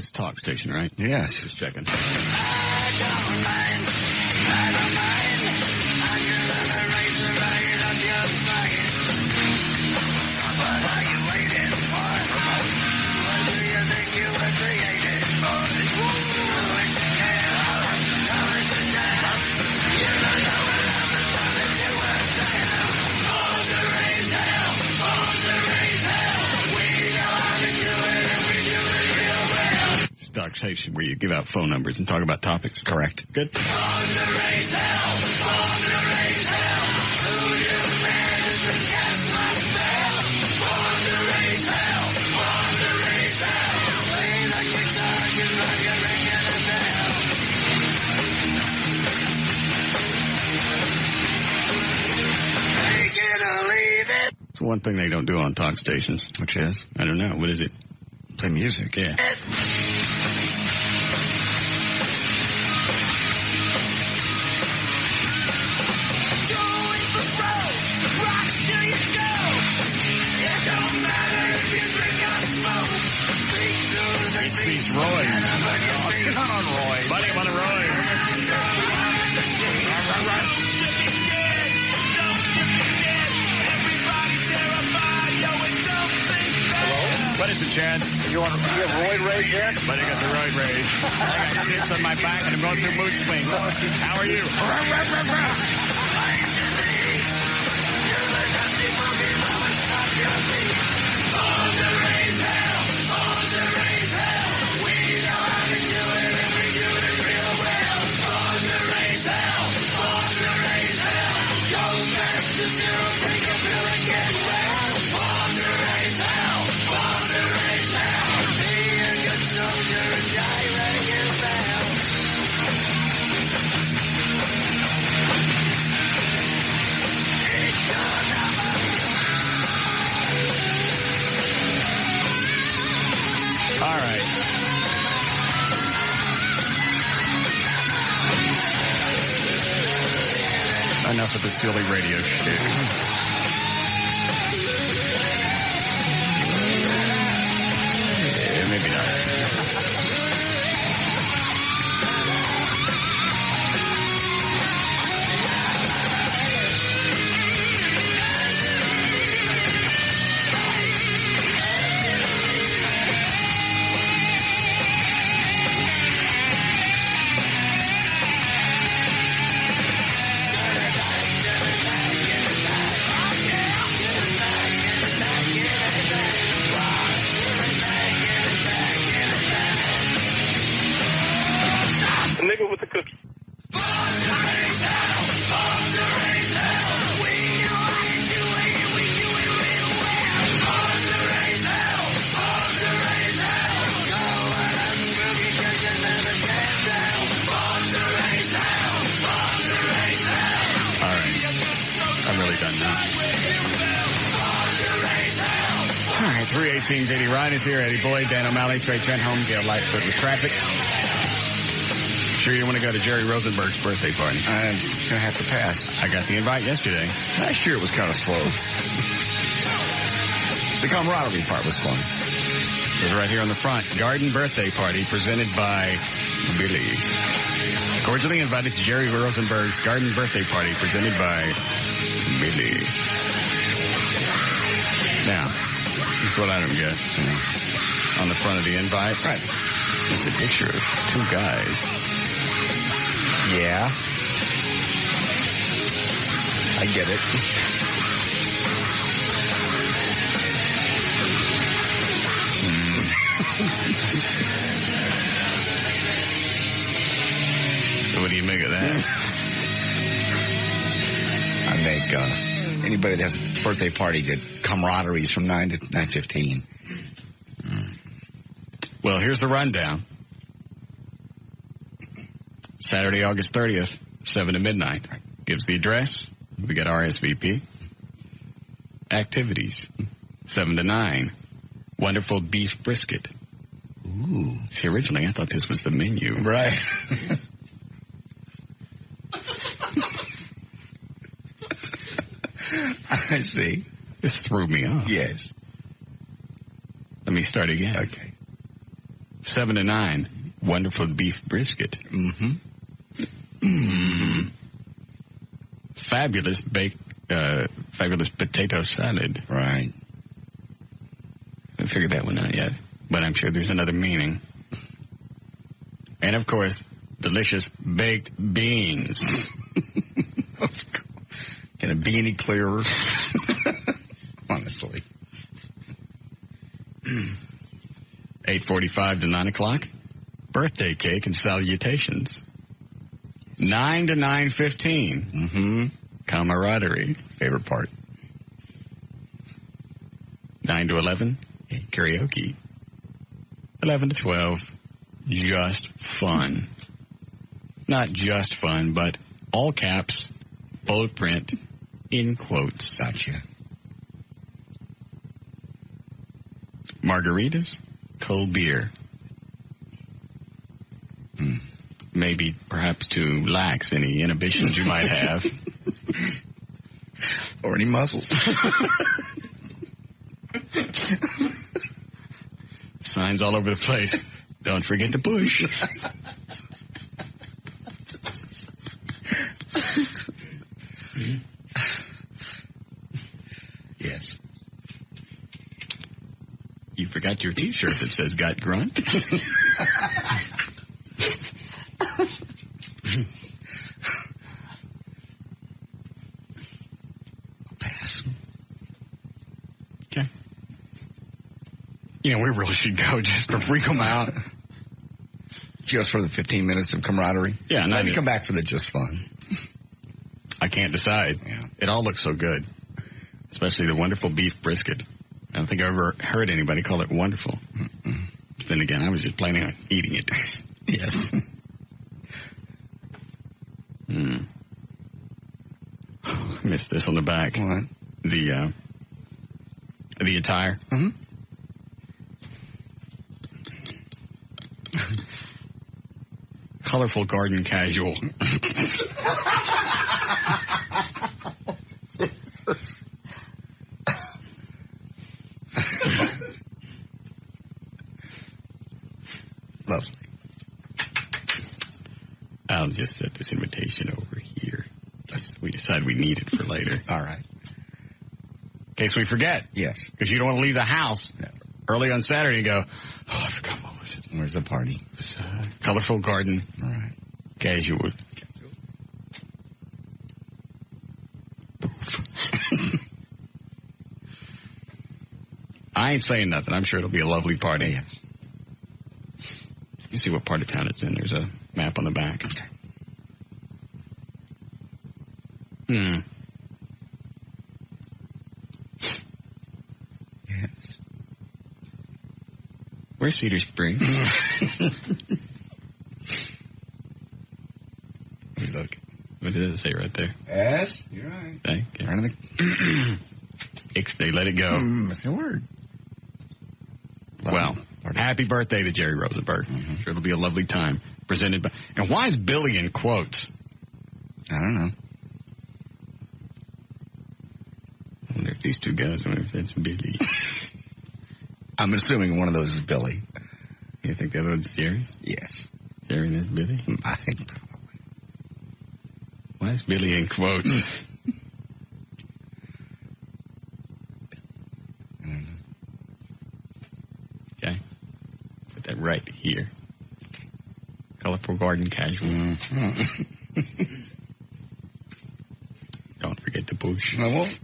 is a talk station, right? Yes. Just checking. I don't mind. I can run a race right up your spine. What are you waiting for? What do you think you were created for? So much to care, so much to die. You don't know what happens when you were down. All to raise hell, all to raise hell. We know how to do it and we do it real well. It's a talk station where you give out phone numbers and talk about topics. Correct. Good. On to raise hell, on to raise hell. Who you managed to cast my spell? On to raise hell, on to raise hell. Play the guitar, just like you're ringing a bell. Take it or leave it. It's one thing they don't do on talk stations. Which is? I don't know. What is it? Play music. Yeah. Going for broke, rock till you choke. It don't matter if you drink or smoke. Speak through the It's beat. these Roys. Come on, Roy. Buddy, one of Roy's. What is it, Chad? You have roid rage yet? Buddy, I got the roid rage. I got zips on my back and I'm going through mood swings. How are you? All right. Enough of the silly radio shit. Yeah, maybe not. Nigga with the cookie. All right. I'm really done now. All right, 318 JD Ryan is here. Eddie Boyd, Dan O'Malley, Trey Trenholm, Gail Lightfoot with traffic. Sure you want to go to Jerry Rosenberg's birthday party? I'm going to have to pass. I got the invite yesterday. Last year it was kind of slow. The camaraderie part was fun. It's right here on the front. Garden birthday party presented by Billy. Cordially invited to Jerry Rosenberg's garden birthday party presented by Billy. Now, here's what I don't get. On the front of the invite, Right. it's a picture of two guys. Yeah. I get it. So what do you make of that? I make anybody that has a birthday party that camaraderie's from 9 to 9:15. Well, here's the rundown. Saturday, August 30th, 7 to midnight. Gives the address. We got RSVP. Activities, 7 to 9. Wonderful beef brisket. Ooh. See, originally I thought this was the menu. Right. I see. This threw me off. Yes. Let me start again. Okay. 7 to 9, wonderful beef brisket. Fabulous fabulous potato salad. Right. I haven't figured that one out yet, but I'm sure there's another meaning. And, of course, delicious baked beans. Can it be any clearer? Honestly. 8:45 to 9 o'clock, birthday cake and salutations. 9 to 9:15, camaraderie. Favorite part. 9 to 11, karaoke. 11 to 12, just fun. Not just fun, but all caps, bold print, in quotes. Gotcha. Margaritas, cold beer. Maybe perhaps to lax any inhibitions you might have. Or any muscles. Signs all over the place. Don't forget to push. Yes. You forgot your T-shirt that says "Got Grunt." Pass. Okay. You know, we really should go just to freak them out. Just for the 15 minutes of camaraderie? Yeah. Maybe come back for the just fun. I can't decide. Yeah. It all looks so good. Especially the wonderful beef brisket. I don't think I ever heard anybody call it wonderful. But then again, I was just planning on eating it. Yes. I missed this on the back. What? The attire. Colorful garden casual. Lovely. I'll just set this invitation over here. We decide we need it for later. All right. In case we forget. Yes. Because you don't want to leave the house No. early on Saturday and go, oh, I forgot what was it. Where's the party? It's colorful garden All right. casual. Poof. I ain't saying nothing. I'm sure it'll be a lovely party. Yes. You see what part of town it's in. There's a map on the back. Okay. Yes. Where's Cedar Springs? Let me look. What does it say right there? Yes, you're right. Thank you. Right on the... Ixnay, let it go. That's a word. Well, happy birthday to Jerry Rosenberg. Sure it'll be a lovely time. Presented by... And why is Billy in quotes? I don't know. I wonder if these two guys, I wonder if that's Billy. I'm assuming one of those is Billy. You think the other one's Jerry? Yes. Jerry and his Billy? I think probably. Why is Billy in quotes? I don't know. Okay. Put that right here. Colorful garden casual. Don't forget to push. I won't.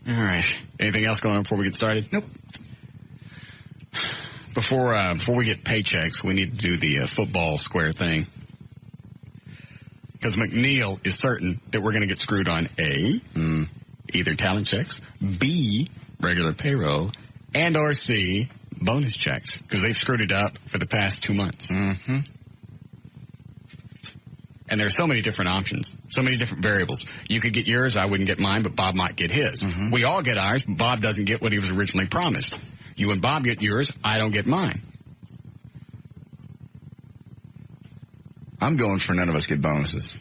All right. Anything else going on before we get started? Nope. Before we get paychecks, we need to do the football square thing. Because McNeil is certain that we're going to get screwed on A, either talent checks, B, regular payroll, and or C, bonus checks. Because they've screwed it up for the past 2 months. Mm-hmm. And there's so many different options, so many different variables. You could get yours, I wouldn't get mine, but Bob might get his. We all get ours, but Bob doesn't get what he was originally promised. You and Bob get yours, I don't get mine. I'm going for none of us get bonuses.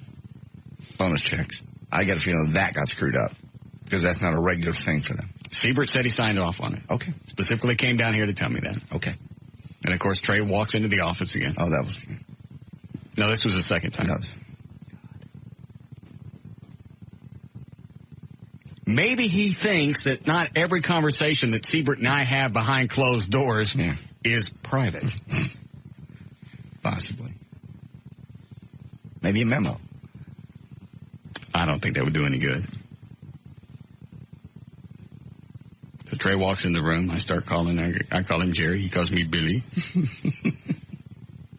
Bonus checks. I got a feeling that got screwed up because that's not a regular thing for them. Siebert said he signed off on it. Okay. Specifically came down here to tell me that. Okay. And, of course, Trey walks into the office again. Oh, that was... No, this was the second time. That was... Maybe he thinks that not every conversation that Siebert and I have behind closed doors is private. Possibly. Maybe a memo. I don't think that would do any good. So Trey walks in the room. I start calling. I call him Jerry. He calls me Billy.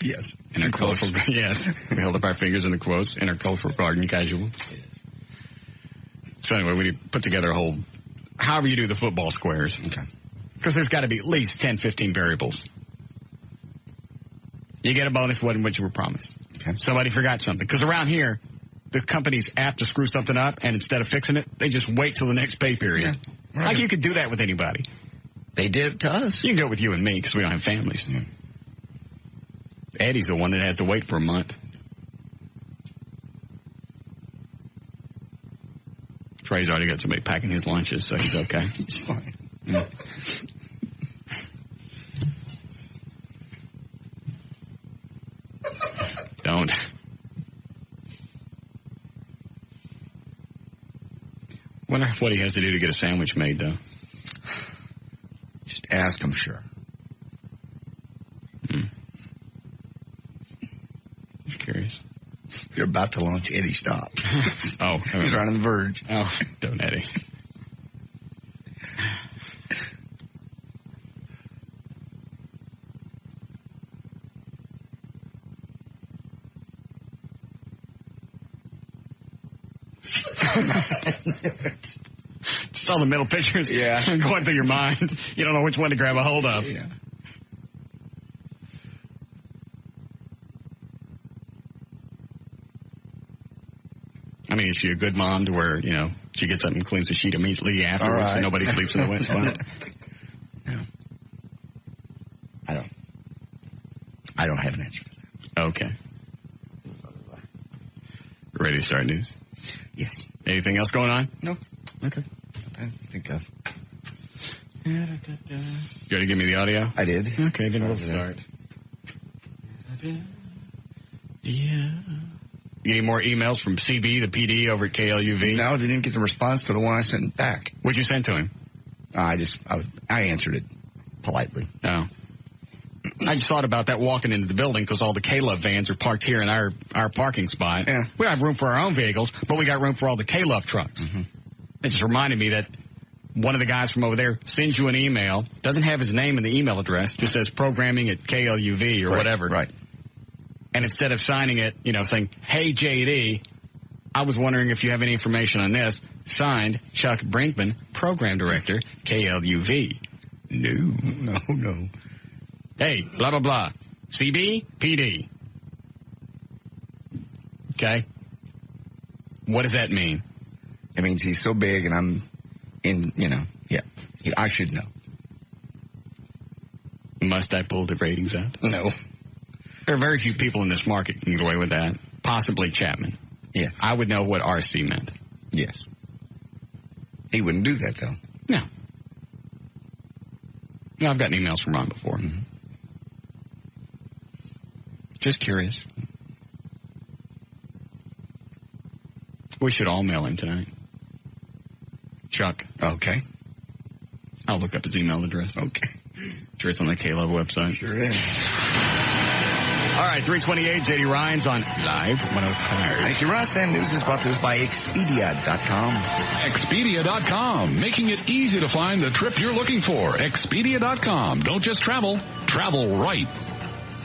Yes. In our colorful, yes. We held up our fingers in the quotes in our colorful garden casual. Yes. So anyway, we put together a whole, however you do the football squares. Okay. Because there's got to be at least 10, 15 variables. You get a bonus, wasn't what you were promised. Okay. Somebody forgot something. Because around here, the company's apt to screw something up, and instead of fixing it, they just wait till the next pay period. Yeah. Right. Like you could do that with anybody. They did it to us. You can do it with you and me because we don't have families. Yeah. Eddie's the one that has to wait for a month. Trey's already got somebody packing his lunches, so he's okay. He's fine. Yeah. Don't. Wonder what he has to do to get a sandwich made, though. Just ask him, sure. Just curious. You're about to launch Eddie, stop. Oh. He's right on the verge. Oh, don't, Eddie. Just all the middle pictures going through your mind. You don't know which one to grab a hold of. Yeah. I mean, is she a good mom to where, you know, she gets up and cleans the sheet immediately afterwards so nobody sleeps in the wet spot? No. I don't have an answer for that. Okay. Ready to start news? Yes. Anything else going on? No. Okay. I think of. You ready to give me the audio? I did. Okay, then we'll start. Yeah. You any more emails from CB, the PD over at KLUV? No, didn't get the response to the one I sent back. What'd you send to him? I answered it politely. Oh. I just thought about that walking into the building because all the K-Love vans are parked here in our parking spot. Yeah. We don't have room for our own vehicles, but we got room for all the K-Love trucks. Mm-hmm. It just reminded me that one of the guys from over there sends you an email, doesn't have his name in the email address, just says programming at KLUV or whatever. Right. And instead of signing it, you know, saying, hey, JD, I was wondering if you have any information on this. Signed, Chuck Brinkman, Program Director, KLUV. No. Hey, blah, blah, blah. CB, PD. Okay. What does that mean? It means he's so big and I'm in, I should know. Must I pull the ratings out? No. There are very few people in this market who can get away with that. Possibly Chapman. Yeah. I would know what RC meant. Yes. He wouldn't do that, though. No. No, I've gotten emails from Ron before. Mm-hmm. Just curious. We should all mail him tonight. Chuck. Okay. I'll look up his email address. Okay. Sure, it's on the K-Love website. Sure is. All right, 328, J.D. Ryan's on Live 105. Thank you, Russ. And news is brought to us by Expedia.com. Expedia.com, making it easy to find the trip you're looking for. Expedia.com. Don't just travel, travel right.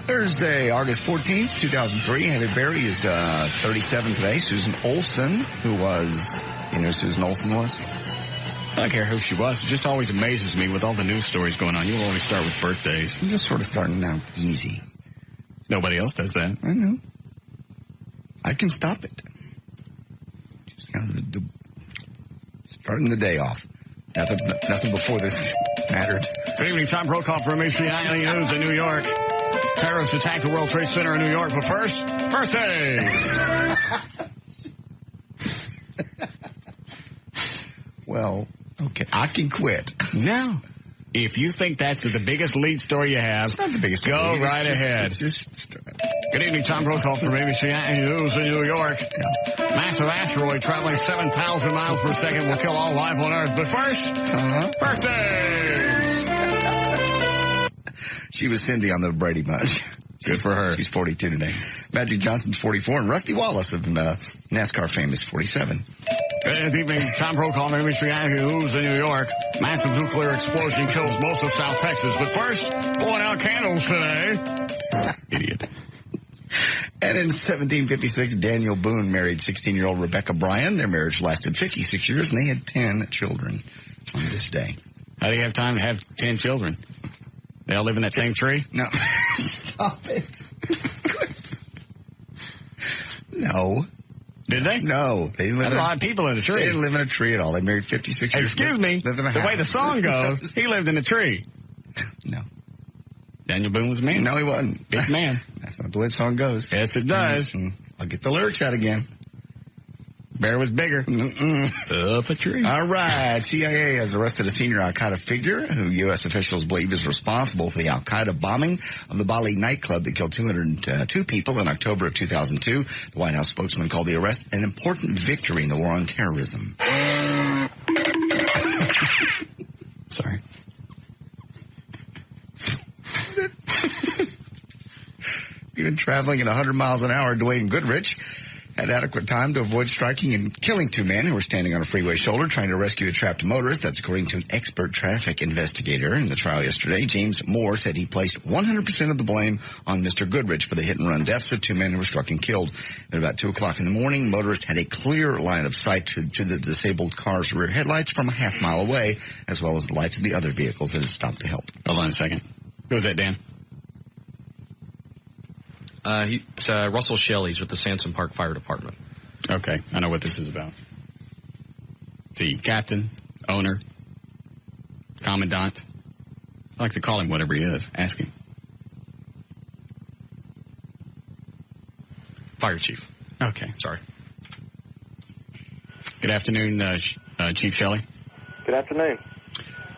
Thursday, August 14th, 2003. Halle Berry is 37 today. Susan Olsen, who was, you know who Susan Olsen was? I don't care who she was. It just always amazes me with all the news stories going on. You always start with birthdays. I'm just sort of starting out easy. Nobody else does that. I know. I can stop it. Just kind of starting the day off. Nothing before this mattered. Good evening, Tom Brokaw from ABC Nightly News in New York. Terrorists attacked the World Trade Center in New York, but first, birthdays! Well, okay, I can quit. No. If you think that's the biggest lead story you have, It's not the biggest go lead. right ahead. It's just Good evening, Tom Brokaw from ABC News in New York. Massive asteroid traveling 7,000 miles per second will kill all life on Earth. But first, birthdays! She was Cindy on the Brady Bunch. Good for her. She's 42 today. Magic Johnson's 44, and Rusty Wallace of NASCAR fame is 47. Good evening, Tom Brokaw from ABC News in New York. Massive nuclear explosion kills most of South Texas. But first, blowing out candles today. Idiot. And in 1756, Daniel Boone married 16-year-old Rebecca Bryan. Their marriage lasted 56 years, and they had 10 children on this day. How do you have time to have 10 children? They all live in that same tree? No. Stop it. No. Did they? No. They didn't live That's a lot of people in a tree. They didn't live in a tree at all. They married 56 years. Excuse me. Lived in a The house. way the song goes, he lived in a tree. No. Daniel Boone was a man. No, he wasn't. Big man. That's not the way the song goes. Yes, it does. I'll get the lyrics out again. Bear was bigger. Up a tree. All right. CIA has arrested a senior al-Qaeda figure who U.S. officials believe is responsible for the al-Qaeda bombing of the Bali nightclub that killed 202 people in October of 2002. The White House spokesman called the arrest an important victory in the war on terrorism. Sorry. Even traveling at 100 miles an hour, Dwayne Goodrich had adequate time to avoid striking and killing two men who were standing on a freeway shoulder trying to rescue a trapped motorist. That's according to an expert traffic investigator. In the trial yesterday, James Moore said he placed 100% of the blame on Mr. Goodrich for the hit-and-run deaths of two men who were struck and killed. At about 2 o'clock in the morning, motorists had a clear line of sight to the disabled car's rear headlights from a half mile away, as well as the lights of the other vehicles that had stopped to help. Hold on a second. Who was that, Dan? It's Russell Shelley's with the Sansom Park Fire Department. Okay, I know what this is about. See, captain, owner, commandant. I like to call him whatever he is. Ask him. Fire chief. Okay. Sorry. Good afternoon, Chief Shelley. Good afternoon.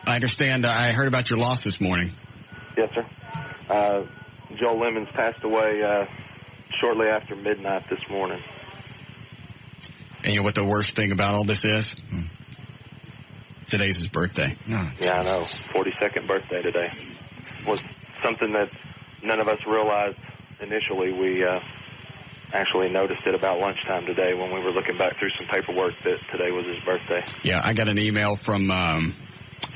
I understand. I heard about your loss this morning. Yes, sir. Joel Lemons passed away shortly after midnight this morning. And you know what the worst thing about all this is? Today's his birthday. No. Yeah, I know. 42nd birthday today. Was something that none of us realized initially. We actually noticed it about lunchtime today when we were looking back through some paperwork that today was his birthday. Yeah, I got an email from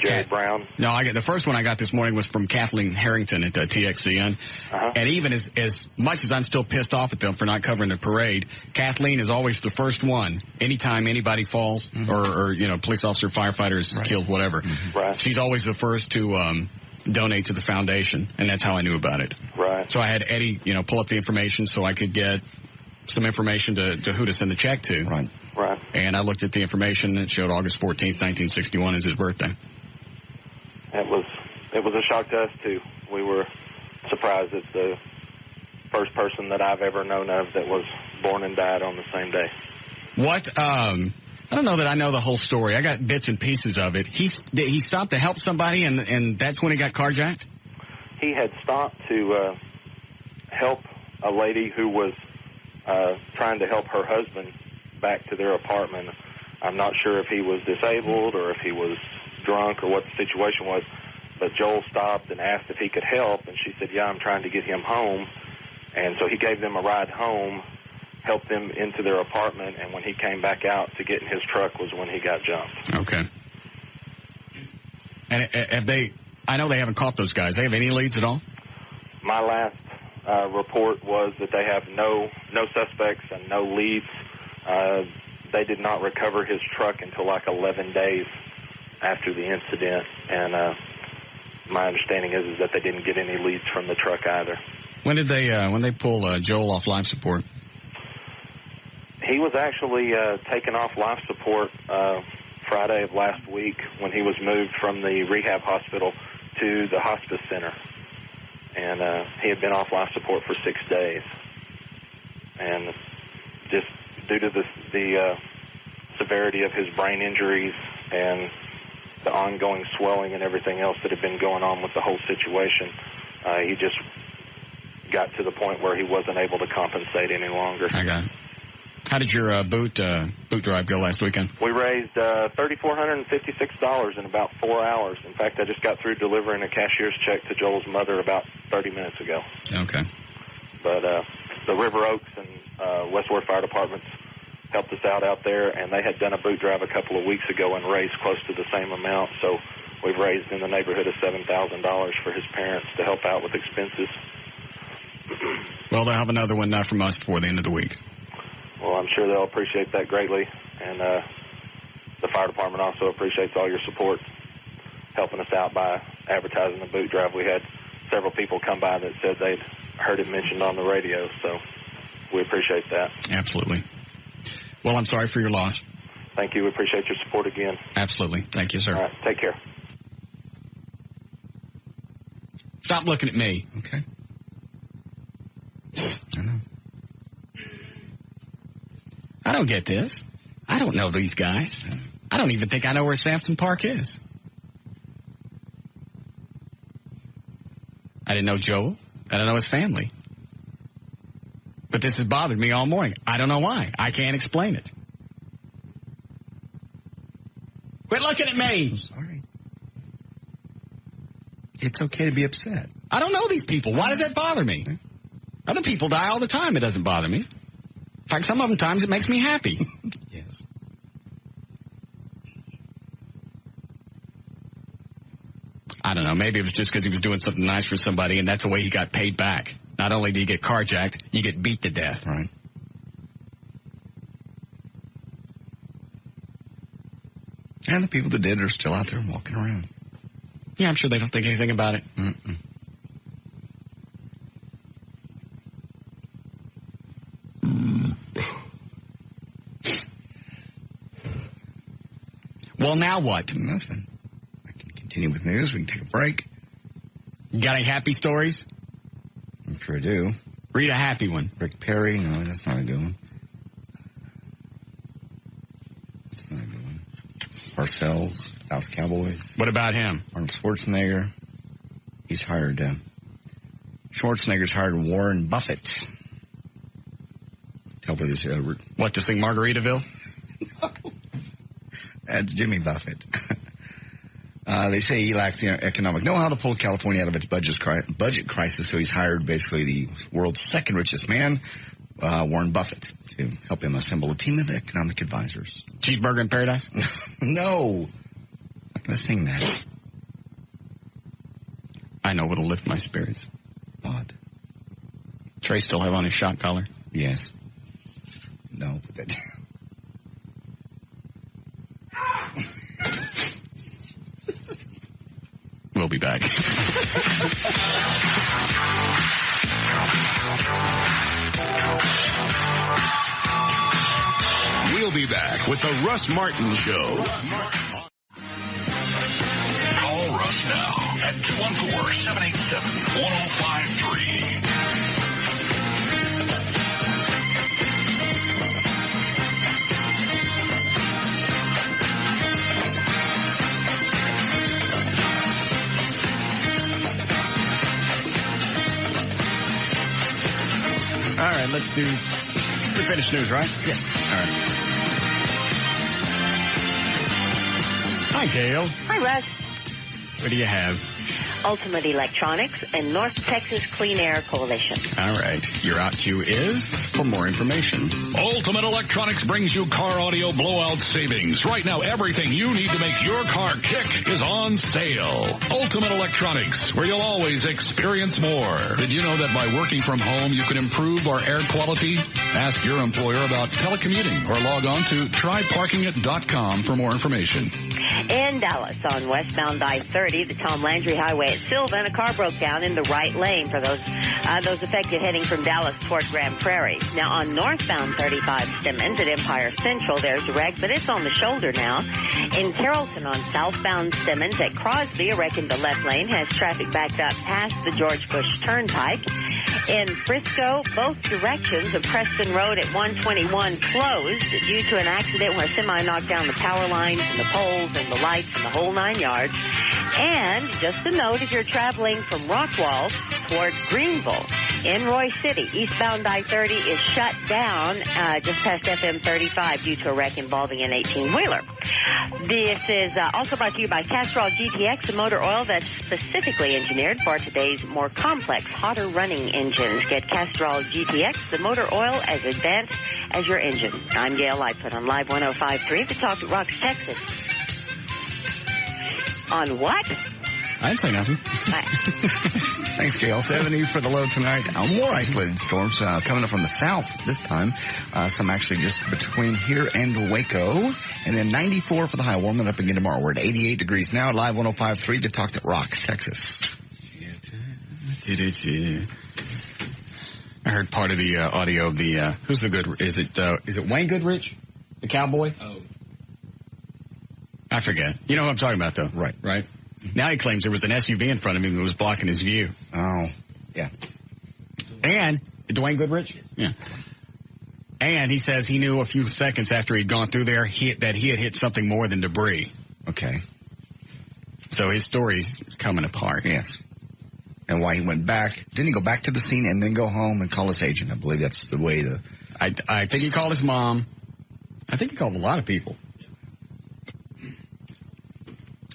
Jerry Brown. No, the first one I got this morning was from Kathleen Harrington at TXCN. And even as much as I'm still pissed off at them for not covering the parade, Kathleen is always the first one. Anytime anybody falls or police officer, firefighters killed, whatever. Right. She's always the first to donate to the foundation, and that's how I knew about it. Right. So I had Eddie, pull up the information so I could get some information to who to send the check to. Right. Right. And I looked at the information and it showed August 14th, 1961 as his birthday. It was a shock to us, too. We were surprised. It's the first person that I've ever known of that was born and died on the same day. What, I don't know that I know the whole story. I got bits and pieces of it. He stopped to help somebody and that's when he got carjacked? He had stopped to help a lady who was trying to help her husband back to their apartment. I'm not sure if he was disabled or if he was drunk or what the situation was, but Joel stopped and asked if he could help, and she said, yeah, I'm trying to get him home. And so he gave them a ride home, helped them into their apartment, and when he came back out to get in his truck was when he got jumped. Okay. And I know they haven't caught those guys. They have any leads at all? My last report was that they have no suspects and no leads. They did not recover his truck until like 11 days after the incident, and my understanding is that they didn't get any leads from the truck either. When did they pull Joel off life support? He was actually taken off life support Friday of last week when he was moved from the rehab hospital to the hospice center, and he had been off life support for 6 days, and just due to the severity of his brain injuries and the ongoing swelling and everything else that had been going on with the whole situation, he just got to the point where he wasn't able to compensate any longer. I got it. How did your boot drive go last weekend? We raised $3,456 in about 4 hours. In fact, I just got through delivering a cashier's check to Joel's mother about 30 minutes ago. Okay. But the River Oaks and Westward Fire Departments helped us out there, and they had done a boot drive a couple of weeks ago and raised close to the same amount. So we've raised in the neighborhood of $7,000 for his parents to help out with expenses. Well, they'll have another one from us before the end of the week. Well, I'm sure they'll appreciate that greatly, and the fire department also appreciates all your support, helping us out by advertising the boot drive. We had several people come by that said they'd heard it mentioned on the radio, so we appreciate that. Absolutely. Well, I'm sorry for your loss. Thank you. We appreciate your support again. Absolutely. Thank you, sir. All right. Take care. Stop looking at me. Okay. I know. I don't get this. I don't know these guys. I don't even think I know where Sampson Park is. I didn't know Joel. I don't know his family. But this has bothered me all morning. I don't know why. I can't explain it. Quit looking at me. I'm sorry. It's okay to be upset. I don't know these people. Why does that bother me? Other people die all the time. It doesn't bother me. In fact, some of them times it makes me happy. Yes. I don't know. Maybe it was just because he was doing something nice for somebody, and that's the way he got paid back. Not only do you get carjacked, you get beat to death. Right. And the people that did it are still out there walking around. Yeah, I'm sure they don't think anything about it. Mm-mm. Well, now what? Nothing. I can continue with news. We can take a break. You got any happy stories? I'm sure I do. Read a happy one. Rick Perry. No, that's not a good one. That's not a good one. Parcells, Dallas Cowboys. What about him? Arnold Schwarzenegger. He's hired, Schwarzenegger's hired Warren Buffett to help with his, What, to sing Margaritaville? That's Jimmy Buffett. They say he lacks the economic know-how to pull California out of its budget crisis, so he's hired basically the world's second richest man, Warren Buffett, to help him assemble a team of economic advisors. Cheeseburger in Paradise? No. I'm not going to sing that. I know what'll lift my spirits. What? Trey still have on his shot collar? Yes. No, put that down. We'll be back. We'll be back with the Russ Martin Show. Call Russ now at 214-787-1053. All right, let's do... We finished news, right? Yes. All right. Hi, Gail. Hi, Russ. What do you have? Ultimate Electronics and North Texas Clean Air Coalition. All right. Your out cue is for more information. Ultimate Electronics brings you car audio blowout savings. Right now, everything you need to make your car kick is on sale. Ultimate Electronics, where you'll always experience more. Did you know that by working from home, you can improve our air quality? Ask your employer about telecommuting or log on to tryparkingit.com for more information. In Dallas, on westbound I-30, the Tom Landry Highway at Sylvan, a car broke down in the right lane for those affected heading from Dallas toward Grand Prairie. Now, on northbound 35 Stemmons at Empire Central, there's a wreck, but it's on the shoulder now. In Carrollton, on southbound Stemmons at Crosby, a wreck in the left lane has traffic backed up past the George Bush Turnpike. In Frisco, both directions of Preston Road at 121 closed due to an accident where a semi knocked down the power lines and the poles and the lights and the whole 9 yards. And just a note, if you're traveling from Rockwall toward Greenville in Roy City, eastbound I-30 is shut down just past FM 35 due to a wreck involving an 18-wheeler. This is also brought to you by Castrol GTX, a motor oil that's specifically engineered for today's more complex, hotter running engines. Get Castrol GTX, the motor oil as advanced as your engine. I'm Gail Lightfoot on Live 105.3, the Talk That Rocks Texas. On what? I didn't say nothing. Thanks, Gail. 70 for the low tonight. More isolated storms coming up from the south this time. Some actually just between here and Waco. And then 94 for the high, warming up again tomorrow. We're at 88 degrees now. Live 105.3, the Talk That Rocks, Texas. I heard part of the audio of the, who's the good, is it Wayne Goodrich? The cowboy? Oh. I forget. You know who I'm talking about, though. Right. Now he claims there was an SUV in front of him that was blocking his view. Oh, yeah. And, Dwayne Goodrich? Yeah. And he says he knew a few seconds after he'd gone through there that he had hit something more than debris. Okay. So his story's coming apart. Yes. And why he went back. Didn't he go back to the scene and then go home and call his agent? I believe that's the way I think he called his mom. I think he called a lot of people.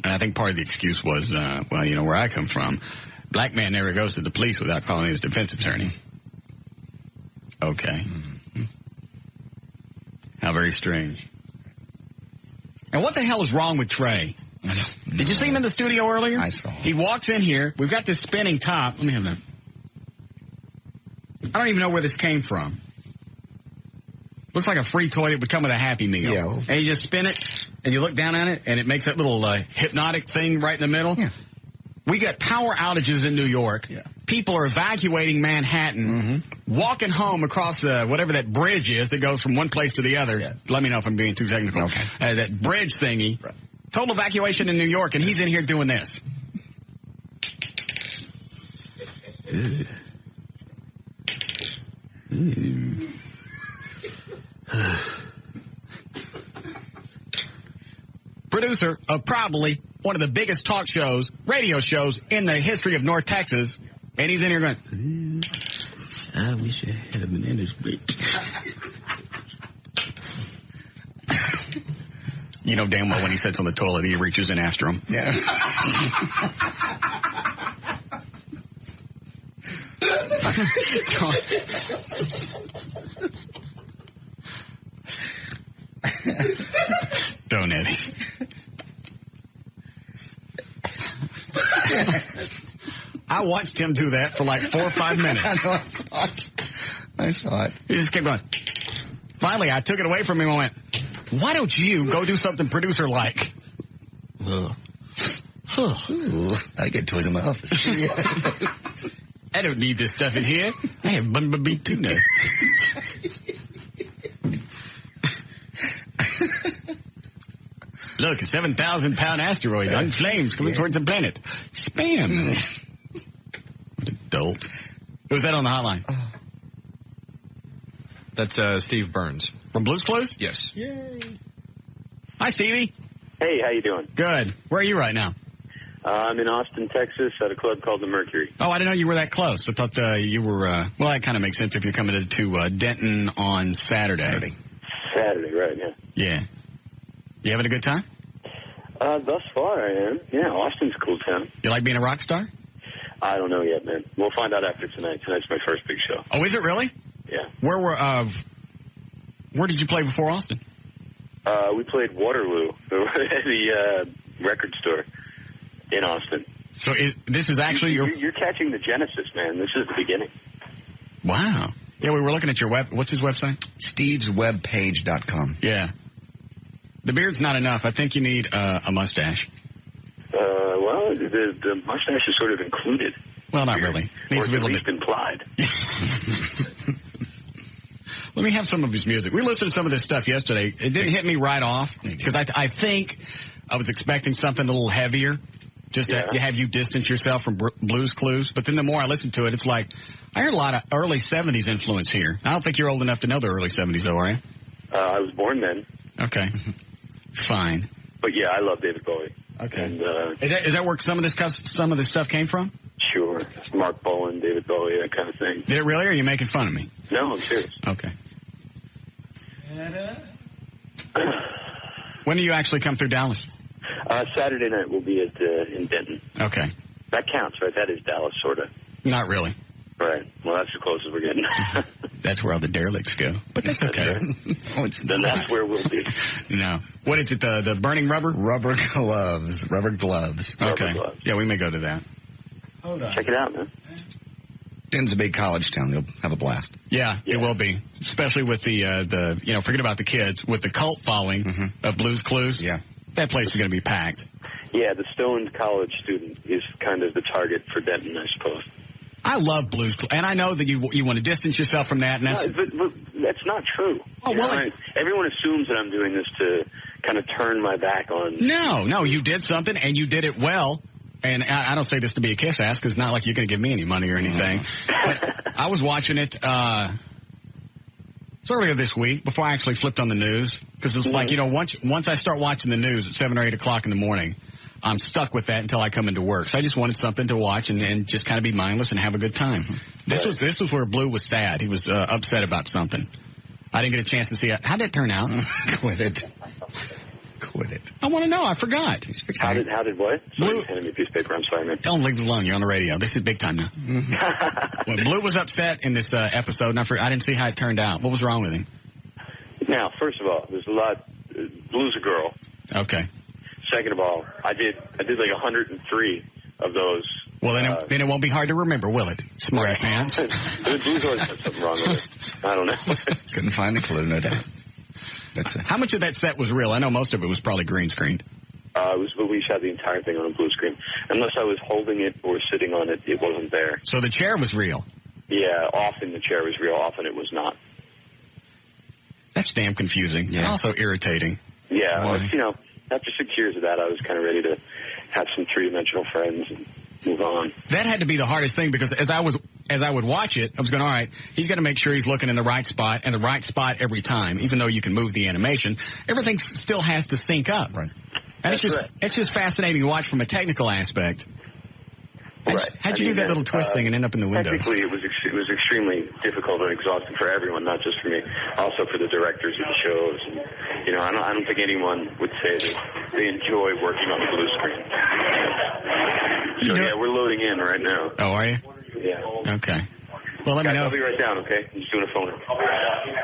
And I think part of the excuse was, where I come from, black man never goes to the police without calling his defense attorney. Okay. Mm-hmm. How very strange. And what the hell is wrong with Trey? Did you see him in the studio earlier? I saw him. He walks in here. We've got this spinning top. Let me have that. I don't even know where this came from. Looks like a free toy that would come with a Happy Meal. Yeah. And you just spin it, and you look down on it, and it makes that little hypnotic thing right in the middle. Yeah. We got power outages in New York. Yeah. People are evacuating Manhattan, walking home across whatever that bridge is that goes from one place to the other. Yeah. Let me know if I'm being too technical. Okay. That bridge thingy. Right. Total evacuation in New York, and he's in here doing this. Producer of probably one of the biggest talk shows, radio shows in the history of North Texas, and he's in here going, I wish I had a banana split. You know damn well when he sits on the toilet, he reaches in after him. Yeah. Don't, Eddie. I watched him do that for like 4 or 5 minutes. I know, I saw it. He just kept going. Finally, I took it away from him and went, why don't you go do something producer-like? I get toys in my office. I don't need this stuff in here. I have bumblebee tuna. Look, a 7,000-pound asteroid on flames coming towards the planet. Spam. What a dolt. Who's that on the hotline? That's Steve Burns. From Blues Clues? Yes. Yay. Hi, Stevie. Hey, how you doing? Good. Where are you right now? I'm in Austin, Texas, at a club called the Mercury. Oh, I didn't know you were that close. I thought you were, well, that kind of makes sense if you're coming to Denton on Saturday. Saturday, right, yeah. Yeah. You having a good time? Thus far, I am. Yeah, Austin's a cool town. You like being a rock star? I don't know yet, man. We'll find out after tonight. Tonight's my first big show. Oh, is it really? Yeah. Where did you play before Austin? We played Waterloo at the record store in Austin. So this is actually you're catching the genesis, man. This is the beginning. Wow. Yeah, we were looking at your what's his website? StevesWebPage.com. Yeah. The beard's not enough. I think you need a mustache. Well, the mustache is sort of included. Well, not really. Needs Or to be a at little least bit implied. Let me have some of his music. We listened to some of this stuff yesterday. It didn't hit me right off because I think I was expecting something a little heavier. just to have you distance yourself from Blue's Clues. But then the more I listen to it, it's like, I heard a lot of early 70s influence here. I don't think you're old enough to know the early 70s, though, are you? I was born then. Okay. Fine. But yeah, I love David Bowie. Okay. And, is that where some of this stuff came from? Sure. Mark Bowen, David Bowie, that kind of thing. Did it really, or are you making fun of me? No, I'm serious. Okay. When do you actually come through Dallas? Saturday night we'll be in Denton. Okay. That counts, right? That is Dallas, sort of. Not really. Right. Well, that's as close as we're getting. That's where all the derelicts go. But that's okay. Then that's where we'll be. No. What is it, the burning rubber? Rubber gloves. Okay. Rubber gloves. Yeah, we may go to that. Hold on. Check it out, man. Denton's a big college town. You'll have a blast. Yeah, it will be. Especially with the forget about the kids, with the cult following of Blue's Clues. Yeah. That place is going to be packed. Yeah, the stoned college student is kind of the target for Denton, I suppose. I love Blue's Clues, and I know that you want to distance yourself from that. And that's but that's not true. Oh, well, everyone assumes that I'm doing this to kind of turn my back on. No, you did something, and you did it well. And I don't say this to be a kiss ass, because it's not like you're going to give me any money or anything. But I was watching it earlier this week before I actually flipped on the news, because it's like, once I start watching the news at 7 or 8 o'clock in the morning, I'm stuck with that until I come into work. So I just wanted something to watch and just kind of be mindless and have a good time. This was where Blue was sad. He was upset about something. I didn't get a chance to see it. How'd it turn out? Quit it. I want to know. I forgot. How did what? Blue. Hand me a piece of paper. I'm sorry, man. Don't leave it alone. You're on the radio. This is big time now. Well, Blue was upset in this episode, and I didn't see how it turned out. What was wrong with him? Now, first of all, there's a lot. Blue's a girl. Okay. Second of all, I did like 103 of those. Well, then it won't be hard to remember, will it? Smarty pants. Blue's always had something wrong with it. I don't know. Couldn't find the clue, no doubt. How much of that set was real? I know most of it was probably green screened. We shot the entire thing on a blue screen. Unless I was holding it or sitting on it, it wasn't there. So the chair was real? Yeah, often the chair was real, often it was not. That's damn confusing. Yeah. And also irritating. Yeah, well, after 6 years of that, I was kind of ready to have some three-dimensional friends and move on. That had to be the hardest thing, because as I would watch it, I was going, all right, he's got to make sure he's looking in the right spot, and the right spot every time. Even though you can move the animation, everything still has to sync up. Right. And it's just fascinating to watch from a technical aspect. How'd you do that little twist thing and end up in the window? Technically, it was extremely difficult and exhausting for everyone, not just for me, also for the directors of the shows. And, I don't think anyone would say that they enjoy working on the blue screen. So, yeah, we're loading in right now. Oh, are you? Yeah. Okay. Well, let me know. I'll be right down, okay? I'm just doing a phoner.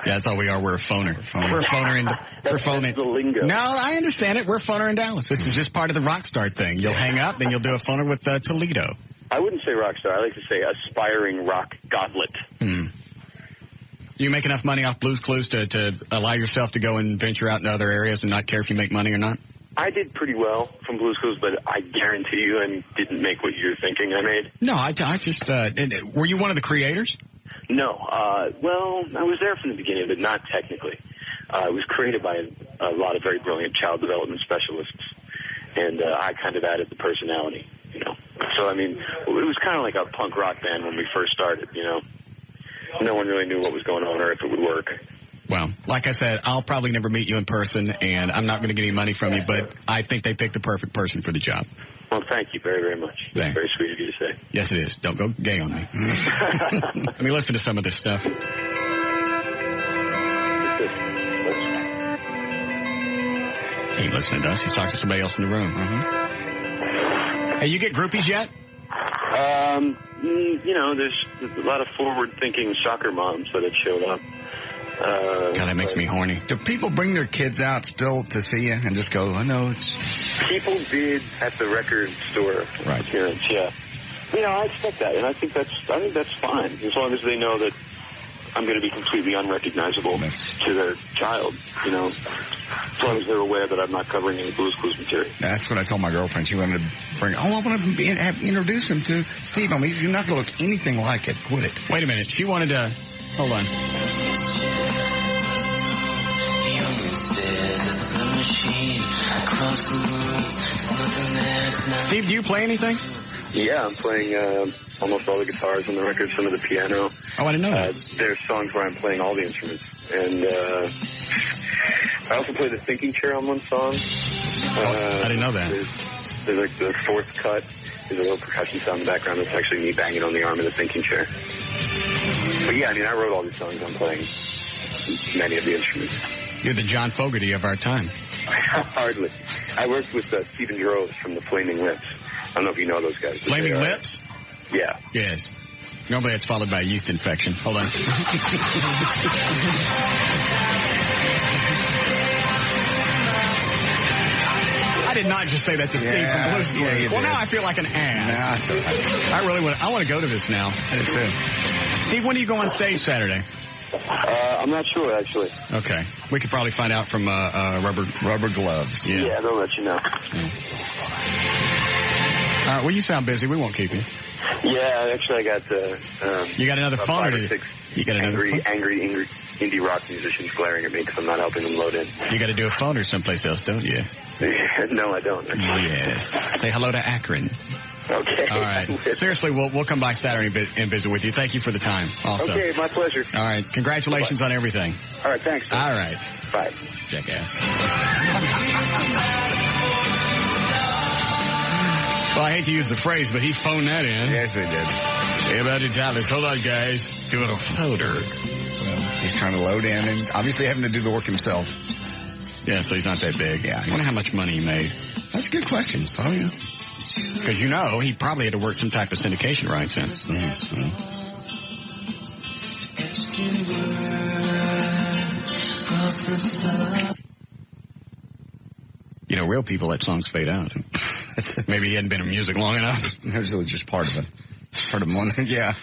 Yeah, that's all we are. We're a phoner. We're a phoner. We're phoning. That's the lingo. No, I understand it. We're a phoner in Dallas. This is just part of the rock star thing. You'll hang up, then you'll do a phoner with Toledo. I wouldn't say rock star. I like to say aspiring rock godlet. Do you make enough money off Blue's Clues to allow yourself to go and venture out in other areas and not care if you make money or not? I did pretty well from Blue's Clues, but I guarantee you I didn't make what you're thinking I made. No, I just, were you one of the creators? No. Well, I was there from the beginning, but not technically. It was created by a lot of very brilliant child development specialists, and I kind of added the personality, So, it was kind of like a punk rock band when we first started, No one really knew what was going on or if it would work. Well, like I said, I'll probably never meet you in person, and I'm not going to get any money from you, but I think they picked the perfect person for the job. Well, thank you very, very much. That's very sweet of you to say. Yes, it is. Don't go gay on me. Let me listen to some of this stuff. He ain't listening to us. He's talking to somebody else in the room. Hey, you get groupies yet? There's a lot of forward-thinking soccer moms that have showed up. God, that makes me horny. Do people bring their kids out still to see you and just go, I know it's... People did at the record store appearance, yeah. I expect that, and I think that's fine, as long as they know that I'm going to be completely unrecognizable to their child, as long as they're aware that I'm not covering any Blue's Clues material. That's what I told my girlfriend. She wanted to bring, I want to introduce him to Steve. He's not going to look anything like it. Quit it. Wait a minute. She wanted to, hold on. Steve, do you play anything? Yeah, I'm playing almost all the guitars on the record, some of the piano. Oh, I didn't know that. There's songs where I'm playing all the instruments. And I also play the thinking chair on one song. I didn't know that. There's like the fourth cut. There's a little percussion sound in the background. That's actually me banging on the arm of the thinking chair. But yeah, I mean, I wrote all these songs. I'm playing many of the instruments. You're the John Fogerty of our time. Hardly. I worked with Stephen Droz from the Flaming Lips. I don't know if you know those guys. Flaming Lips? Yeah. Yes. Normally it's followed by a yeast infection. Hold on. I did not just say that to Steve from Blues Clues. Well, now I feel like an ass. Nah, it's all right. I really want. I want to go to this now. I do too. Steve, when do you go on stage Saturday? I'm not sure, actually. Okay. We could probably find out from Rubber gloves. Yeah, they'll let you know. All right, well, you sound busy. We won't keep you. Yeah, actually, I got you got another phone, or you got another angry indie rock musicians glaring at me because I'm not helping them load in. You got to do a phone or someplace else, don't you? No, I don't. Yes. Say hello to Akron. Okay. All right. Seriously, we'll come by Saturday and visit with you. Thank you for the time. Also. Okay, my pleasure. All right. Congratulations on everything. All right, thanks. Sir. All right. Bye. Jackass. Well, I hate to use the phrase, but he phoned that in. Yes, he did. Hey, about it, Dallas. Hold on, guys. Doing a floater. He's trying to load in and obviously having to do the work himself. Yeah, so he's not that big. Yeah. I wonder how much money he made. That's a good question. Oh, yeah. Because, he probably had to work some type of syndication rights in. Real people let songs fade out. Maybe he hadn't been in music long enough. It was just part of it. Part of one. Yeah.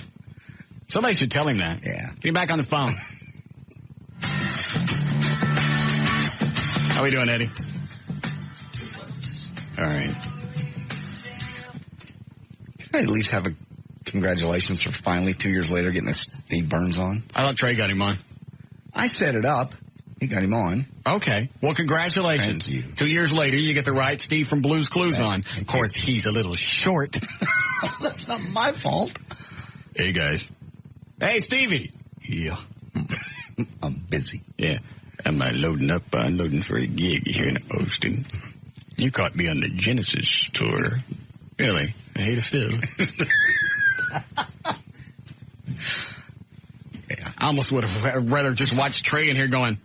Somebody should tell him that. Yeah. Get him back on the phone. How we doing, Eddie? All right. Can I at least have a congratulations for finally 2 years later getting a Steve Burns on? I thought Trey got him on. I set it up. He got him on. Okay. Well, congratulations. Thank you. 2 years later, you get the right Steve from Blues Clues on. Of course, he's a little short. That's not my fault. Hey, guys. Hey, Stevie. Yeah. I'm busy. Yeah. I'm loading up, unloading for a gig here in Austin. You caught me on the Genesis tour. Really? I hate to feel. Yeah. I almost would have rather just watched Trey in here going,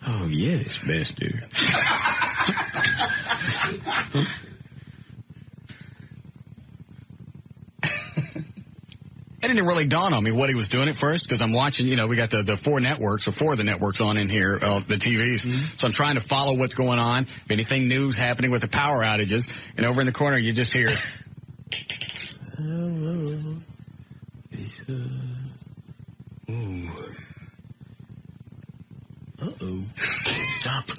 oh, yes, master. It didn't really dawn on me what he was doing at first, because I'm watching, we got the four of the networks on in here, the TVs. Mm-hmm. So I'm trying to follow what's going on, if anything new's happening with the power outages. And over in the corner, you just hear, uh-oh. Stop.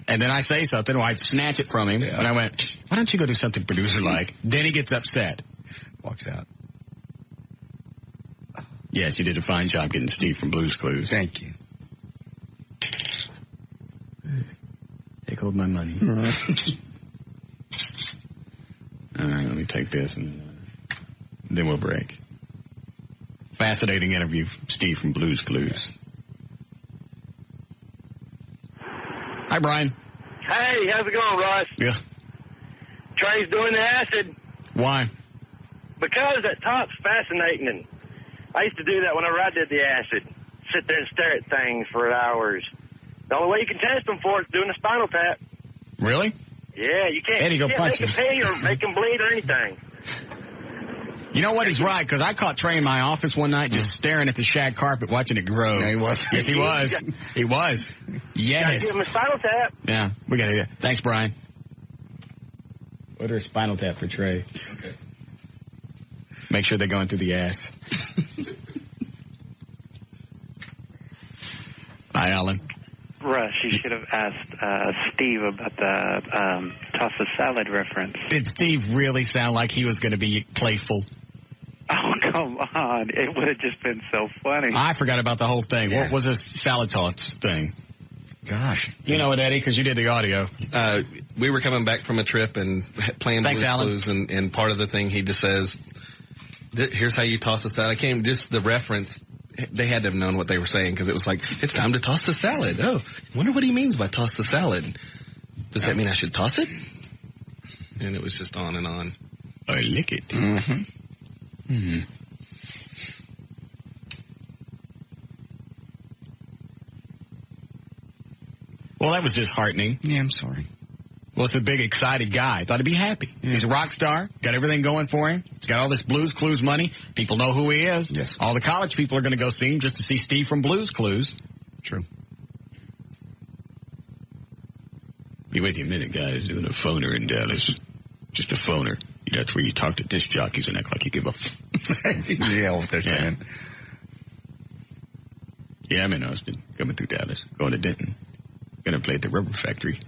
And then I say something, or I snatch it from him, and I went, why don't you go do something producer-like? Then he gets upset. Walks out. Yes, you did a fine job getting Steve from Blues Clues. Thank you. Take hold of my money. All right, let me take this, and then we'll break. Fascinating interview from Steve from Blues Clues. Hi, Brian. Hey, how's it going, Russ? Yeah. Trey's doing the acid. Why? Because that top's fascinating. And I used to do that whenever I did the acid. Sit there and stare at things for hours. The only way you can test them for it is doing a spinal tap. Really? Yeah, you can't, Eddie, go punch make them pee or make them bleed or anything. You know what? He's right, because I caught Trey in my office one night just staring at the shag carpet, watching it grow. Yeah, he was. Yes, he was. He was. Yes. Give him a spinal tap. Yeah, we got to do that. Thanks, Brian. Order a spinal tap for Trey. Okay. Make sure they're going through the ass. Hi, Alan. Russ, you should have asked Steve about the toss a salad reference. Did Steve really sound like he was going to be playful? Oh, come on. It would have just been so funny. I forgot about the whole thing. What was this salad tots thing? Gosh. You know it, Eddie, because you did the audio. We were coming back from a trip and playing Blue's Clues, and part of the thing he just says, here's how you toss the salad. I can't, just the reference, they had to have known what they were saying, because it was like, it's time to toss the salad. Oh, I wonder what he means by toss the salad. Does that mean I should toss it? And it was just on and on. I lick it. Mm-hmm. Hmm. Well, that was disheartening. Yeah, I'm sorry. Well, it's a big, excited guy. Thought he'd be happy. Yeah. He's a rock star. Got everything going for him. He's got all this Blue's Clues money. People know who he is. Yes. All the college people are going to go see him just to see Steve from Blue's Clues. True. Be with you a minute, guys. Doing a phoner in Dallas. Just a phoner. That's where you talk to disc jockeys and act like you give up. Yeah, what they're saying. Yeah, I'm in Austin. Coming through Dallas. Going to Denton. Going to play at the rubber factory.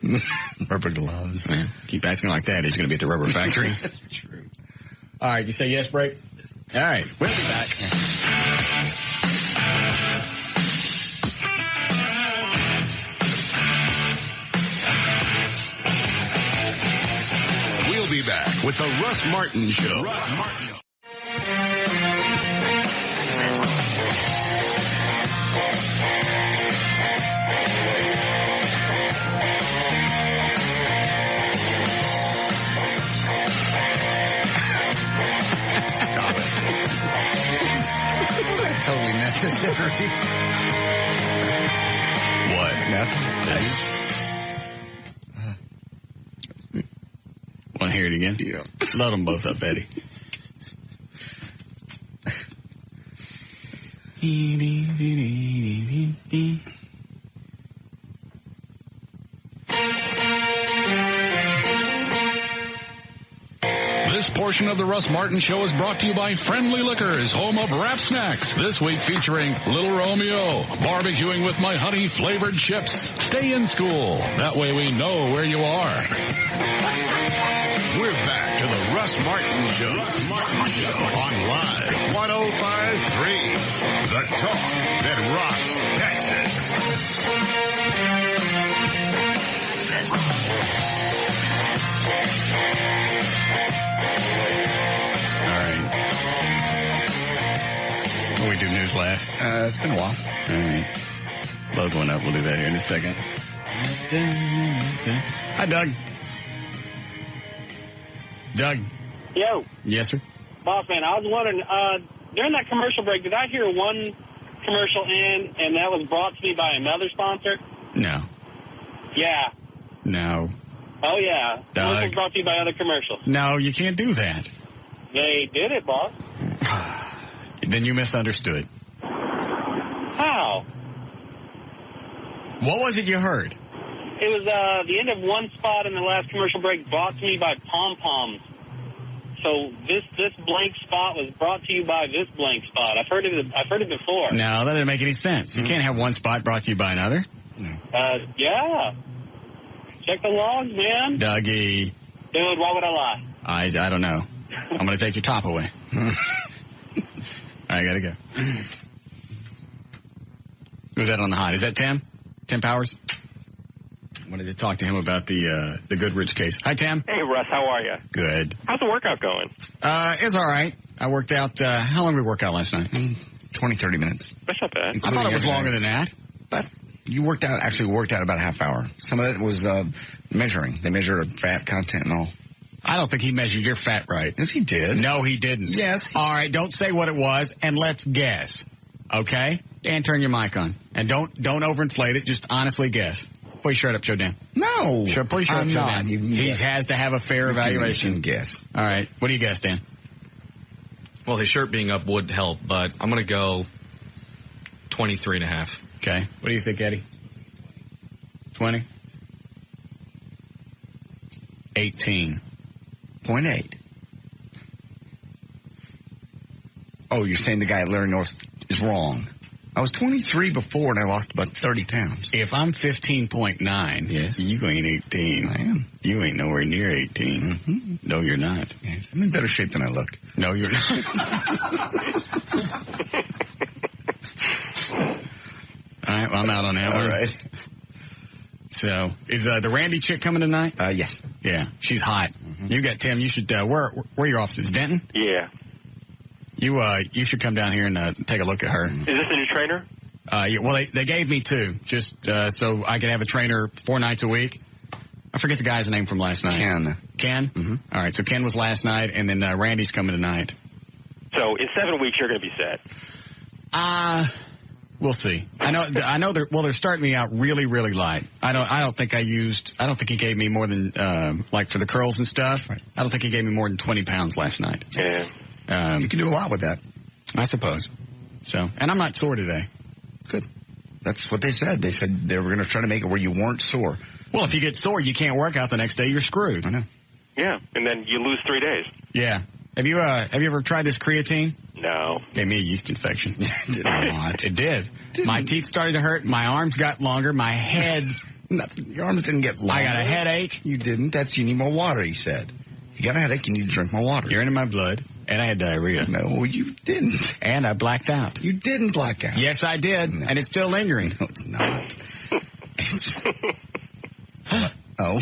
Rubber gloves. Man, keep acting like that. He's going to be at the rubber factory. That's true. All right, you say yes, break? All right, we'll be back. We'll be back with the Russ Martin Show. Stop it. Totally necessary. What? Nothing. Want to hear it again? Yeah. Load them both up, Eddie. This portion of the Russ Martin Show is brought to you by Friendly Liquors, home of Wrap Snacks. This week featuring Little Romeo, barbecuing with my honey-flavored chips. Stay in school. That way we know where you are. We're back to the Russ Martin Show. Russ Martin Show on Live 105.3. The talk that rocks Texas. All right. Will we do news last? It's been a while. All right. Load one up. We'll do that here in a second. Hi, Doug. Doug. Yo. Yes, sir. Boss man, I was wondering, during that commercial break, did I hear one commercial in, and that was brought to me by another sponsor? No. Yeah. No. Oh, yeah. Doug. Commercials brought to you by other commercials. No, you can't do that. They did it, boss. Then you misunderstood. How? What was it you heard? It was the end of one spot in the last commercial break brought to me by Pom Poms. So this blank spot was brought to you by this blank spot. I've heard it before. No, that doesn't make any sense. You can't have one spot brought to you by another. Yeah. Check the logs, man. Dougie. Dude, why would I lie? I don't know. I'm going to take your top away. I got to go. Who's that on the hot? Is that Tim? Tim Powers? Wanted to talk to him about the Goodrich case. Hi, Tim. Hey, Russ. How are you? Good. How's the workout going? It's all right. I worked out, how long did we work out last night? 20, 30 minutes. That's not bad. I thought it was longer than that. But you actually worked out about a half hour. Some of it was measuring. They measured fat content and all. I don't think he measured your fat right. Yes, he did. No, he didn't. Yes. All right, don't say what it was, and let's guess. Okay? Dan, turn your mic on. And don't overinflate it. Just honestly guess. Put your shirt up, show Dan. No. Put your shirt up, show Dan. He has to have a fair evaluation. You can guess. All right. What do you guess, Dan? Well, his shirt being up would help, but I'm going to go 23.5. Okay. What do you think, Eddie? 20? 18.8. Oh, you're saying the guy at Larry North is wrong. I was 23 before, and I lost about 30 pounds. If I'm 15.9, yes, you ain't 18. I am. You ain't nowhere near 18. Mm-hmm. No, you're not. Yes. I'm in better shape than I look. No, you're not. All right, well, I'm out on that one. All right. So, is the Randy chick coming tonight? Yes. Yeah, she's hot. Mm-hmm. You got Tim. You should. Where are your offices? Denton. Yeah. You should come down here and take a look at her. Is this a new trainer? Yeah, well, they gave me 2, just so I could have a trainer 4 nights a week. I forget the guy's name from last night. Ken? Mm-hmm. All right, so Ken was last night, and then Randy's coming tonight. So in 7 weeks, you're going to be set. We'll see. I know. They're starting me out really, really light. I don't think he gave me more than like for the curls and stuff. Right. I don't think he gave me more than 20 pounds last night. Yeah. You can do a lot with that, I suppose. So, and I'm not sore today. Good. That's what they said. They said they were going to try to make it where you weren't sore. Well, if you get sore, you can't work out the next day. You're screwed. I know. Yeah, and then you lose 3 days. Yeah. Have you ever tried this creatine? No. Gave me a yeast infection. It did not. It did. My teeth started to hurt. My arms got longer. My head. Your arms didn't get longer. I got a headache. You didn't. You need more water, he said. You got a headache, you need to drink more water. You're in my blood. And I had diarrhea. No, you didn't. And I blacked out. You didn't black out. Yes, I did. No. And it's still lingering. No, it's not. Oh.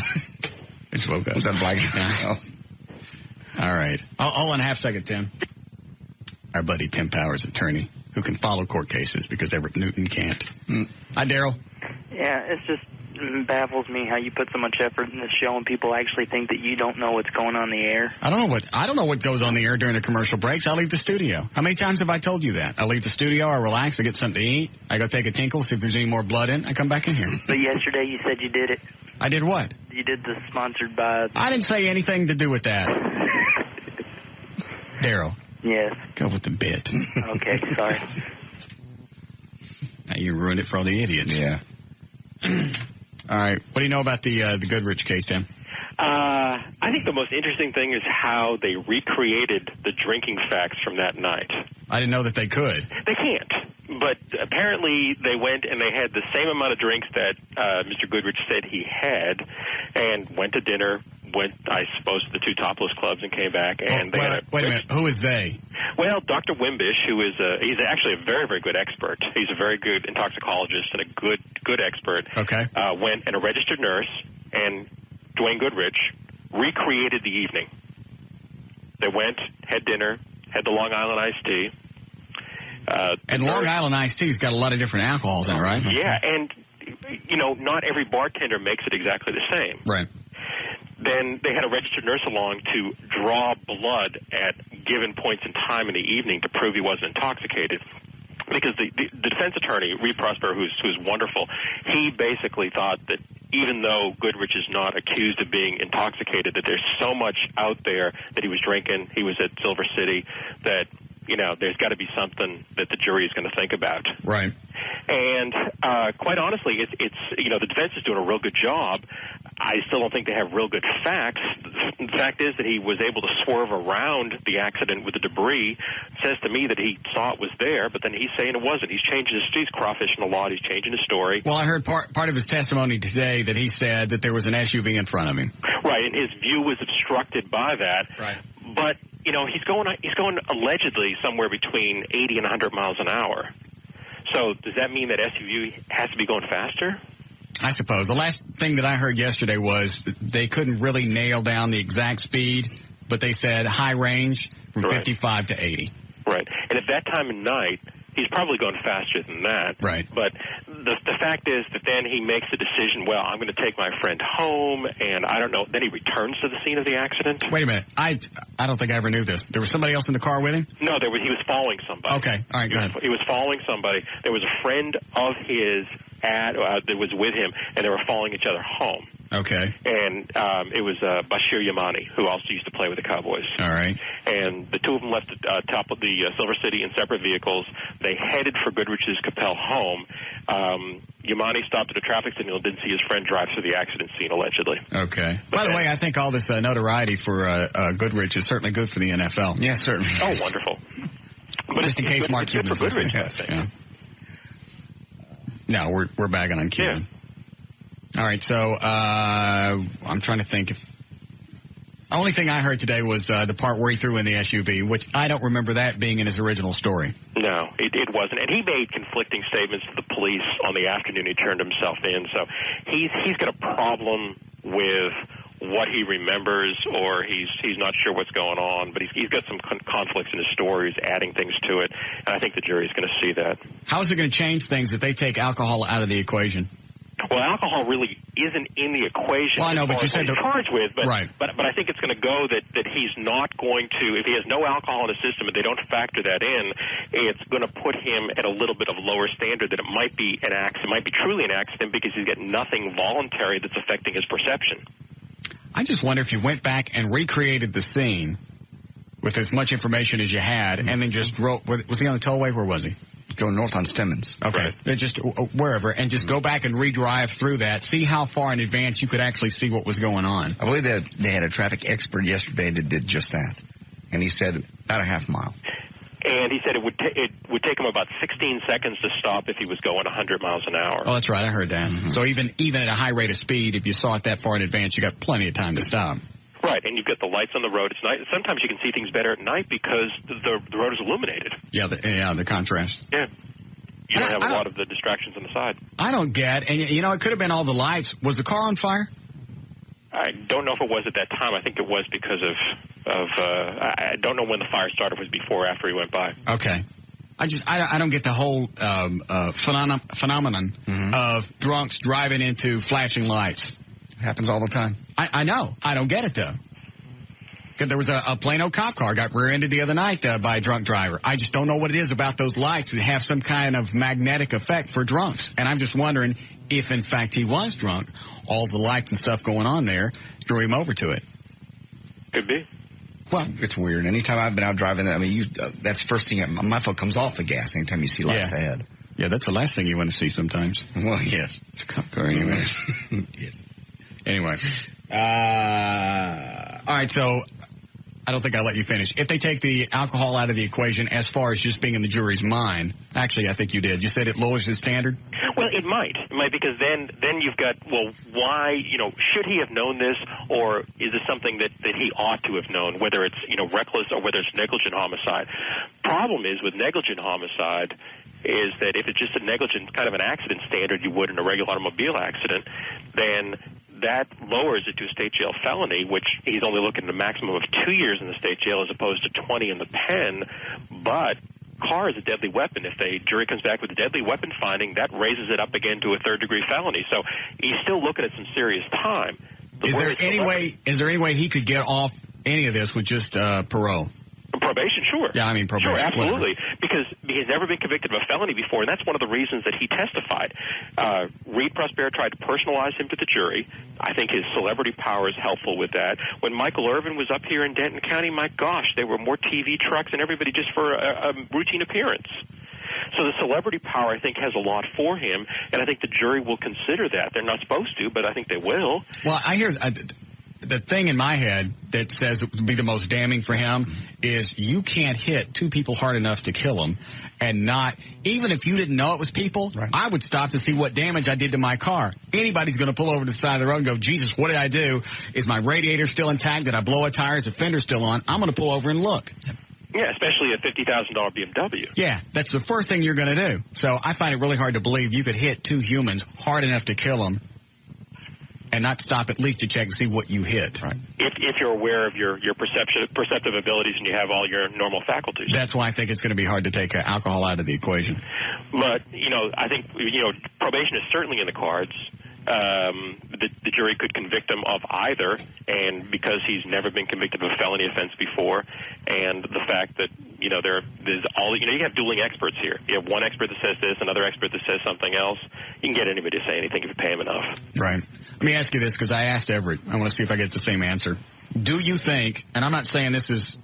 It's woke up. Was that black out? Oh. All right. Hold on a half second, Tim. Our buddy Tim Powers, attorney, who can follow court cases because Everett Newton can't. Hi, Daryl. Yeah, it's just baffles me how you put so much effort in this show and people actually think that you don't know what's going on in the air. I don't know what goes on the air during the commercial breaks. I leave the studio. How many times have I told you that? I leave the studio, I relax, I get something to eat, I go take a tinkle, see if there's any more blood in, I come back in here. But yesterday you said you did it. I did what? You did the sponsored by... I didn't say anything to do with that. Daryl. Yes. Go with the bit. Okay, sorry. Now you ruined it for all the idiots. Yeah. All right. What do you know about the Goodrich case, Tim? I think the most interesting thing is how they recreated the drinking facts from that night. I didn't know that they could. They can't. But apparently they went and they had the same amount of drinks that Mr. Goodrich said he had and went to dinner, went, I suppose, to the 2 topless clubs and came back. And wait a minute. Who is they? Well, Dr. Wimbish, who is he's actually a very, very good expert. He's a very good intoxicologist and a good expert. Okay. Went and a registered nurse and Dwayne Goodrich recreated the evening. They went, had dinner, had the Long Island iced tea. And Long Island iced tea's got a lot of different alcohols in it, right? Yeah, and, not every bartender makes it exactly the same. Right. Then they had a registered nurse along to draw blood at given points in time in the evening to prove he wasn't intoxicated. Because the defense attorney, Reed Prosper, who's wonderful, he basically thought that even though Goodrich is not accused of being intoxicated, that there's so much out there that he was drinking, he was at Silver City, that, there's got to be something that the jury is going to think about. Right. And quite honestly, it's the defense is doing a real good job. I still don't think they have real good facts. The fact is that he was able to swerve around the accident with the debris. It says to me that he saw it was there, but then he's saying it wasn't. He's crawfishing a lot. He's changing his story. Well, I heard part of his testimony today that he said that there was an SUV in front of him. Right, and his view was obstructed by that. Right. But he's going allegedly somewhere between 80 and 100 miles an hour. So does that mean that SUV has to be going faster? I suppose. The last thing that I heard yesterday was they couldn't really nail down the exact speed, but they said high range from 55 to 80. Right. And at that time of night, he's probably going faster than that. Right. But the fact is that then he makes the decision, well, I'm going to take my friend home, and I don't know. Then he returns to the scene of the accident. Wait a minute. I don't think I ever knew this. There was somebody else in the car with him? No, he was following somebody. Okay. All right, go ahead. He was following somebody. There was a friend of his that was with him, and they were following each other home. Okay. And it was Bashir Yamani, who also used to play with the Cowboys. All right. And the two of them left the top of the Silver City in separate vehicles. They headed for Goodrich's Capel home. Yamani stopped at a traffic signal and didn't see his friend drive through the accident scene, allegedly. Okay. By the way, I think all this notoriety for Goodrich is certainly good for the NFL. Yeah, certainly. Oh, wonderful. But just in case Mark Cuban's listening. Yes. Yeah. No, we're bagging on Cuban. Yeah. All right, so I'm trying to think. Only thing I heard today was the part where he threw in the SUV, which I don't remember that being in his original story. No, it wasn't. And he made conflicting statements to the police on the afternoon he turned himself in. So he's got a problem with what he remembers, or he's not sure what's going on, but he's got some conflicts in his story. He's adding things to it, and I think the jury's going to see that. How is it going to change things if they take alcohol out of the equation? Well, alcohol really isn't in the equation. Well, I know, but you said he's charged with, but, right. but I think it's going to go that he's not going to, if he has no alcohol in his system and they don't factor that in, it's going to put him at a little bit of a lower standard that it might be an accident, it might be truly an accident because he's got nothing voluntary that's affecting his perception. I just wonder if you went back and recreated the scene with as much information as you had and then just drove, was he on the tollway? Where was he? Going north on Stemmons. Okay. Right. Just wherever, and just go back and redrive through that, see how far in advance you could actually see what was going on. I believe that they had a traffic expert yesterday that did just that. And he said about a half mile. And he said it would take him about 16 seconds to stop if he was going 100 miles an hour. Oh, that's right. I heard that. Mm-hmm. So even at a high rate of speed, if you saw it that far in advance, you got plenty of time to stop. Right, and you've got the lights on the road. It's night. Sometimes you can see things better at night because the road is illuminated. Yeah, the contrast. Yeah. You don't have a lot of the distractions on the side. I don't get, and it could have been all the lights. Was the car on fire? I don't know if it was at that time. I think it was because of I don't know when the fire started. If it was before or after he went by. Okay. I don't get the whole phenomenon of drunks driving into flashing lights. It happens all the time. I know. I don't get it, though. Because there was a Plano cop car got rear-ended the other night by a drunk driver. I just don't know what it is about those lights that have some kind of magnetic effect for drunks. And I'm just wondering if, in fact, he was drunk. All the lights and stuff going on there drew him over to it. Could be. Well, it's weird. Anytime I've been out driving, that's the first thing, my foot comes off the gas anytime you see lights ahead. Yeah, that's the last thing you want to see sometimes. Well, yes. It's a cop car anyway. Yes. Anyway. All right, so I don't think I let you finish. If they take the alcohol out of the equation as far as just being in the jury's mind, actually, I think you did. You said it lowers the standard? Well, it might. It might, because then you've got, well, why, should he have known this, or is this something that he ought to have known, whether it's, reckless or whether it's negligent homicide? Problem is with negligent homicide is that if it's just a negligent kind of an accident standard you would in a regular automobile accident, then that lowers it to a state jail felony, which he's only looking at a maximum of 2 years in the state jail as opposed to 20 in the pen. But car is a deadly weapon. If the jury comes back with a deadly weapon finding, that raises it up again to a third-degree felony. So he's still looking at some serious time. Is there any way he could get off any of this with just parole? Probation, sure. Yeah, I mean probation. Sure, absolutely. Whatever. Because he's never been convicted of a felony before, and that's one of the reasons that he testified. Reed Prospero tried to personalize him to the jury. I think his celebrity power is helpful with that. When Michael Irvin was up here in Denton County, my gosh, there were more TV trucks and everybody just for a routine appearance. So the celebrity power, I think, has a lot for him, and I think the jury will consider that. They're not supposed to, but I think they will. Well, I hear the thing in my head that says it would be the most damning for him is you can't hit two people hard enough to kill them and not, even if you didn't know it was people, right. I would stop to see what damage I did to my car. Anybody's going to pull over to the side of the road and go, Jesus, what did I do? Is my radiator still intact? Did I blow a tire? Is the fender still on? I'm going to pull over and look. Yeah, especially a $50,000 BMW. Yeah, that's the first thing you're going to do. So I find it really hard to believe you could hit two humans hard enough to kill them and not stop at least to check and see what you hit. Right. If you're aware of your perceptive abilities and you have all your normal faculties. That's why I think it's going to be hard to take alcohol out of the equation. But, I think, probation is certainly in the cards. The jury could convict him of either, and because he's never been convicted of a felony offense before, and the fact that, there's all, you have dueling experts here. You have one expert that says this, another expert that says something else. You can get anybody to say anything if you pay him enough. Right. Let me ask you this, because I asked Everett. I want to see if I get the same answer. Do you think, and I'm not saying this is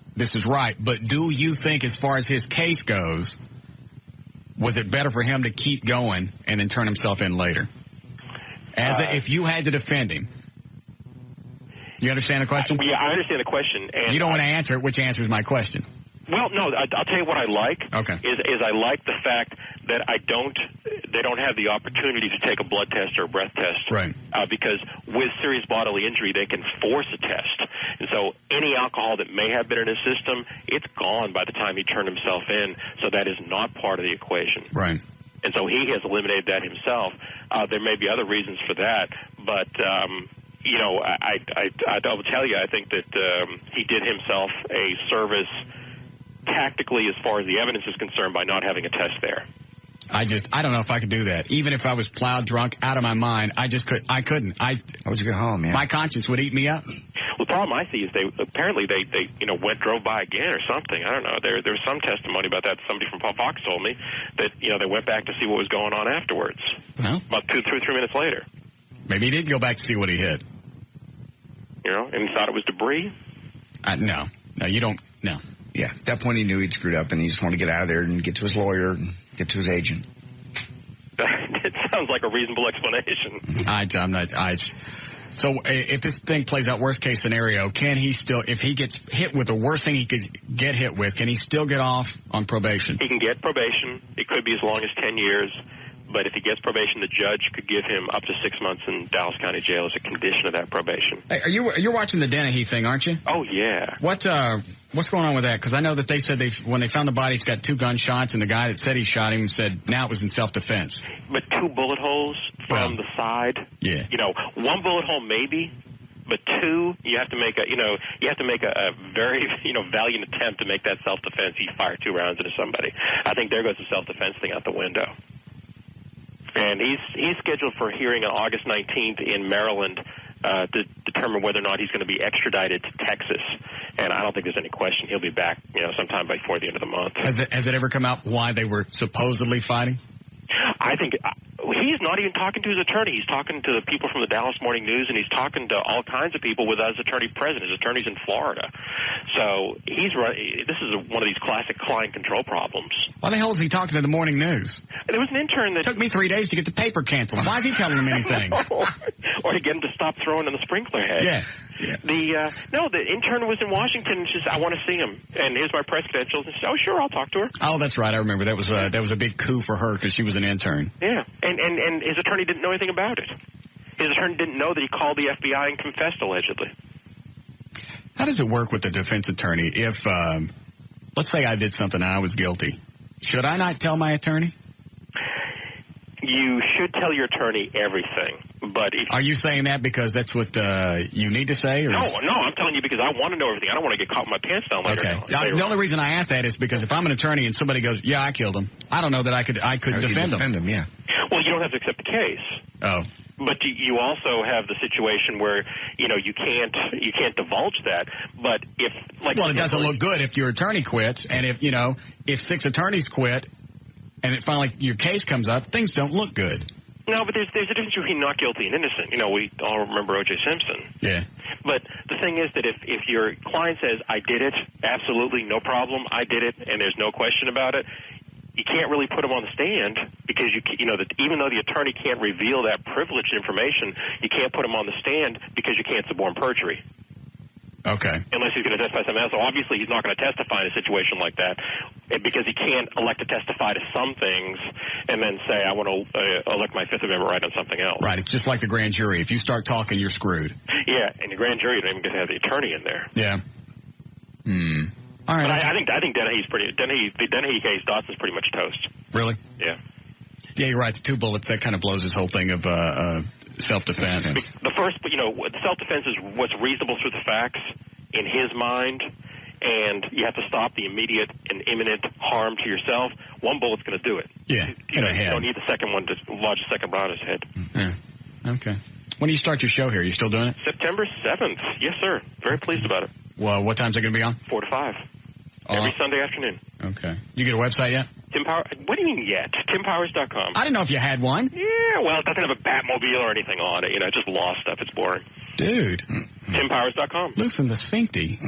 right, but do you think as far as his case goes, was it better for him to keep going and then turn himself in later? If you had to defend him. You understand the question? Yeah, I understand the question. And you don't want to answer it, which answers my question. Well, no, I'll tell you what I like. Okay. Is I like the fact that they don't have the opportunity to take a blood test or a breath test. Right. Because with serious bodily injury, they can force a test. And so any alcohol that may have been in his system, it's gone by the time he turned himself in. So that is not part of the equation. Right. And so he has eliminated that himself. There may be other reasons for that, but you know, I will tell you, I think that he did himself a service tactically as far as the evidence is concerned by not having a test there. I don't know if I could do that. Even if I was plowed drunk out of my mind, I couldn't. I would you go home, man? My conscience would eat me up. Well, the problem I see is they you know, drove by again or something. I don't know. There's some testimony about that. Somebody from Fox told me that, you know, they went back to see what was going on afterwards. Well, about 2, 3 minutes later. Maybe he did go back to see what he hit. You know, and he thought it was debris. No, you don't. No. Yeah, at that point he knew he'd screwed up and he just wanted to get out of there and get to his lawyer and get to his agent. It sounds like a reasonable explanation. I'm not. So if this thing plays out worst case scenario, can he still, if he gets hit with the worst thing he could get hit with, can he still get off on probation? He can get probation. It could be as long as 10 years. But if he gets probation, the judge could give him up to 6 months in Dallas County Jail as a condition of that probation. Hey, you're watching the Dennehy thing, aren't you? Oh, yeah. What's going on with that? Because I know that they said when they found the body, he's got 2 gunshots, and the guy that said he shot him said now it was in self-defense. But 2 bullet holes from the side. Yeah. You know, 1 bullet hole maybe, but 2, you have to make a very, you know, valiant attempt to make that self-defense. You fire 2 rounds into somebody. I think there goes the self-defense thing out the window. And he's scheduled for a hearing on August 19th in Maryland to determine whether or not he's going to be extradited to Texas. And I don't think there's any question he'll be back, you know, sometime before the end of the month. Has it ever come out why they were supposedly fighting? I think he's not even talking to his attorney. He's talking to the people from the Dallas Morning News, and he's talking to all kinds of people with his attorney present. His attorney's in Florida. So this is one of these classic client control problems. Why the hell is he talking to the Morning News? There was an intern that... It took me 3 days to get the paper canceled. Why is he telling them anything? Or to get him to stop throwing in the sprinkler head. Yeah. The intern was in Washington and she said, I want to see him. And here's my press credentials. And she said, oh, sure, I'll talk to her. Oh, that's right. I remember. That was a big coup for her because she was an intern. Yeah. And his attorney didn't know anything about it. His attorney didn't know that he called the FBI and confessed, allegedly. How does it work with the defense attorney? If, let's say I did something and I was guilty, should I not tell my attorney? You should tell your attorney everything. But are you saying that because that's what you need to say? Or no, I'm telling you because I want to know everything. I don't want to get caught with my pants down later. Okay. The only reason I ask that is because if I'm an attorney and somebody goes, yeah, I killed him, I don't know that I could defend him. Yeah. Well, you don't have to accept the case. Oh. But you also have the situation where, you know, you can't divulge that. But if, like, well, it doesn't look good if your attorney quits, and if 6 attorneys quit, and it finally your case comes up, things don't look good. No, but there's a difference between not guilty and innocent. You know, we all remember O.J. Simpson. Yeah. But the thing is that if your client says, I did it, absolutely, no problem, I did it, and there's no question about it, you can't really put him on the stand because even though the attorney can't reveal that privileged information, you can't put him on the stand because you can't suborn perjury. Okay. Unless he's going to testify something else. So obviously he's not going to testify in a situation like that because he can't elect to testify to some things and then say, I want to elect my Fifth Amendment right on something else. Right. It's just like the grand jury. If you start talking, you're screwed. Yeah, and the grand jury, you don't even get to have the attorney in there. Yeah. All right. But I think the Dennehy case, Dotson's pretty much toast. Really? Yeah. Yeah, you're right. The 2 bullets, that kind of blows this whole thing of self-defense. The first, self-defense is what's reasonable through the facts in his mind, and you have to stop the immediate and imminent harm to yourself. 1 bullet's going to do it. Yeah, you don't need the second one to lodge a second round in his head. Yeah. Okay. When do you start your show here? Are you still doing it? September 7th. Yes, sir. Very pleased about it. Well, what time's it going to be on? 4 to 5. Every Sunday afternoon. Okay. You get a website yet? Tim Power. What do you mean yet? TimPowers.com. I didn't know if you had one. Yeah, well, it doesn't have a Batmobile or anything on it. Just lost stuff. It's boring. Dude. TimPowers.com. Loosen the sphincty.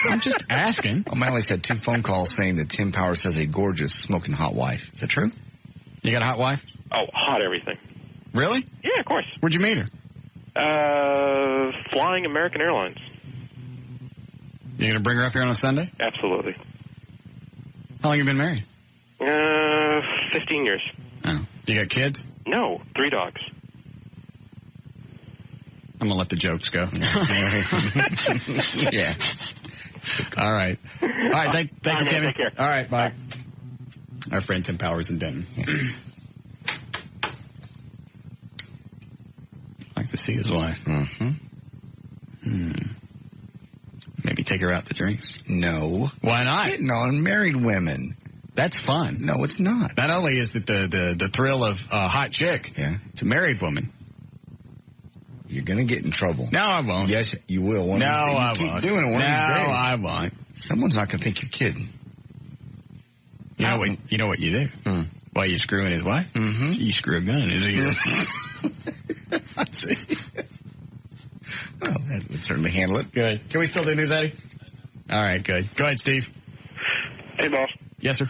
I'm just asking. Well, Miley said 2 phone calls saying that Tim Powers has a gorgeous, smoking hot wife. Is that true? You got a hot wife? Oh, hot everything. Really? Yeah, of course. Where'd you meet her? Flying American Airlines. You going to bring her up here on a Sunday? Absolutely. How long have you been married? 15 years. Oh. You got kids? No, 3 dogs. I'm going to let the jokes go. Yeah. All right. All right, thank you, Timmy. Take care. All right, bye. Our friend Tim Powers in Denton. Like to see his wife. Mm-hmm. Maybe take her out to drinks. No. Why not? Hitting on married women. That's fun. No, it's not. Not only is it the thrill of a hot chick, it's a married woman. You're going to get in trouble. No, I won't. Yes, you will. No, I keep won't. doing it one of these days. No, I won't. Someone's not going to think you're kidding. You know what you do? Why you screwing his wife? Mm-hmm. You screw a gun in his ear. I see. Well, that would certainly handle it. Good. Can we still do news, Eddie? All right, good. Go ahead, Steve. Hey, boss. Yes, sir.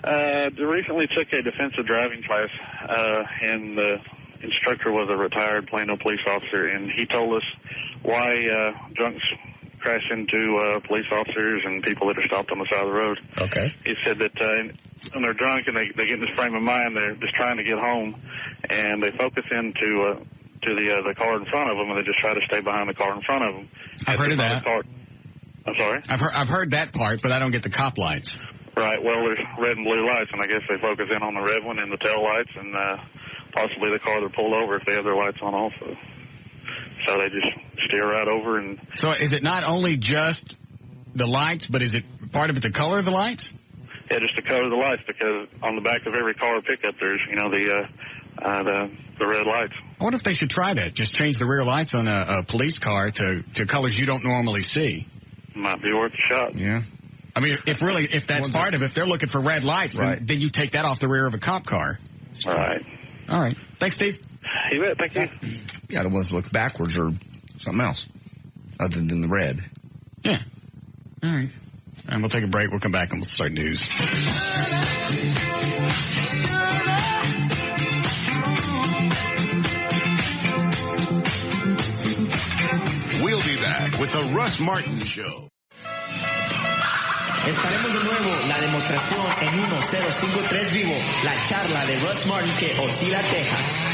Recently took a defensive driving class, and the instructor was a retired Plano police officer, and he told us why drunks crash into police officers and people that are stopped on the side of the road. Okay. He said that when they're drunk and they get in this frame of mind, they're just trying to get home, and they focus into the car in front of them, and they just try to stay behind the car in front of them. I've heard of that. I'm sorry? I've heard that part, but I don't get the cop lights. Right. Well, there's red and blue lights, and I guess they focus in on the red one and the tail lights, and possibly the car they're pulled over if they have their lights on also. So they just steer right over. And so is it not only just the lights, but is it part of it the color of the lights? Yeah, just the color of the lights, because on the back of every car pickup there's, the red lights. I wonder if they should try that. Just change the rear lights on a police car to colors you don't normally see. Might be worth a shot. Yeah. I mean, if that's part of it, if they're looking for red lights, then you take that off the rear of a cop car. All right. All right. Thanks, Steve. You bet. Thank you. Yeah, the ones that look backwards or something else other than the red. Yeah. All right. And we'll take a break. We'll come back and we'll start news. We'll be back with the Russ Martin Show. Estaremos de nuevo, la demostración en 1053 vivo, la charla de Russ Martin que oscila Texas.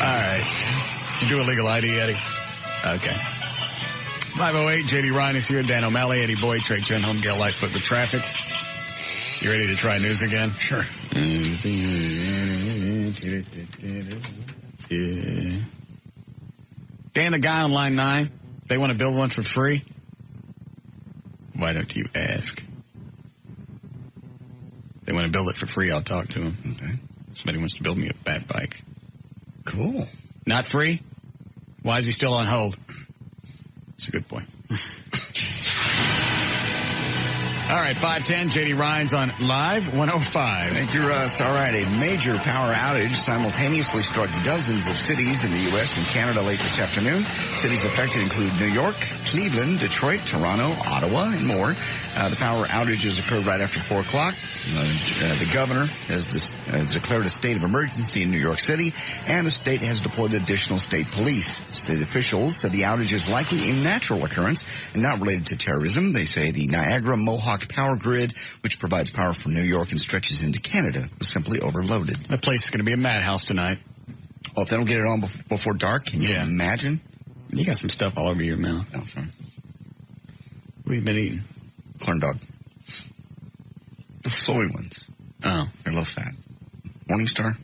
All right. You do a legal ID, Eddie? Okay. 508, J.D. Ryan is here. Dan O'Malley, Eddie Boyd, Trey Trenholm, Gail Lightfoot with traffic. You ready to try news again? Sure. Dan, the guy on line 9, they want to build one for free? Why don't you ask? They want to build it for free, I'll talk to them. Okay. Somebody wants to build me a bat bike. Cool. Not free? Why is he still on hold? That's a good point. All right, 510, J.D. Ryan's on Live 105. Thank you, Russ. All right, a major power outage simultaneously struck dozens of cities in the U.S. and Canada late this afternoon. Cities affected include New York, Cleveland, Detroit, Toronto, Ottawa, and more. The power outages occurred right after 4 o'clock. The governor has declared a state of emergency in New York City, and the state has deployed additional state police. State officials said the outage is likely a natural occurrence and not related to terrorism. They say the Niagara Mohawk power grid, which provides power from New York and stretches into Canada, was simply overloaded. That place is going to be a madhouse tonight. Oh, if they don't get it on before dark, can you imagine? You got some stuff all over your mouth. Oh, sorry. What have you been eating? Corn dog. The soy ones. Oh. They're low fat. Morningstar?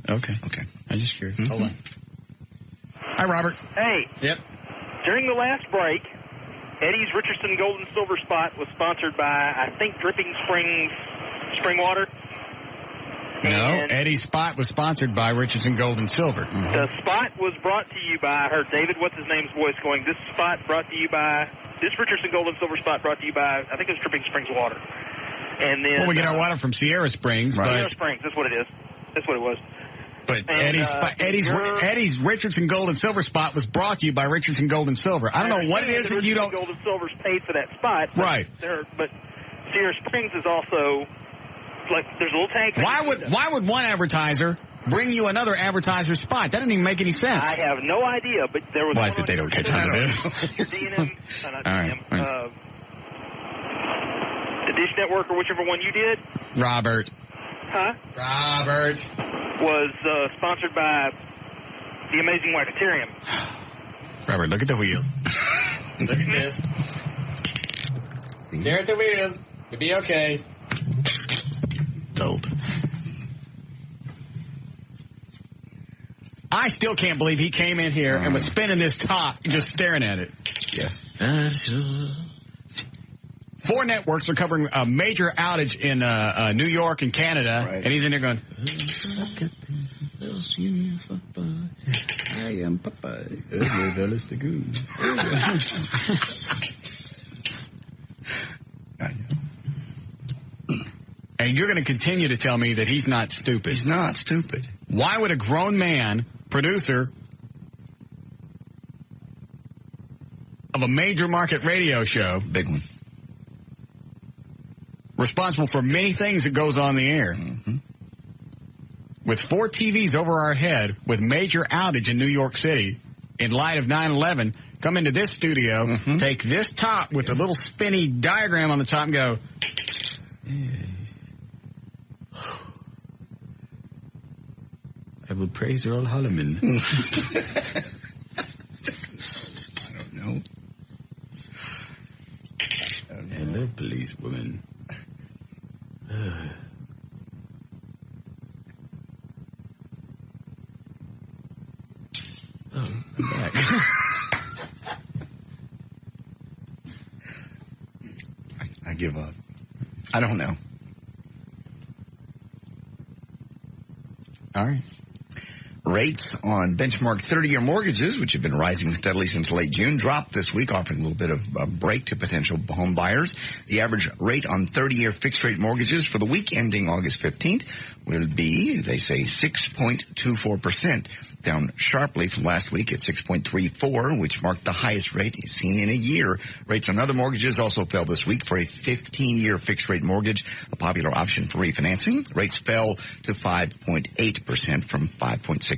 Okay. Okay. I'm just curious. Mm-hmm. Hold on. Hi, Robert. Hey. Yep. During the last break, Eddie's Richardson Gold and Silver Spot was sponsored by, I think, Dripping Spring Water. No, Eddie's Spot was sponsored by Richardson Gold and Silver. Mm-hmm. The spot was brought to you by, I heard David, what's his name's voice going, this spot brought to you by, this Richardson Gold and Silver Spot brought to you by, I think it was Dripping Springs Water. And then Well, we get our water from Sierra Springs, Sierra Springs, that's what it is. That's what it was. But And, Eddie's Richardson Gold and Silver spot was brought to you by Richardson Gold and Silver. I don't know what it is that you don't... Gold and Silver's paid for that spot. Right. But Sierra Springs is also, like, there's a little tank. Why would one advertiser bring you another advertiser's spot? That doesn't even make any sense. I have no idea, but there was... Why is it they don't catch on to this? The Dish Network or whichever one you did. Robert. Huh? Robert. Was sponsored by the Amazing Wackatorium. Robert, look at the wheel. Look at this. Stare at the wheel. You'll be okay. Told. I still can't believe he came in here and was spinning this top and just staring at it. Yes. 4 networks are covering a major outage in New York and Canada, and he's in there going, I am Popeye. And you're going to continue to tell me that he's not stupid. He's not stupid. Why would a grown man, producer of a major market radio show, big one, responsible for many things that goes on the air, with 4 TVs over our head, with major outage in New York City, in light of 9/11, come into this studio, take this top with a little spinny diagram on the top and go, I will praise Earl Holliman. I don't know. Hello, policewoman. I'm back. I give up. I don't know. All right. Rates on benchmark 30-year mortgages, which have been rising steadily since late June, dropped this week, offering a little bit of a break to potential home buyers. The average rate on 30-year fixed-rate mortgages for the week ending August 15th will be, they say, 6.24%, down sharply from last week at 6.34, which marked the highest rate seen in a year. Rates on other mortgages also fell this week. For a 15-year fixed-rate mortgage, a popular option for refinancing, rates fell to 5.8% from 5.66.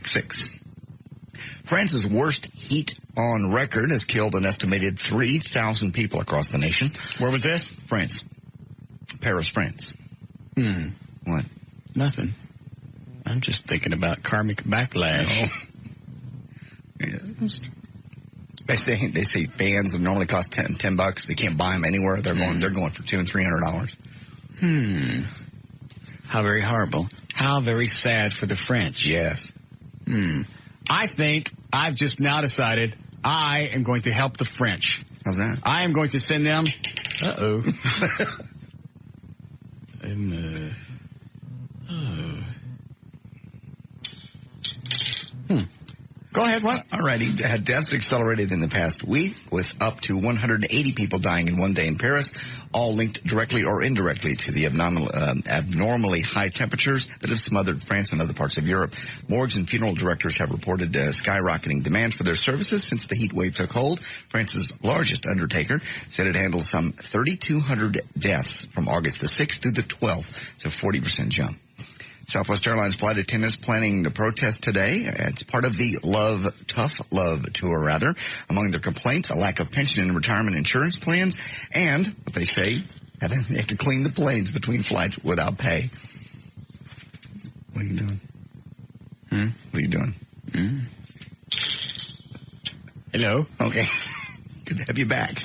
France's worst heat on record has killed an estimated 3,000 people across the nation. Where was this? France. Paris, France. What? Nothing. I'm just thinking about karmic backlash. They say fans that normally cost $10. They can't buy them anywhere. They're going for $200 and $300. How very horrible. How very sad for the French. Yes. I think I've just now decided I am going to help the French. How's that? I am going to send them. Go ahead, what? Alrighty. Deaths accelerated in the past week, with up to 180 people dying in one day in Paris, all linked directly or indirectly to the abnormally high temperatures that have smothered France and other parts of Europe. Morgues and funeral directors have reported skyrocketing demands for their services since the heat wave took hold. France's largest undertaker said it handled some 3,200 deaths from August the 6th through the 12th. It's a 40% jump. Southwest Airlines flight attendants planning to protest today. It's part of the Tough Love tour, rather. Among their complaints, a lack of pension and retirement insurance plans, and what they say, they have to clean the planes between flights without pay. What are you doing? What are you doing? Hello. Okay. Good to have you back.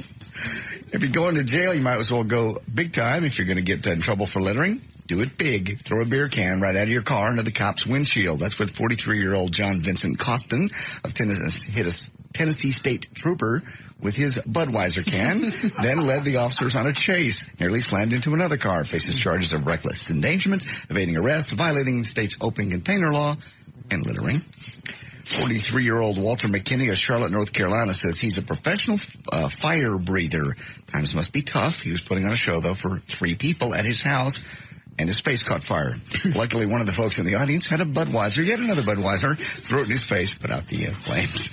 If you're going to jail, you might as well go big time. If you're going to get in trouble for littering, do it big. Throw a beer can right out of your car into the cop's windshield. That's what 43-year-old John Vincent Costin of Tennessee hit a Tennessee state trooper with his Budweiser can, then led the officers on a chase. Nearly slammed into another car. Faces charges of reckless endangerment, evading arrest, violating the state's open container law, and littering. 43-year-old Walter McKinney of Charlotte, North Carolina says he's a professional fire breather. Times must be tough. He was putting on a show, though, for 3 people at his house, and his face caught fire. Luckily, one of the folks in the audience had a Budweiser, yet another Budweiser, threw it in his face, put out the flames.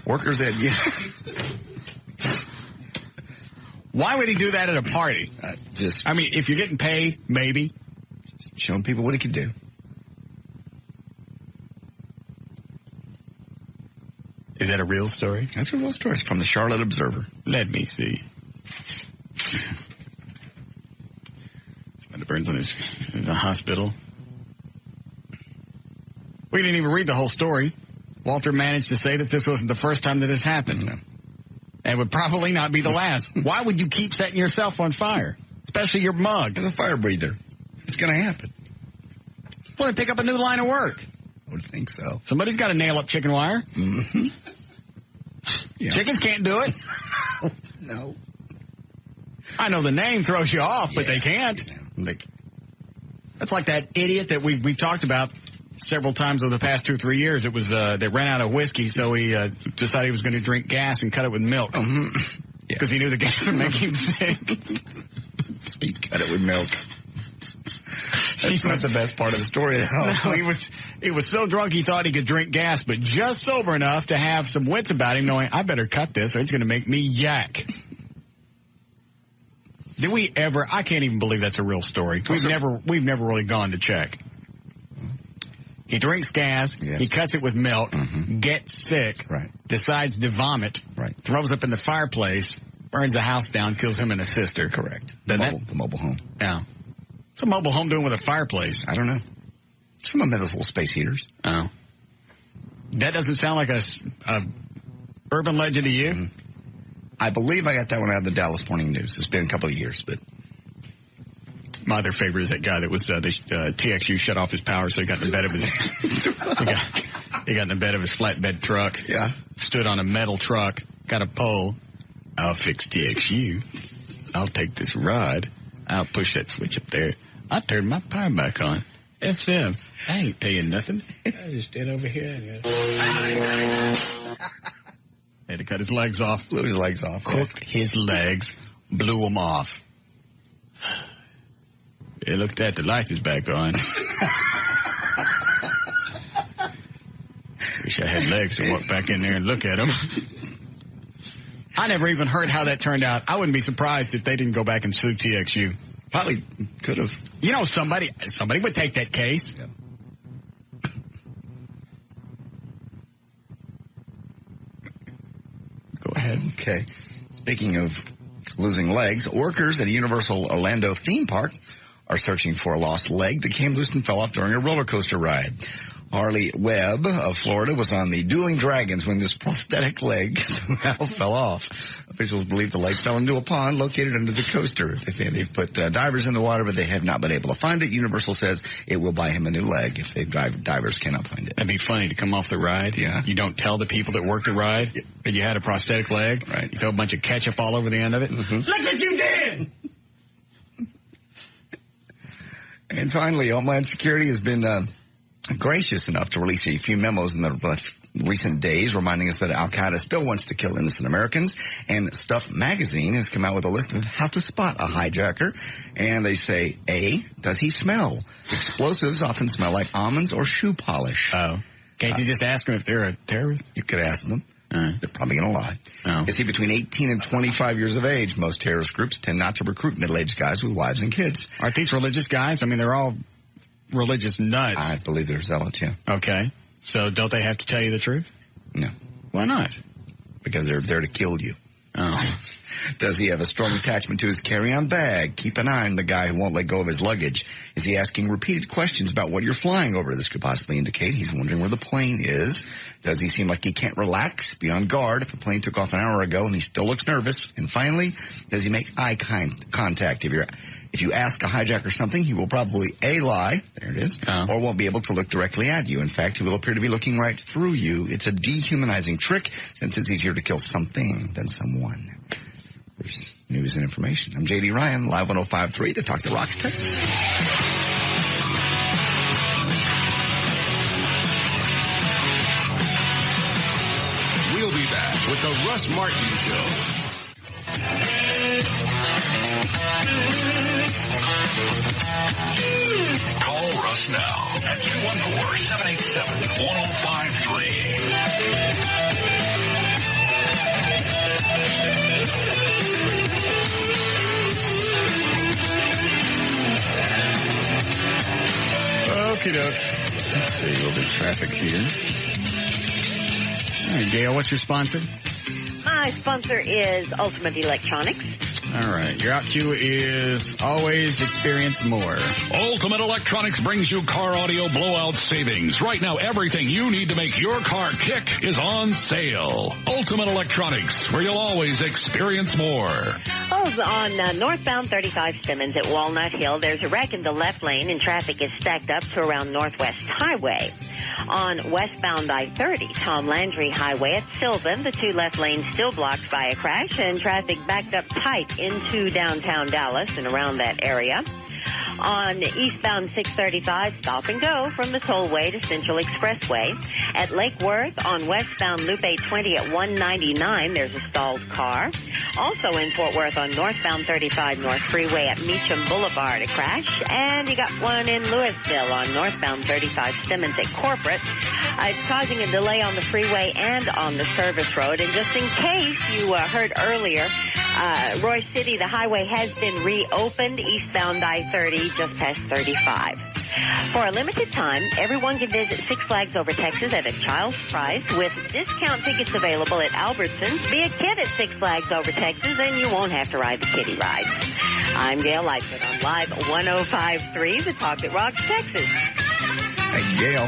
Workers at... Why would he do that at a party? I mean, if you're getting paid, maybe. Showing people what he could do. Is that a real story? That's a real story. It's from the Charlotte Observer. Let me see. Somebody burns in the hospital. We didn't even read the whole story. Walter managed to say that this wasn't the first time that this happened. No. And would probably not be the last. Why would you keep setting yourself on fire? Especially your mug. As a fire breather. It's going to happen. Well, then pick up a new line of work. I would think so. Somebody's got to nail up chicken wire. Mm-hmm. Yeah. Chickens can't do it. No. I know the name throws you off, but they can't. That's like that idiot that we talked about several times over the past 2 or 3 years. It was they ran out of whiskey, so he decided he was going to drink gas and cut it with milk because he knew the gas would make him sick. So he cut it with milk. That's not the best part of the story. No, he was so drunk he thought he could drink gas, but just sober enough to have some wits about him, knowing I better cut this or it's going to make me yak. Did we ever? I can't even believe that's a real story. We've never really gone to check. He drinks gas, he cuts it with milk, gets sick, decides to vomit, throws up in the fireplace, burns the house down, kills him and his sister. Correct. The mobile home. Yeah. What's a mobile home doing with a fireplace? I don't know. Some of them have those little space heaters. Oh. That doesn't sound like a urban legend to you? I believe I got that one out of the Dallas Morning News. It's been a couple of years, but... My other favorite is that guy that was TXU shut off his power, so he got in the bed of his he got in the bed of his flatbed truck. Yeah. Stood on a metal truck, got a pole. I'll fix TXU. I'll take this rod. I'll push that switch up there. I'll turn my power back on. FM. I ain't paying nothing. I just stand over here. Had to cut his legs off. Blew his legs off. Cooked his legs. Blew them off. Yeah, look at that. The light is back on. Wish I had legs to walk back in there and look at them. I never even heard how that turned out. I wouldn't be surprised if they didn't go back and sue TXU. Probably could have. You know, somebody would take that case. Yeah. Go ahead. Okay. Speaking of losing legs, workers at a Universal Orlando theme park are searching for a lost leg that came loose and fell off during a roller coaster ride. Harley Webb of Florida was on the Dueling Dragons when this prosthetic leg somehow fell off. Officials believe the leg fell into a pond located under the coaster. They've put divers in the water, but they have not been able to find it. Universal says it will buy him a new leg if divers cannot find it. That'd be funny to come off the ride. Yeah. You don't tell the people that work the ride that you had a prosthetic leg. Right. You throw a bunch of ketchup all over the end of it. Mm-hmm. Look what you did! And finally, Homeland Security has been gracious enough to release a few memos in the recent days reminding us that Al-Qaeda still wants to kill innocent Americans. And Stuff Magazine has come out with a list of how to spot a hijacker. And they say, A, does he smell? Explosives often smell like almonds or shoe polish. Oh. Can't you just ask them if they're a terrorist? You could ask them. They're probably going to lie. Oh. Is he between 18 and 25 years of age? Most terrorist groups tend not to recruit middle-aged guys with wives and kids. Aren't these religious guys? I mean, they're all religious nuts. I believe they're zealots, yeah. Okay. So don't they have to tell you the truth? No. Why not? Because they're there to kill you. Oh. Does he have a strong attachment to his carry-on bag? Keep an eye on the guy who won't let go of his luggage. Is he asking repeated questions about what you're flying over? This could possibly indicate he's wondering where the plane is. Does he seem like he can't relax, be on guard if the plane took off an hour ago and he still looks nervous? And finally, does he make eye contact? If you ask a hijacker something, he will probably A, lie, there it is, or won't be able to look directly at you. In fact, he will appear to be looking right through you. It's a dehumanizing trick since it's easier to kill something than someone. There's news and information. I'm J.D. Ryan, Live 105.3, the Talk the Rocks, Texas. with the Russ Martin Show. Call Russ now at 214-787-1053. Okie doke. Let's see a little bit of traffic here. All right, Gail, what's your sponsor? My sponsor is Ultimate Electronics. All right. Your out cue is always experience more. Ultimate Electronics brings you car audio blowout savings. Right now, everything you need to make your car kick is on sale. Ultimate Electronics, where you'll always experience more. Oh, on northbound 35 Simmons at Walnut Hill, there's a wreck in the left lane and traffic is stacked up to around Northwest Highway. On westbound I-30, Tom Landry Highway at Sylvan, the two left lanes still blocked by a crash and traffic backed up tight into downtown Dallas and around that area. On eastbound 635, stop and go from the tollway to Central Expressway. At Lake Worth, on westbound Loop 820 at 199, there's a stalled car. Also in Fort Worth on northbound 35 North Freeway at Meacham Boulevard, a crash. And you got one in Louisville on northbound 35 Simmons at Corporate. It's causing a delay on the freeway and on the service road. And just in case you heard earlier, Roy City, the highway has been reopened eastbound I-30 just past 35. For a limited time, everyone can visit Six Flags Over Texas at a child's price with discount tickets available at Albertsons. Be a kid at Six Flags Over Texas and you won't have to ride the kiddie ride. I'm Gail Lightfoot on Live 105.3, The Talk That Rocks Texas. Hey, Gail.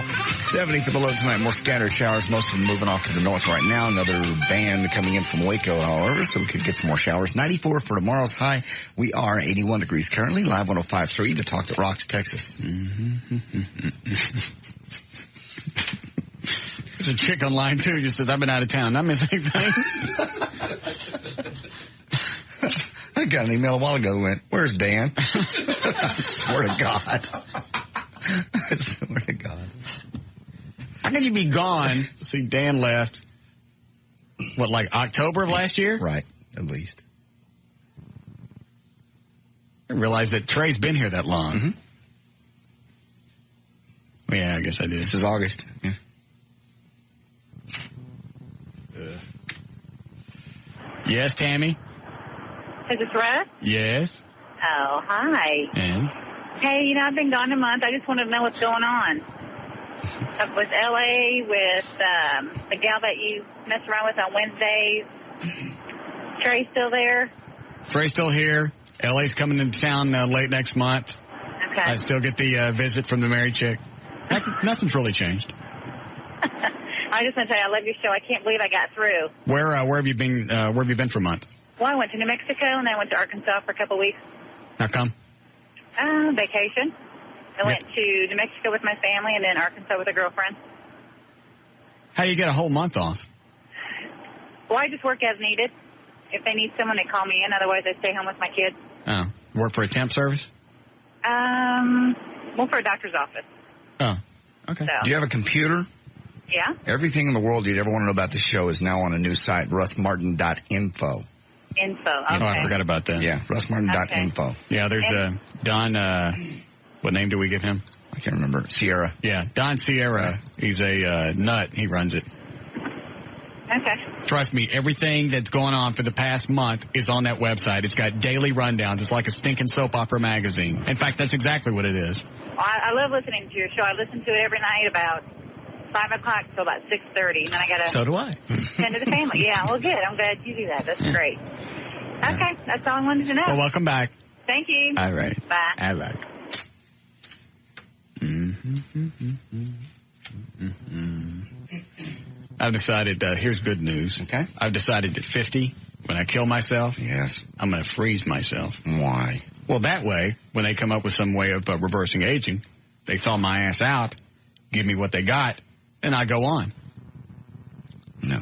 70 for the low tonight. More scattered showers. Most of them moving off to the north right now. Another band coming in from Waco, however, so we could get some more showers. 94 for tomorrow's high. We are 81 degrees currently. Live 105.3, The Talk That Rocks Texas. There's a chick on line, too, just says, I've been out of town. Not missing anything. I got an email a while ago that went, where's Dan? I swear to God. I swear to God. How can you be gone? See, Dan left, what, like October of last year? Right, at least. I realized that Trey's been here that long. Mm-hmm. Well, yeah, I guess I did. This is August. Yeah. Yes, Tammy? Is this Russ? Yes. Oh, hi. And? Hey, I've been gone a month. I just wanted to know what's going on. I was L.A. with the gal that you mess around with on Wednesdays. Trey still there? Trey's still here. L.A.'s coming into town late next month. Okay. I still get the visit from the married chick. Nothing's really changed. I just want to tell you, I love your show. I can't believe I got through. Where have you been? Where have you been for a month? Well, I went to New Mexico and then I went to Arkansas for a couple of weeks. How come? Vacation. I went to New Mexico with my family and then Arkansas with a girlfriend. How do you get a whole month off? Well, I just work as needed. If they need someone, they call me in. Otherwise, I stay home with my kids. Oh, work for a temp service? Well, for a doctor's office. Oh, okay. So. Do you have a computer? Yeah. Everything in the world you'd ever want to know about the show is now on a new site, russmartin.info. Info, okay. Oh, I forgot about that. Yeah, russmartin.info. Okay. Yeah, there's Don, what name do we give him? I can't remember. Sierra. Yeah, Don Sierra. He's a nut. He runs it. Okay. Trust me, everything that's going on for the past month is on that website. It's got daily rundowns. It's like a stinking soap opera magazine. In fact, that's exactly what it is. Well, I love listening to your show. I listen to it every night about 5 o'clock till about 6:30, and then I got to... So do I. Tend to the family. Yeah, well, good. I'm glad you do that. That's great. Okay, that's all I wanted to know. Well, welcome back. Thank you. All right. Bye. All right. I've decided, here's good news. Okay. I've decided at 50, when I kill myself, yes, I'm going to freeze myself. Why? Well, that way, when they come up with some way of reversing aging, they thaw my ass out, give me what they got, and I go on. No.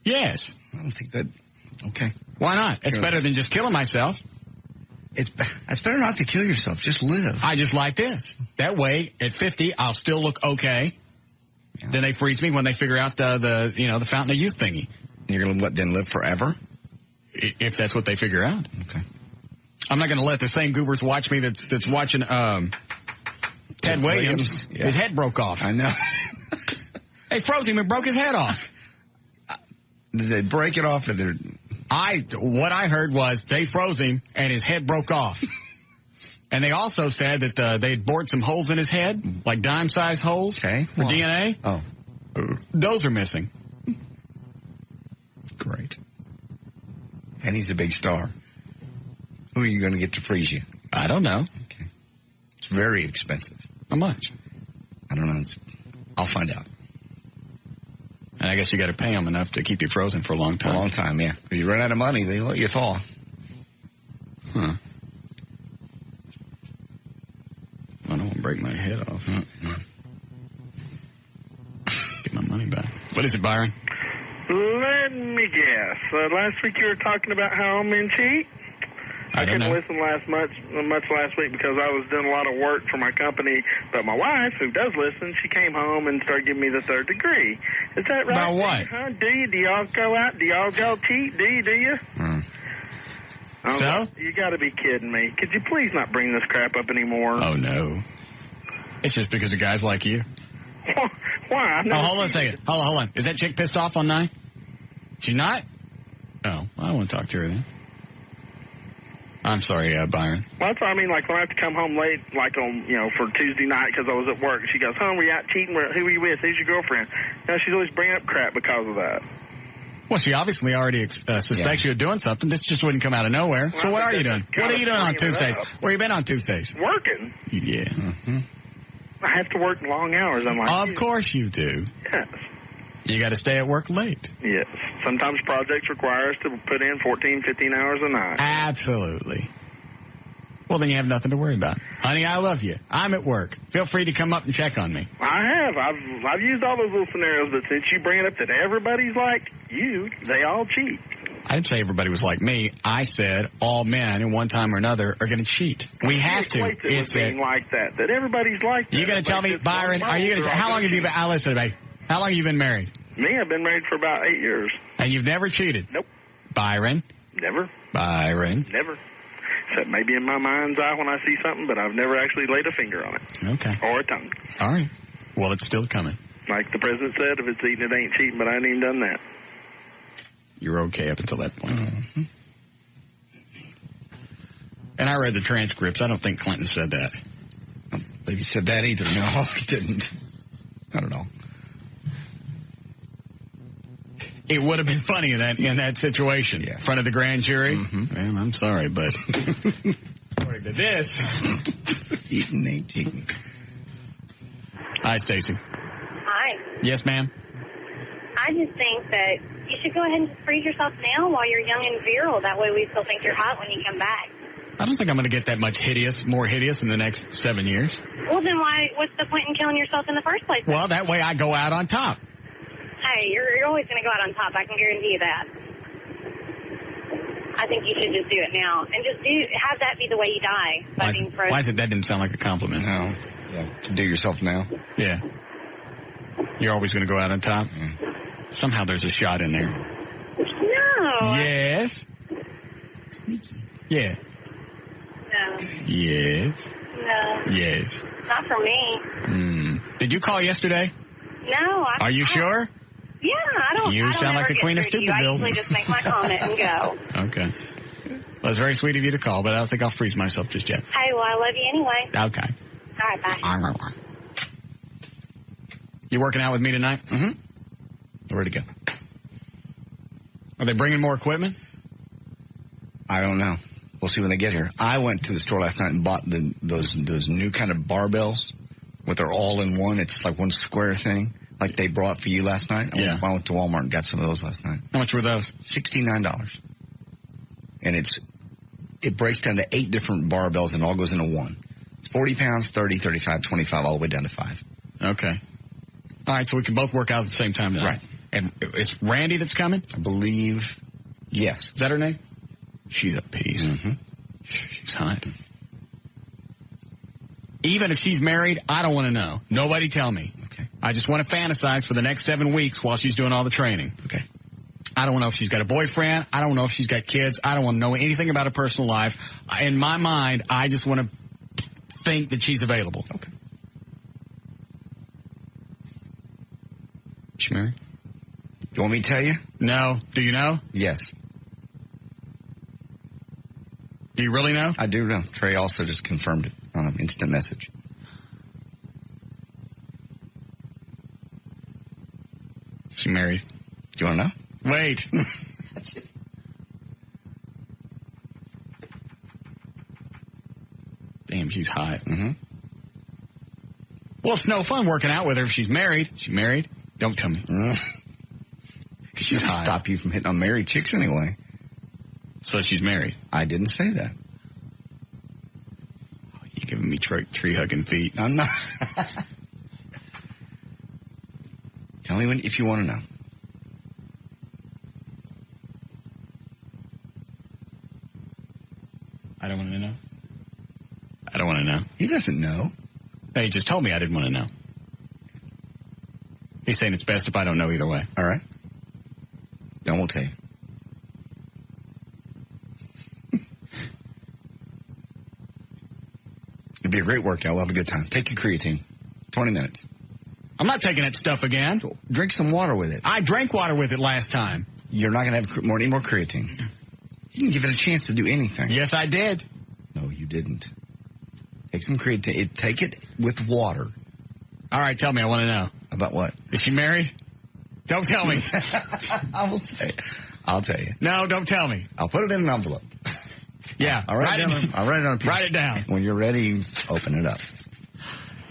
Yes. I don't think that... Okay. Why not? It's better than just killing myself. It's better not to kill yourself. Just live. I just like this. That way, at 50, I'll still look okay. Yeah. Then they freeze me when they figure out the fountain of youth thingy. You're going to then live forever? If that's what they figure out. Okay. I'm not going to let the same goobers watch me that's watching Ted Williams. Yeah. His head broke off. I know. They froze him and broke his head off. Did they break it off? What I heard was they froze him and his head broke off. And they also said that they'd bored some holes in his head, like dime-sized holes for DNA. Oh. Those are missing. Great. And he's a big star. Who are you going to get to freeze you? I don't know. Okay. It's very expensive. How much? I don't know. I'll find out. And I guess you got to pay them enough to keep you frozen for a long time. A long time, yeah. If you run out of money, they let you thaw. Huh. I don't want to break my head off. Mm-hmm. Get my money back. What is it, Byron? Let me guess. Last week you were talking about how men cheat. I couldn't listen much last week because I was doing a lot of work for my company. But my wife, who does listen, she came home and started giving me the third degree. Is that right? About what? Huh? Do you? Do y'all go out? Do y'all cheat? Do you? So? You got to be kidding me. Could you please not bring this crap up anymore? Oh, no. It's just because of guys like you. Why? Hold on a second. Hold on. Is that chick pissed off on 9? She's not? Oh, I don't want to talk to her then. I'm sorry, Byron. Well, that's what I mean. Like, when I have to come home late, like on, for Tuesday night because I was at work, she goes, "Huh, were you out cheating? Who were you with? Who's your girlfriend?" She's always bringing up crap because of that. Well, she obviously already suspects you of doing something. This just wouldn't come out of nowhere. Well, so what are you doing? What are you doing on Tuesdays? Where you been on Tuesdays? Working. Yeah. Mm-hmm. I have to work long hours. I'm like, of course you do. Yes. You got to stay at work late. Yes. Sometimes projects require us to put in 14, 15 hours a night. Absolutely. Well, then you have nothing to worry about. Honey, I love you. I'm at work. Feel free to come up and check on me. I have. I've used all those little scenarios, but since you bring it up that everybody's like you, they all cheat. I didn't say everybody was like me. I said all men at one time or another are going to cheat. We have to. It's being like that everybody's like that. You're going to tell me, Byron, are you going to how long have you been, listen to me, how long have you been married? Me, I've been married for about 8 years. And you've never cheated? Nope. Byron? Never. Byron? Never. Except maybe in my mind's eye when I see something, but I've never actually laid a finger on it. Okay. Or a tongue. All right. Well, it's still coming. Like the president said, if it's eating, it ain't cheating, but I ain't even done that. You're okay up until that point. Mm-hmm. And I read the transcripts. I don't think Clinton said that. I don't believe he said that either. No, he didn't. I don't know. It would have been funny in that situation. Yeah. In front of the grand jury. Mm-hmm. Well, I'm sorry, but according to this, eating ain't cheating. Hi, Stacy. Hi. Yes, ma'am. I just think that you should go ahead and just freeze yourself now while you're young and virile. That way we still think you're hot when you come back. I don't think I'm going to get that much more hideous in the next 7 years. Well, then what's the point in killing yourself in the first place? Well, that way I go out on top. Hey, you're always going to go out on top. I can guarantee you that. I think you should just do it now. And just have that be the way you die. Why is it that didn't sound like a compliment? No. Yeah. Do yourself now. Yeah. You're always going to go out on top? Mm. Somehow there's a shot in there. No. Yes. Sneaky. Yeah. No. Yes. No. Yes. Not for me. Did you call yesterday? No. Are you sure? Yeah, I don't. You sound like the queen of Stupidville. I usually just make my comment and go. Okay. Well, it's very sweet of you to call, but I don't think I'll freeze myself just yet. Hey, well, I love you anyway. Okay. All right, bye. You working out with me tonight? Mm-hmm. Where'd it go? Are they bringing more equipment? I don't know. We'll see when they get here. I went to the store last night and bought those new kind of barbells with their all-in-one. It's like one square thing, like they brought for you last night. I went to Walmart and got some of those last night. How much were those? $69. And it breaks down to 8 different barbells and all goes into one. It's 40 pounds, 30, 35, 25, all the way down to 5. Okay. All right, so we can both work out at the same time tonight. Right. And it's Randy that's coming? I believe, yes. Is that her name? She's a piece. Mm-hmm. She's hot. Even if she's married, I don't want to know. Nobody tell me. Okay. I just want to fantasize for the next 7 weeks while she's doing all the training. Okay. I don't know if she's got a boyfriend. I don't know if she's got kids. I don't want to know anything about her personal life. In my mind, I just want to think that she's available. Okay. She married? Do you want me to tell you? No. Do you know? Yes. Do you really know? I do know. Trey also just confirmed it on an instant message. She married. Do you want to know? Wait. Damn, she's hot. Mm-hmm. Well, it's no fun working out with her if she's married. She married? Don't tell me. She's hot. Stop you from hitting on married chicks anyway. So she's married? I didn't say that. Oh, you're giving me tree-hugging feet. I'm not. Tell me if you want to know. I don't want to know. I don't want to know. He doesn't know. No, he just told me I didn't want to know. He's saying it's best if I don't know either way. All right. Then we'll tell you. It'll be a great workout. We'll have a good time. Take your creatine. 20 minutes. I'm not taking that stuff again. Drink some water with it. I drank water with it last time. You're not going to have any more creatine. You didn't give it a chance to do anything. Yes, I did. No, you didn't. Take some creatine. Take it with water. All right, tell me. I want to know. About what? Is she married? Don't tell me. I will say. I'll tell you. No, don't tell me. I'll put it in an envelope. Yeah. I'll write it down. I'll write it on a piece. Write it down. When you're ready, open it up.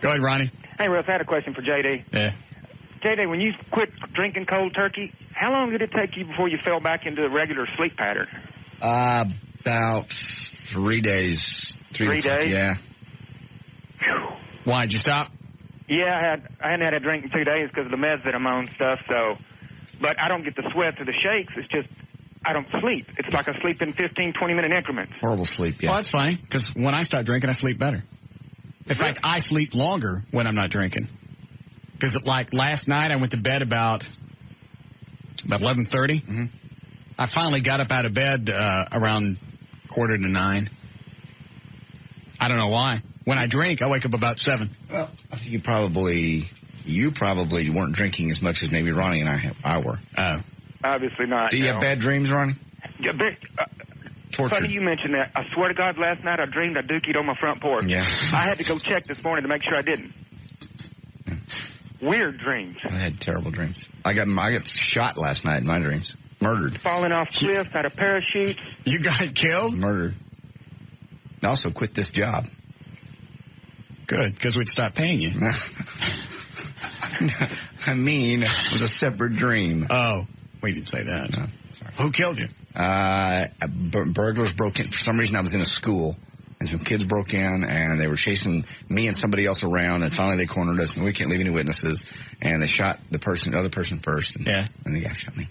Go ahead, Ronnie. Hey, Russ, I had a question for JD. Yeah. JD, when you quit drinking cold turkey, how long did it take you before you fell back into a regular sleep pattern? About 3 days. 3 days? Yeah. Why'd you stop? Yeah, I hadn't had a drink in 2 days because of the meds that I'm on and stuff, so. But I don't get the sweats or the shakes. It's just, I don't sleep. It's like I sleep in 15, 20-minute increments. Horrible sleep, yeah. Well, that's funny, because when I start drinking, I sleep better. In fact, I sleep longer when I'm not drinking. Because, like, last night I went to bed about 11:30. Mm-hmm. I finally got up out of bed around 8:45. I don't know why. When I drink, I wake up about 7. Well, I think you probably weren't drinking as much as maybe Ronnie and I were. Obviously not. Do you have bad dreams, Ronnie? Yeah, Torture. Funny you mentioned that. I swear to God, last night I dreamed I dookied on my front porch. Yeah. I had to go check this morning to make sure I didn't. Weird dreams. I had terrible dreams. I got shot last night in my dreams. Murdered. Falling off cliffs out of parachutes. You got killed? Murdered. I also quit this job. Good, because we'd stop paying you. I mean, it was a separate dream. Oh, we didn't say that. No. Who killed you? Burglars broke in. For some reason, I was in a school, and some kids broke in, and they were chasing me and somebody else around, and finally they cornered us, and we can't leave any witnesses, and they shot the other person first, and the guy shot me.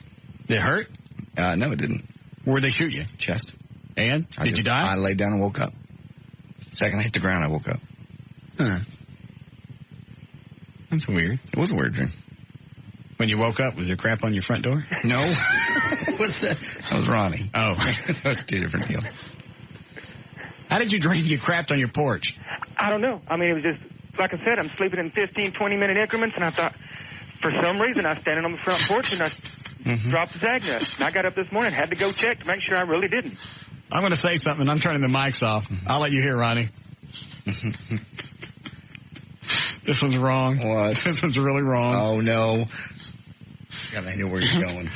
Did it hurt? No, it didn't. Where'd they shoot you? Chest. And? Did you die? I laid down and woke up. Second I hit the ground, I woke up. Huh. That's weird. It was a weird dream. When you woke up, was there crap on your front door? No. What's that? That was Ronnie. Oh. That was two different deals. How did you dream you crapped on your porch? I don't know. I mean, it was just, like I said, I'm sleeping in 15, 20-minute increments, and I thought, for some reason, I was standing on the front porch, and I dropped the zag nut. And I got up this morning, had to go check to make sure I really didn't. I'm going to say something. I'm turning the mics off. I'll let you hear, Ronnie. This one's wrong. What? This one's really wrong. Oh, no. God, I know where you're going.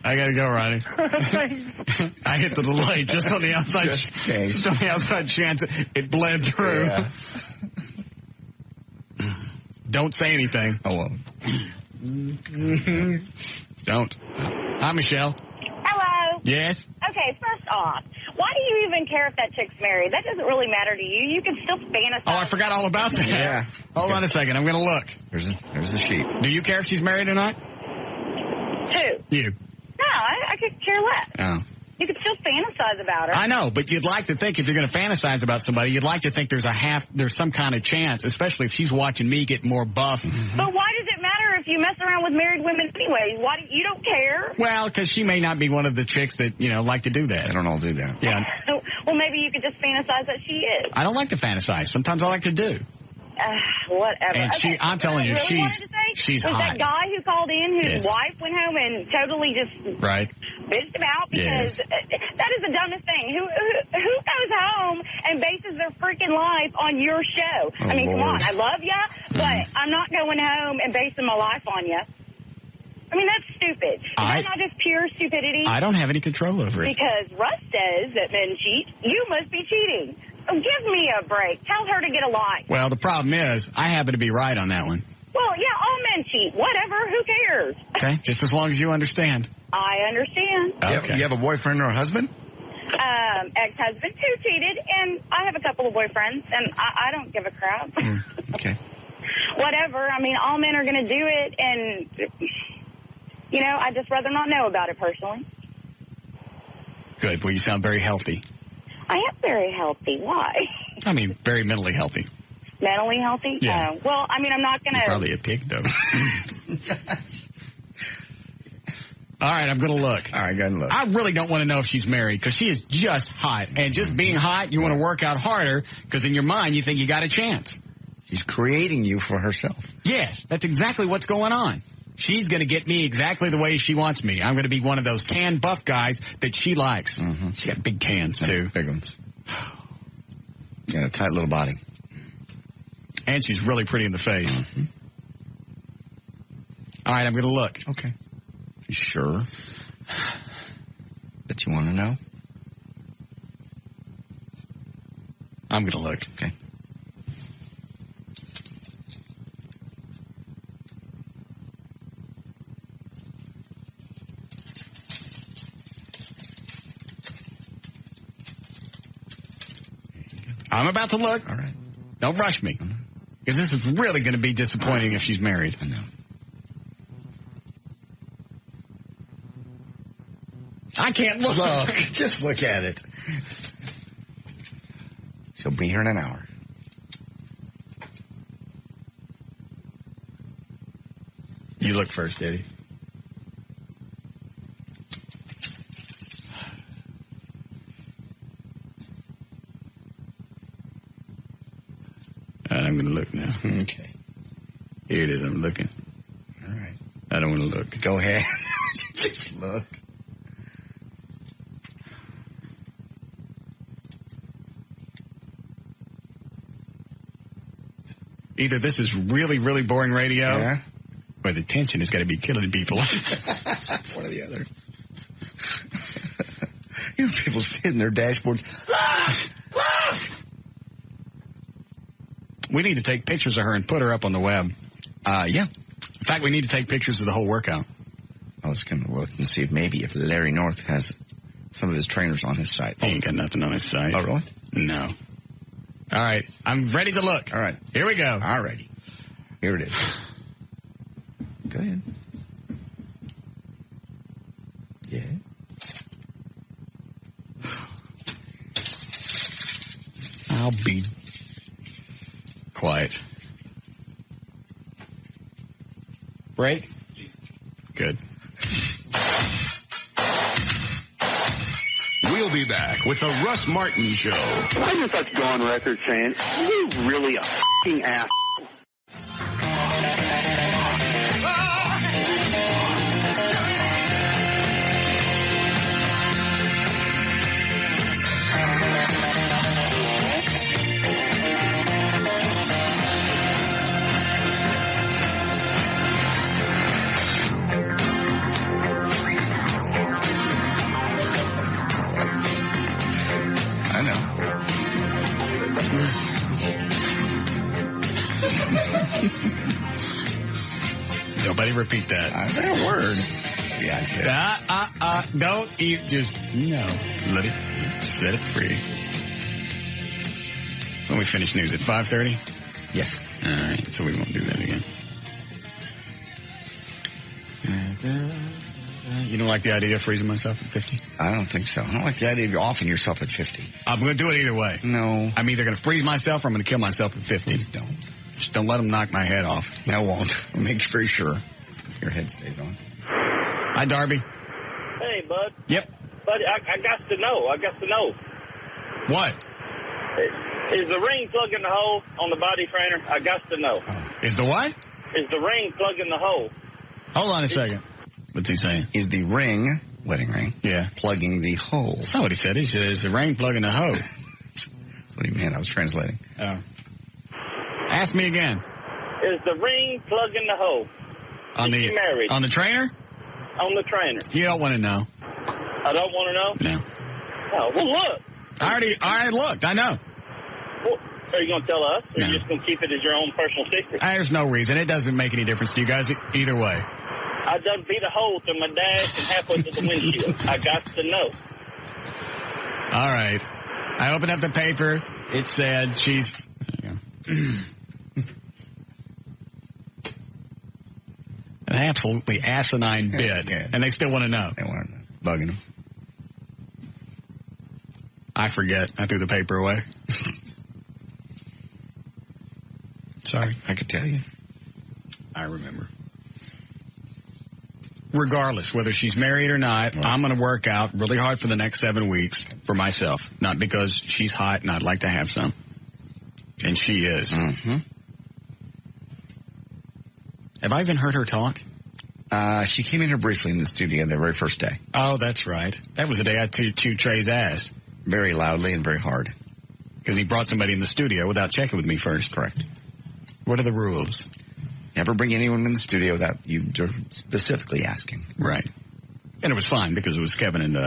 I gotta go, Ronnie. I hit the delay just on the outside. Just on the outside chance it bled through. Yeah. Don't say anything. I won't. Don't. Hi, Michelle. Hello. Yes? Okay, first off, why do you even care if that chick's married? That doesn't really matter to you. You can still fantasize. Oh, I forgot all about that. Yeah. Hold on a second. I'm going to look. There's the sheet. Do you care if she's married or not? Who? You. No, I could care less. Oh. You could still fantasize about her. I know, but you'd like to think if you're going to fantasize about somebody, you'd like to think there's some kind of chance, especially if she's watching me get more buff. But why does it matter if you mess around with married women anyway? Why you don't care? Well, because she may not be one of the chicks that, like to do that. They don't all do that. Yeah. Well, maybe you could just fantasize that she is. I don't like to fantasize. Sometimes I like to do. Whatever. And okay, I'm telling you, really she's was hot. that guy who called in whose Yes. wife went home and totally just Right. bitched him out because that is the dumbest thing. Who goes home and bases their freaking life on your show? Oh, I mean, come Lord. on, I love ya, but I'm not going home and basing my life on ya. I mean, that's stupid. Is that not just pure stupidity? I don't have any control over it. Because Russ says that men cheat. You must be cheating. Oh, give me a break. Tell her to get a life. Well, the problem is, I happen to be right on that one. Well, yeah, all men cheat. Whatever. Who cares? Okay? Just as long as you understand. I understand. Okay. You have a boyfriend or a husband? Ex-husband who cheated, and I have a couple of boyfriends, and I don't give a crap. Okay. Whatever. I mean, all men are going to do it, and, I'd just rather not know about it personally. Good. Well, you sound very healthy. I am very healthy. Why? I mean, very mentally healthy. Mentally healthy? Yeah. Well, I mean, I'm not going to... You're probably a pig, though. All right, I'm going to look. All right, go ahead and look. I really don't want to know if she's married because she is just hot. And just being hot, you want to work out harder because in your mind you think you got a chance. She's creating you for herself. Yes, that's exactly what's going on. She's going to get me exactly the way she wants me. I'm going to be one of those tan buff guys that she likes. Mm-hmm. She got big cans, too. Big ones. And a tight little body. And she's really pretty in the face. Mm-hmm. All right, I'm going to look. Okay. You sure that you want to know? I'm going to look. Okay. I'm about to look. All right. Don't rush me. Because this is really going to be disappointing if she's married. I know. I can't look. Look. Just look at it. She'll be here in an hour. You look first, Eddie. I'm going to look now. Okay. Here it is. I'm looking. All right. I don't want to look. Go ahead. Just look. Either this is really, really boring radio, Yeah. or the tension is going to be killing people. One or the other. People sit in their dashboards. We need to take pictures of her and put her up on the web. Yeah. In fact, we need to take pictures of the whole workout. I was going to look and see if Larry North has some of his trainers on his site. He ain't got nothing on his site. Oh, really? No. All right. I'm ready to look. All right. Here we go. All righty. Here it is. Go ahead. Yeah. I'll be quiet. Break? Good. We'll be back with the Russ Martin Show. I just like to go on record saying, you really a f***ing ass. Nobody repeat that. I said a word. Yeah, I said. Don't eat. Just, let it, set it free. When we finish news at 5:30? Yes. All right, so we won't do that again. don't like the idea of freezing myself at 50? I don't think so. I don't like the idea of you offing yourself at 50. I'm going to do it either way. No. I'm either going to freeze myself or I'm going to kill myself at 50. Please don't. Just don't let them knock my head off. I won't. I'll make very sure your head stays on. Hi, Darby. Hey, bud. Yep. Buddy, I got to know. What? Is the ring plug in the hole on the body trainer? I got to know. Is the what? Is the ring plug in the hole? Hold on a second. What's he saying? Is the ring, wedding ring, plugging the hole? That's not what he said. He said, is the ring plugging the hole? That's what he meant. I was translating. Oh. Ask me again. Is the ring plug in the hole? On Is the she married? On the trainer? On the trainer. You don't want to know. I don't want to know? No. Oh, well, look. I already looked. I know. Well, are you going to tell us? Or No. are you just going to keep it as your own personal secret? There's no reason. It doesn't make any difference to you guys either way. I done beat a hole through my dash and halfway to the windshield. I got to know. All right. I opened up the paper. It said she's... An absolutely asinine bit. Yeah. And they still want to know. They want to know. Bugging them. I forget. I threw the paper away. Sorry. I could tell you. I remember. Regardless, whether she's married or not, I'm going to work out really hard for the next 7 weeks for myself. Not because she's hot and I'd like to have some. And she is. Mm-hmm. Have I even heard her talk? She came in here briefly in the studio the very first day. Oh, that's right. That was the day I chewed Trey's ass. Very loudly and very hard. Because he brought somebody in the studio without checking with me first. Correct. What are the rules? Never bring anyone in the studio without you specifically asking. Right. And it was fine because it was Kevin and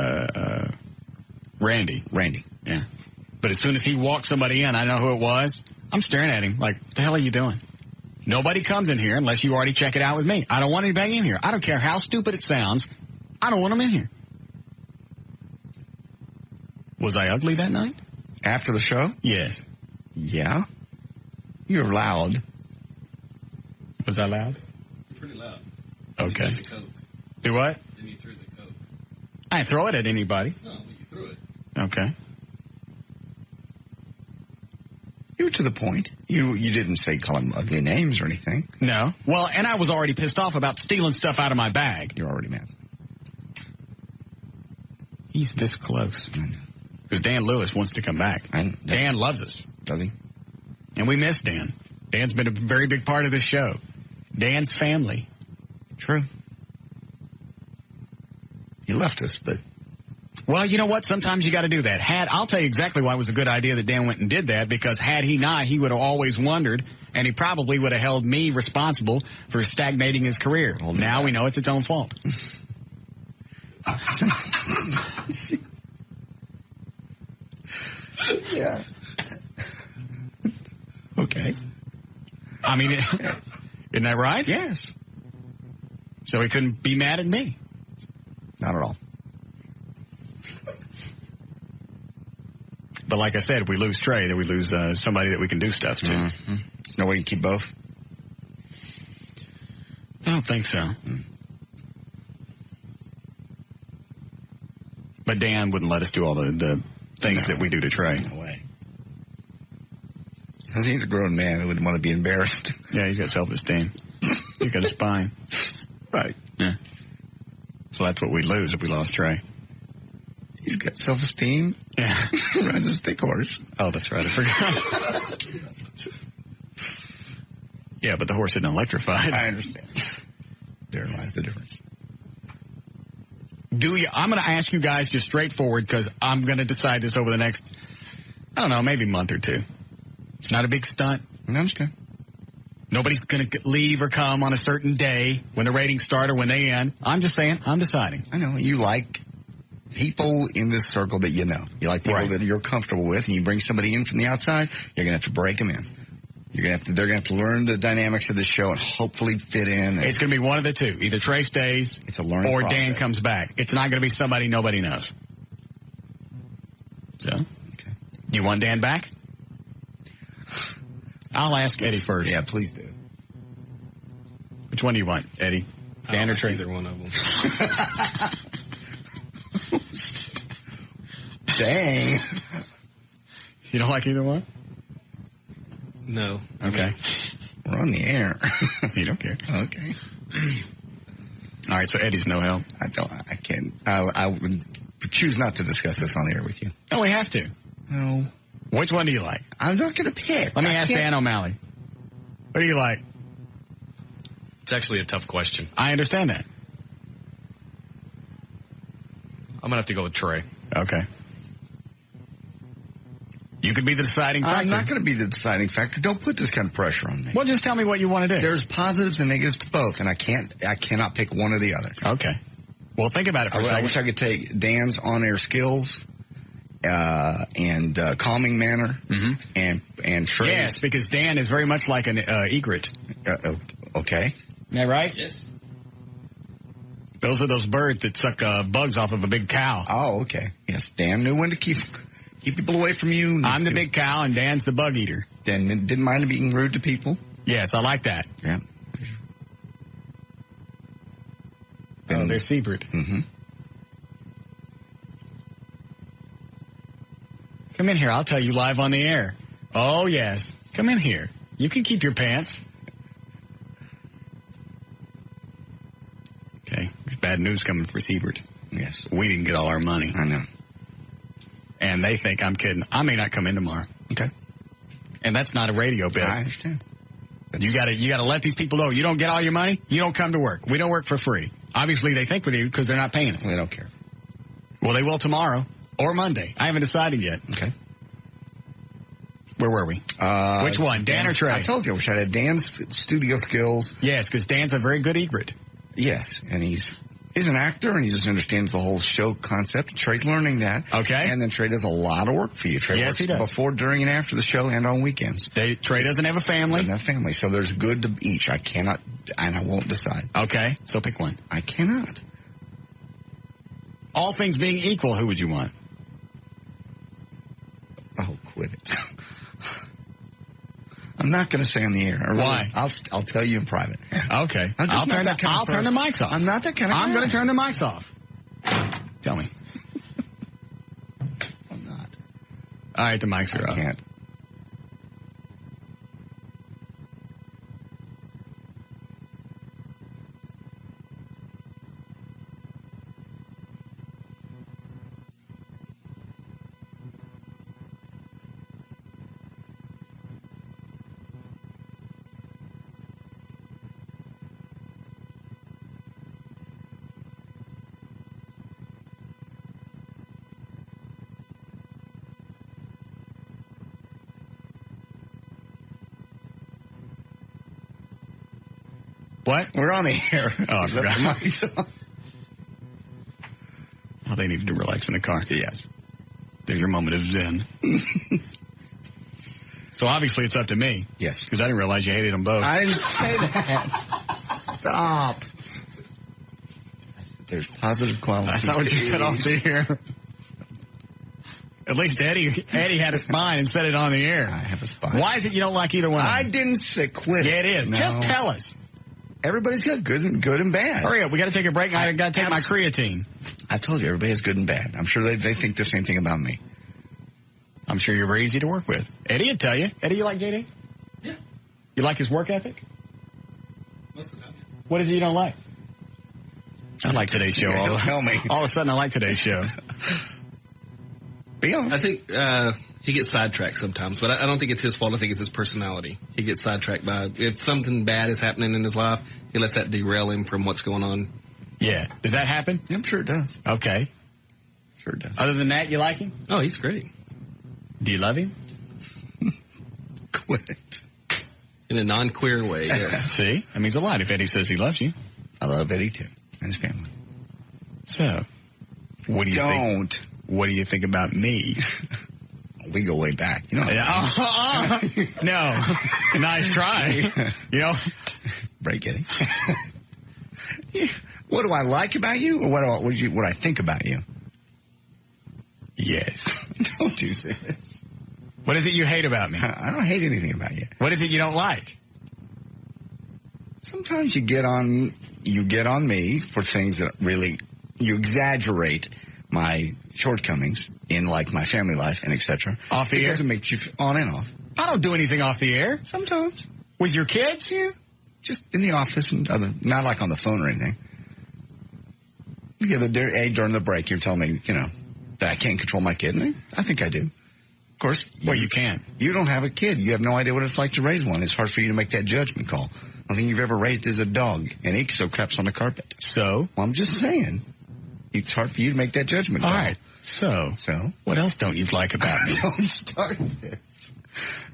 Randy. Randy. Yeah. But as soon as he walked somebody in, I know who it was, I'm staring at him like, the hell are you doing? Nobody comes in here unless you already check it out with me. I don't want anybody in here. I don't care how stupid it sounds. I don't want them in here. Was I ugly that night? After the show? Yes. Yeah. You were loud. Was I loud? Pretty loud. Okay. Then you threw the Coke. Do what? Then you threw the Coke. I didn't throw it at anybody. No, but you threw it. Okay. You were to the point. You didn't say call him ugly names or anything. No. Well, and I was already pissed off about stealing stuff out of my bag. You're already mad. He's this close. Because Dan Lewis wants to come back. Dan loves us. Does he? And we miss Dan. Dan's been a very big part of this show. Dan's family. True. He left us, but... Well, you know what? Sometimes you got to do that. I'll tell you exactly why it was a good idea that Dan went and did that, because had he not, he would have always wondered, and he probably would have held me responsible for stagnating his career. Well, now we know it's its own fault. Yeah. Okay. I mean, isn't that right? Yes. So he couldn't be mad at me. Not at all. But like I said, if we lose Trey, then we lose somebody that we can do stuff to. Mm-hmm. There's no way you keep both? I don't think so. But Dan wouldn't let us do all the things that we do to Trey. No way. Because he's a grown man who wouldn't want to be embarrassed. Yeah, he's got self-esteem. He's got a spine. Right. Yeah. So that's what we'd lose if we lost Trey. He's got self-esteem. Yeah. Rides a stick horse. Oh, that's right. I forgot. Yeah, but the horse isn't electrified. I understand. There lies the difference. I'm going to ask you guys just straightforward, because I'm going to decide this over the next, I don't know, maybe month or two. It's not a big stunt. I understand. Nobody's going to leave or come on a certain day when the ratings start or when they end. I'm just saying, I'm deciding. I know. You like people in this circle that you know. You like people that you're comfortable with, and you bring somebody in from the outside, you're going to have to break them in. They're going to have to learn the dynamics of the show and hopefully fit in. It's going to be one of the two. Either Trey stays it's a learning or process. Dan comes back. It's not going to be somebody nobody knows. So, okay. You want Dan back? I'll ask Eddie first. Yeah, please do. Which one do you want, Eddie? Dan or Trey? Either one of them. Dang. You don't like either one? No. Okay. We're on the air. You don't care. Okay. All right, so Eddie's no help. I can't. I would choose not to discuss this on the air with you. No, we have to. No. Which one do you like? I'm not going to pick. Let me ask Dan O'Malley. What do you like? It's actually a tough question. I understand that. I'm going to have to go with Trey. Okay. You could be the deciding factor. I'm not going to be the deciding factor. Don't put this kind of pressure on me. Well, just tell me what you want to do. There's positives and negatives to both, and I cannot pick one or the other. Okay. Well, think about it for a second. I wish I could take Dan's on-air skills and calming manner and Trey's. Yes, because Dan is very much like an egret. Okay. Isn't that right? Yes. Those are those birds that suck bugs off of a big cow. Oh, okay. Yes, Dan knew when to keep people away from you. I'm the big cow, and Dan's the bug eater. Dan didn't mind being rude to people. Yes, I like that. Yeah. Oh, there's Seabird. Mm-hmm. Come in here. I'll tell you live on the air. Oh, yes. Come in here. You can keep your pants. Okay. There's bad news coming for Seabird. Yes. We didn't get all our money. I know. And they think I'm kidding. I may not come in tomorrow. Okay. And that's not a radio bit. I understand. You gotta let these people know you don't get all your money, you don't come to work. We don't work for free. Obviously, they think we do because they're not paying us. They don't care. Well, they will tomorrow or Monday. I haven't decided yet. Okay. Where were we? Which one, Dan or Trey? I told you, I wish I had Dan's studio skills. Yes, because Dan's a very good egret. Yes, and he's an actor, and he just understands the whole show concept. Trey's learning that. Okay. And then Trey does a lot of work for you. Trey works he does. Before, during, and after the show, and on weekends. Trey doesn't have a family. Doesn't have family, so there's good to each. I cannot, and I won't decide. Okay, so pick one. I cannot. All things being equal, who would you want? Oh, quit it. I'm not going to say on the air. Why? I'll tell you in private. Okay. I'll turn the mics off. I'm not that kind of guy. I'm going to turn the mics off. Tell me. I'm not. All right, the mics are off. I can't. What? We're on the air. Oh, I forgot. The mics on. Oh, they needed to relax in the car. Yes. There's your moment of zen. So obviously it's up to me. Yes. Because I didn't realize you hated them both. I didn't say that. Stop. There's positive qualities. That's not what you said off the air. At least Eddie had a spine and said it on the air. I have a spine. Why is it you don't like either one? I didn't say quit. Yeah, it is. No. Just tell us. Everybody's got good and bad. Hurry up. We got to take a break. I got to take my creatine. I told you, everybody has good and bad. I'm sure they think the same thing about me. I'm sure you're very easy to work with. Eddie would tell you. Eddie, you like JD? Yeah. You like his work ethic? Most of the time, yeah. What is it you don't like? I like today's show. He'll tell me. All of a sudden, I like today's show. Be honest. I think he gets sidetracked sometimes, but I don't think it's his fault. I think it's his personality. He gets sidetracked by if something bad is happening in his life, he lets that derail him from what's going on. Yeah. Does that happen? I'm sure it does. Okay. Sure it does. Other than that, you like him? Oh, he's great. Do you love him? Quit. In a non-queer way, yes. See? That means a lot if Eddie says he loves you. I love Eddie, too, and his family. So, what do you think? What do you think about me? We go way back. You know. No. Nice try. You know? Break Eddie. What do I like about you, or what I think about you? Yes. Don't do this. What is it you hate about me? I don't hate anything about you. What is it you don't like? Sometimes you get on me for things that really, you exaggerate my shortcomings in, like, my family life and etc. Off the air? It doesn't make you on and off. I don't do anything off the air. Sometimes. With your kids? Yeah. Just in the office and not like on the phone or anything. The other day during the break, you're telling me, that I can't control my kid. And I think I do. Of course. Well, you can. You don't have a kid. You have no idea what it's like to raise one. It's hard for you to make that judgment call. The only thing you've ever raised is a dog, and he so craps on the carpet. So? Well, I'm just saying. It's hard for you to make that judgment call. All right. So? What else don't you like about me? Don't start this.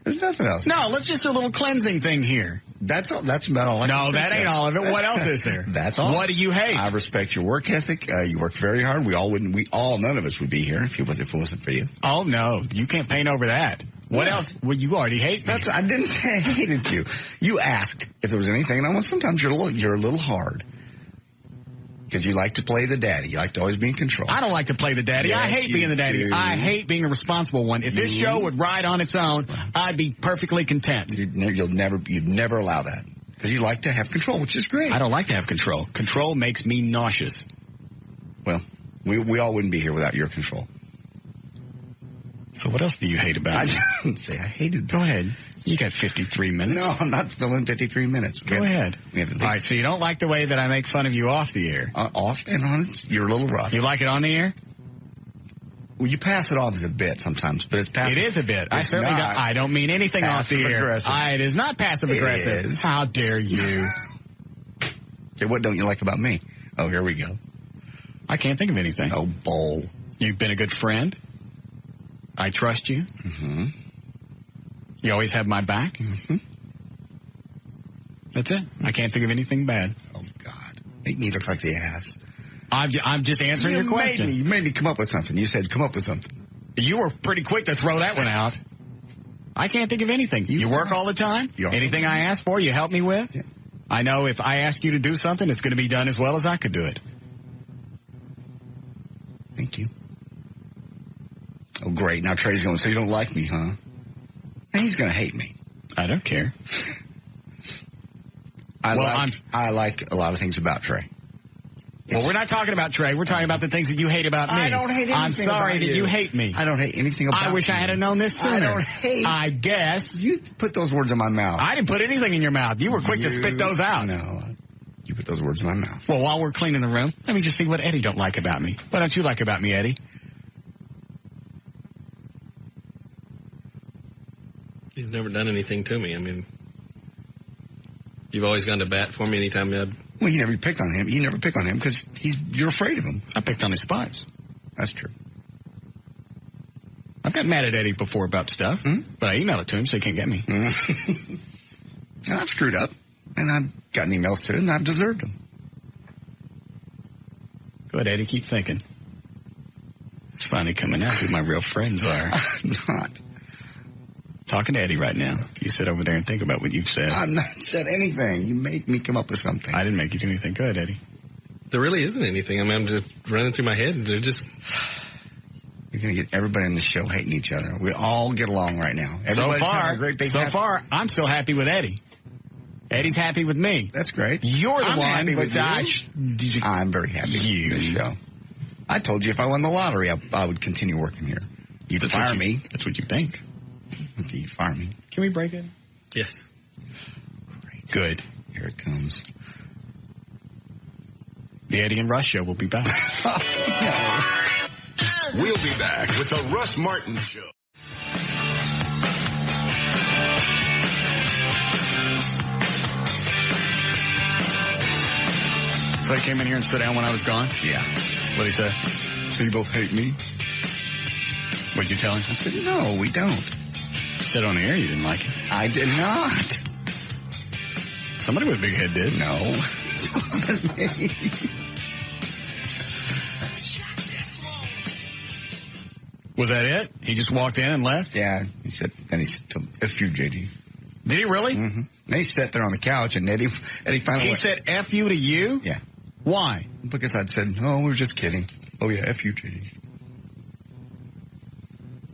There's nothing else. No, let's just do a little cleansing thing here. That's all. That's about all. No, that ain't all of it. What else is there? That's all. What do you hate? I respect your work ethic. You work very hard. None of us would be here if it wasn't for you. Oh no, you can't paint over that. What else? Well, you already hate me. I didn't say I hated you. You asked if there was anything, and sometimes you're a little hard. Because you like to play the daddy. You like to always be in control. I don't like to play the daddy. Yes, I hate being the daddy. I hate being the responsible one. If this show would ride on its own, I'd be perfectly content. You'd never allow that. Because you like to have control, which is great. I don't like to have control. Control makes me nauseous. Well, we all wouldn't be here without your control. So what else do you hate about me? I didn't say I hated that. Go ahead. You got 53 minutes. No, I'm not filling 53 minutes. Go ahead. All right, so you don't like the way that I make fun of you off the air? Off and on, you're a little rough. You like it on the air? Well, you pass it off as a bit sometimes, but it's passive. It is a bit. I certainly don't. I don't mean anything off the air. It is not passive aggressive. It is. How dare you? Okay, what don't you like about me? Oh, here we go. I can't think of anything. Oh, bull. You've been a good friend. I trust you. Mm-hmm. You always have my back. Mm-hmm. That's it. I can't think of anything bad. Oh, God. Make me look like the ass. I'm just answering your question. You made me come up with something. You said come up with something. You were pretty quick to throw that one out. I can't think of anything. You work all the time? Anything I ask for, you help me with? Yeah. I know if I ask you to do something, it's going to be done as well as I could do it. Thank you. Oh, great. Now Trey's going, so you don't like me, huh? He's going to hate me. I don't care. I like a lot of things about Trey. Well, we're not talking about Trey. We're talking about the things that you hate about me. I don't hate anything I'm sorry about that you hate me. I don't hate anything about you. I wish I had known this sooner. I don't hate. I guess. You put those words in my mouth. I didn't put anything in your mouth. You were quick to spit those out. No. You put those words in my mouth. Well, while we're cleaning the room, let me just see what Eddie don't like about me. What don't you like about me, Eddie? He's never done anything to me. I mean, you've always gone to bat for me anytime you had... Well, you never pick on him. You never pick on him because you're afraid of him. I picked on his spots. That's true. I've got mad at Eddie before about stuff, but I emailed it to him so he can't get me. And I've screwed up, and I've gotten emails to it, and I've deserved them. Go ahead, Eddie. Keep thinking. It's finally coming out who my real friends are. I'm not. Talking to Eddie right now. You sit over there and think about what you've said. I've not said anything. You made me come up with something. I didn't make you do anything. Go ahead, Eddie. There really isn't anything. I mean, I'm just running through my head. They're just... You're going to get everybody in the show hating each other. We all get along right now. So far, I'm still happy with Eddie. Eddie's happy with me. That's great. You're the one happy with you. I'm very happy with this show. I told you if I won the lottery, I would continue working here. You'd fire me. That's what you think. You'd fire me. Can we break it? Yes. Great. Good. Here it comes. The Eddie and Russ Show will be back. We'll be back with the Russ Martin Show. So he came in here and stood down when I was gone? Yeah. What'd he say? So you both hate me? What'd you tell him? I said, no, we don't. You said on the air you didn't like it. I did not. Somebody with a big head did. No. It wasn't me. Was that it? He just walked in and left? Yeah. He said, then he said, F you, JD. Did he really? Mm-hmm. Then he sat there on the couch and Eddie finally He said F you to you? Yeah. Why? Because I'd said, no, we were just kidding. Oh, yeah, F you, JD.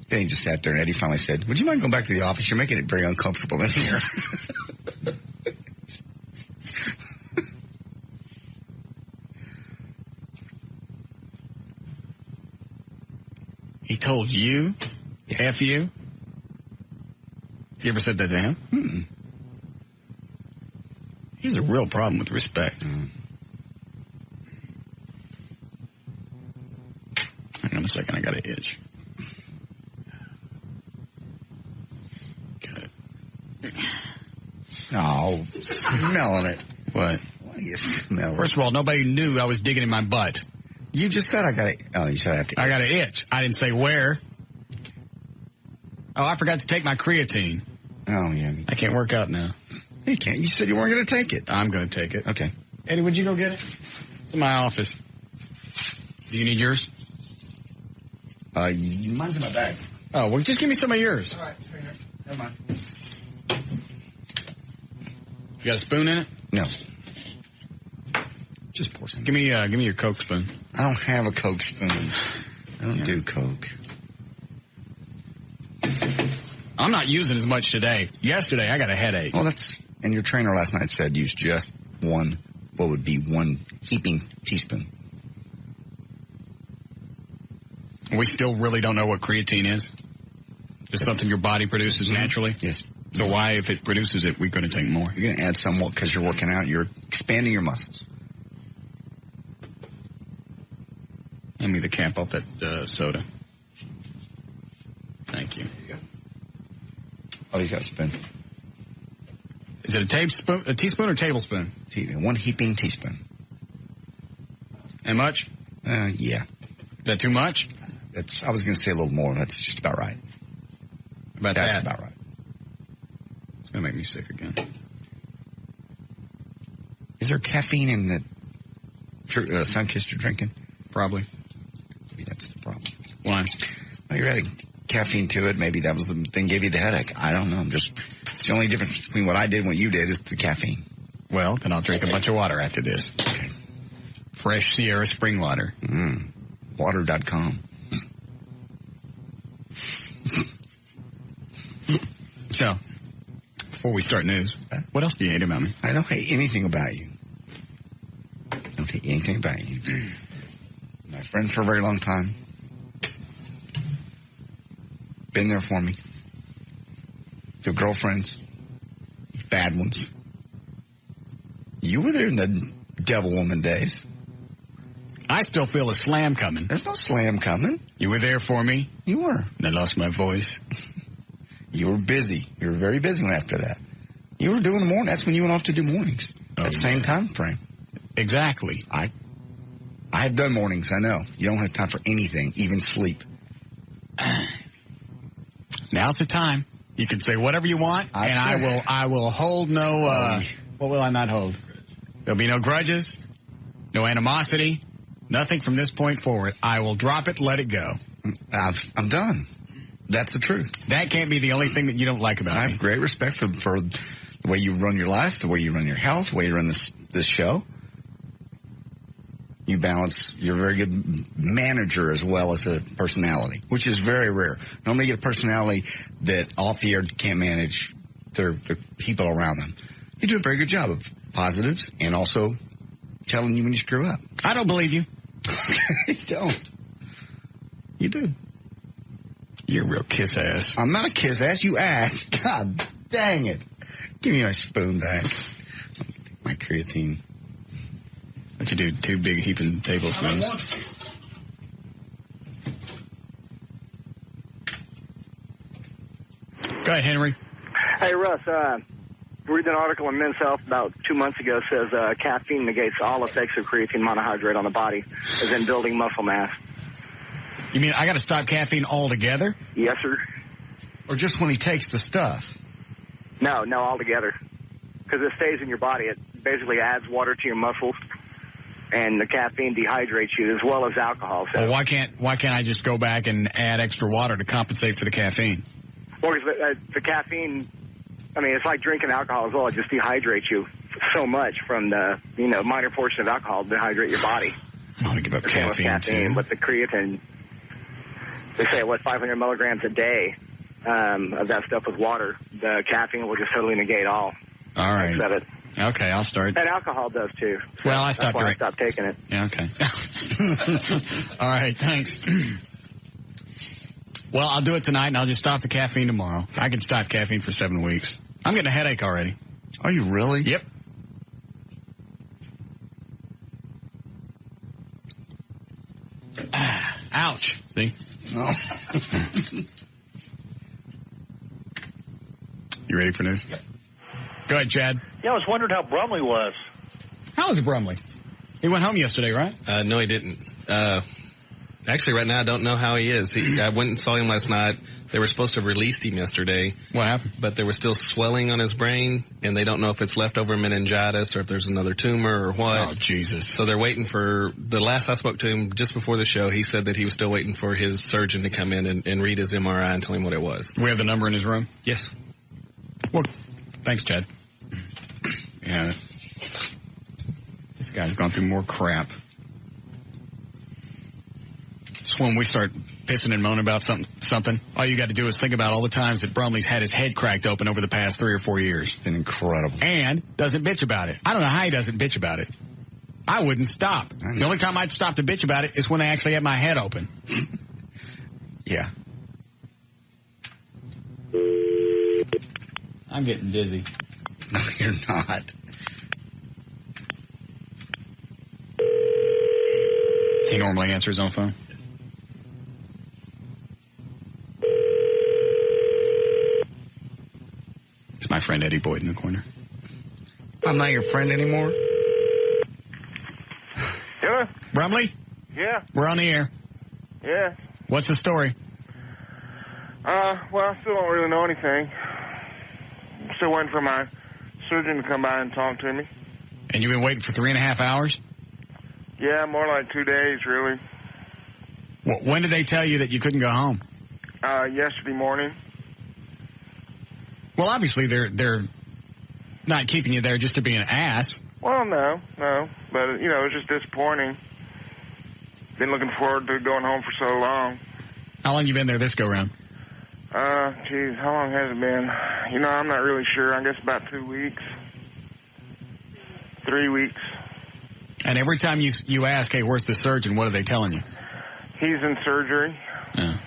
Then he just sat there and Eddie finally said, would you mind going back to the office? You're making it very uncomfortable in here. He told you? F you? You ever said that to him? Mm-mm. He has a real problem with respect. Hang on a second, I got an itch. Got it. Oh, smelling it. What? What do you smell? First of all, nobody knew I was digging in my butt. You just said I got it. Oh, you said I have to. I got an itch. I didn't say where. Oh, I forgot to take my creatine. Oh, yeah. I can't work out now. You can't. You said you weren't going to take it. I'm going to take it. Okay. Eddie, would you go get it? It's in my office. Do you need yours? Mine's in my bag. Oh, well, just give me some of yours. All right. Never mind. You got a spoon in it? No. Just pour some. Give me your Coke spoon. I don't have a Coke spoon. I don't do Coke. I'm not using as much today. Yesterday, I got a headache. Well, and your trainer last night said use just one heaping teaspoon. We still really don't know what creatine is? Just something your body produces naturally? Yes. So why, if it produces it, we're going to take more? You're going to add somewhat because you're working out. You're expanding your muscles. Hand me the cap off that soda. Thank you. There you go. Oh, you got a spoon. Is it a teaspoon or tablespoon? One heaping teaspoon. And much? Yeah. Is that too much? I was going to say a little more. That's just about right. That's about right. It's going to make me sick again. Is there caffeine in the Sunkist you're drinking? Probably. Maybe that's the problem. Why? Well, you're adding caffeine to it. Maybe that was the thing gave you the headache. I don't know. It's the only difference between what I did and what you did is the caffeine. Well, then I'll drink a bunch of water after this. Okay. Fresh Sierra spring water. Water.com. So, before we start news, what else do you hate about me? I don't hate anything about you. I don't hate anything about you. My friend for a very long time. Been there for me. The girlfriends. Bad ones. You were there in the devil woman days. I still feel a slam coming. There's no slam coming. You were there for me. You were. And I lost my voice. You were busy. You were very busy after that. You were doing the morning. That's when you went off to do mornings. At the same time frame. Exactly. I have done mornings. I know. You don't have time for anything, even sleep. Now's the time. You can say whatever you want, I will hold no. What will I not hold? There'll be no grudges, no animosity, nothing from this point forward. I will drop it, let it go. I'm done. That's the truth. That can't be the only thing that you don't like about me. I have great respect for the way you run your life, the way you run your health, the way you run this show. You balance. You're a very good manager as well as a personality, which is very rare. Normally you get a personality that off the air can't manage the people around them. You do a very good job of positives and also telling you when you screw up. I don't believe you. You don't. You do. You're a real kiss ass. I'm not a kiss ass. You ass. God dang it. Give me my spoon back. My creatine. What you do? 2 big heaping tablespoons. Go ahead, Henry. Hey, Russ. Reading an article in Men's Health about 2 months ago says caffeine negates all effects of creatine monohydrate on the body, as in building muscle mass. You mean I got to stop caffeine altogether? Yes, sir. Or just when he takes the stuff? No, altogether. Because it stays in your body. It basically adds water to your muscles, and the caffeine dehydrates you as well as alcohol. So. Well, why can't I just go back and add extra water to compensate for the caffeine? Well, because the caffeine, I mean, it's like drinking alcohol as well. It just dehydrates you so much from the minor portion of alcohol to dehydrate your body. I want to give up caffeine too. But the creatine, they say 500 milligrams a day of that stuff with water. The caffeine will just totally negate all. All right. Of it. Okay, I'll start. And alcohol does too. So well, I stopped taking it. Yeah, okay. All right, thanks. Well, I'll do it tonight, and I'll just stop the caffeine tomorrow. I can stop caffeine for 7 weeks. I'm getting a headache already. Are you really? Yep. Ouch. See? Oh. You ready for news? Yep. Go ahead, Chad. Yeah, I was wondering how Brumley was. How was Brumley? He went home yesterday, right? No, he didn't. Actually, right now, I don't know how he is. I went and saw him last night. They were supposed to have released him yesterday. What happened? But there was still swelling on his brain, and they don't know if it's leftover meningitis or if there's another tumor or what. Oh, Jesus. So they're waiting for, the last I spoke to him just before the show, he said that he was still waiting for his surgeon to come in and read his MRI and tell him what it was. We have the number in his room? Yes. Well, thanks, Chad. Yeah. This guy's gone through more crap. Just when we start pissing and moaning about something, all you got to do is think about all the times that Brumley's had his head cracked open over the past 3 or 4 years. It's been incredible. And doesn't bitch about it. I don't know how he doesn't bitch about it. I wouldn't stop. The only time I'd stop to bitch about it is when they actually had my head open. Yeah. I'm getting dizzy. No, you're not. Does he normally answer his own phone? It's my friend Eddie Boyd in the corner. I'm not your friend anymore. Hello? Brumley? Yeah. We're on the air. Yeah. What's the story? Well, I still don't really know anything. I'm still waiting for my surgeon to come by and talk to me. And you've been waiting for 3.5 hours? Yeah, more like 2 days, really. Well, when did they tell you that you couldn't go home? Yesterday morning. Well, obviously they're not keeping you there just to be an ass. Well, no. But, you know, it's just disappointing. Been looking forward to going home for so long. How long you been there this go-round? Geez, how long has it been? You know, I'm not really sure. I guess about 2 weeks. 3 weeks. And every time you ask, hey, where's the surgeon, what are they telling you? He's in surgery. Yeah.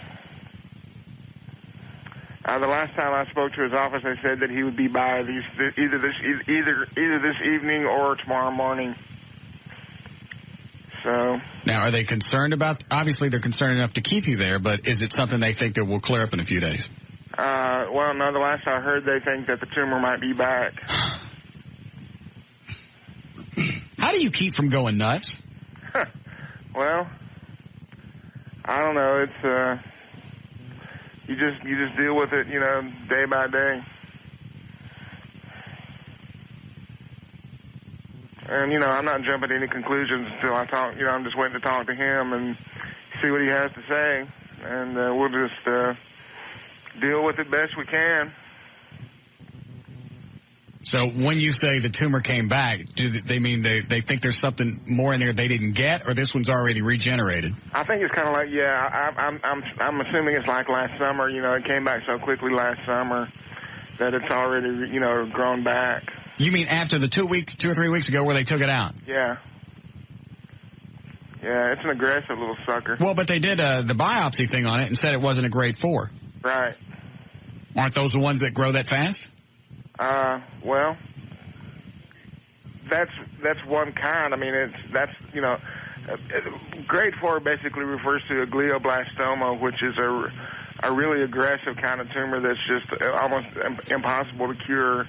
The last time I spoke to his office, they said that he would be by either this evening or tomorrow morning. So. Now, are they concerned about? Obviously, they're concerned enough to keep you there, but is it something they think that will clear up in a few days? Well, no. The last I heard, they think that the tumor might be back. How do you keep from going nuts? Well, I don't know. It's you just deal with it, you know, day by day. And, you know, I'm not jumping to any conclusions until I talk, you know, I'm just waiting to talk to him and see what he has to say. And we'll just deal with it best we can. So when you say the tumor came back, do they mean they think there's something more in there they didn't get, or this one's already regenerated? I think it's kind of like, yeah, I'm assuming it's like last summer. You know, it came back so quickly last summer that it's already, you know, grown back. You mean after the 2 or 3 weeks ago where they took it out? Yeah. Yeah, it's an aggressive little sucker. Well, but they did the biopsy thing on it and said it wasn't a grade 4. Right. Aren't those the ones that grow that fast? Well, that's one kind. I mean, that's you know, grade 4 basically refers to a glioblastoma, which is a really aggressive kind of tumor that's just almost impossible to cure.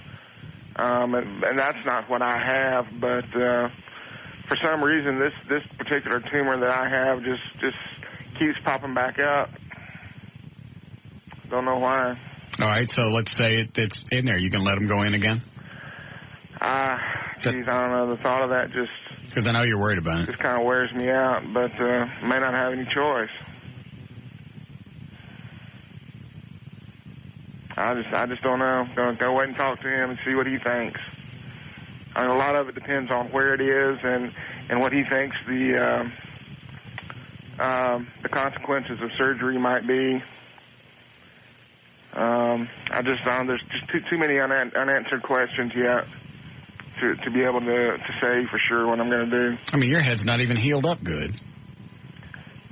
And that's not what I have, but for some reason, this particular tumor that I have just keeps popping back up. Don't know why. All right, so let's say it's in there. You can let them go in again? Geez, I don't know. The thought of that just... Because I know you're worried about it. Just kind of wears me out, but may not have any choice. I just don't know. Gonna go wait and talk to him and see what he thinks. I mean, a lot of it depends on where it is and what he thinks the consequences of surgery might be. There's just too many unanswered questions yet to be able to say for sure what I'm going to do. I mean, your head's not even healed up good.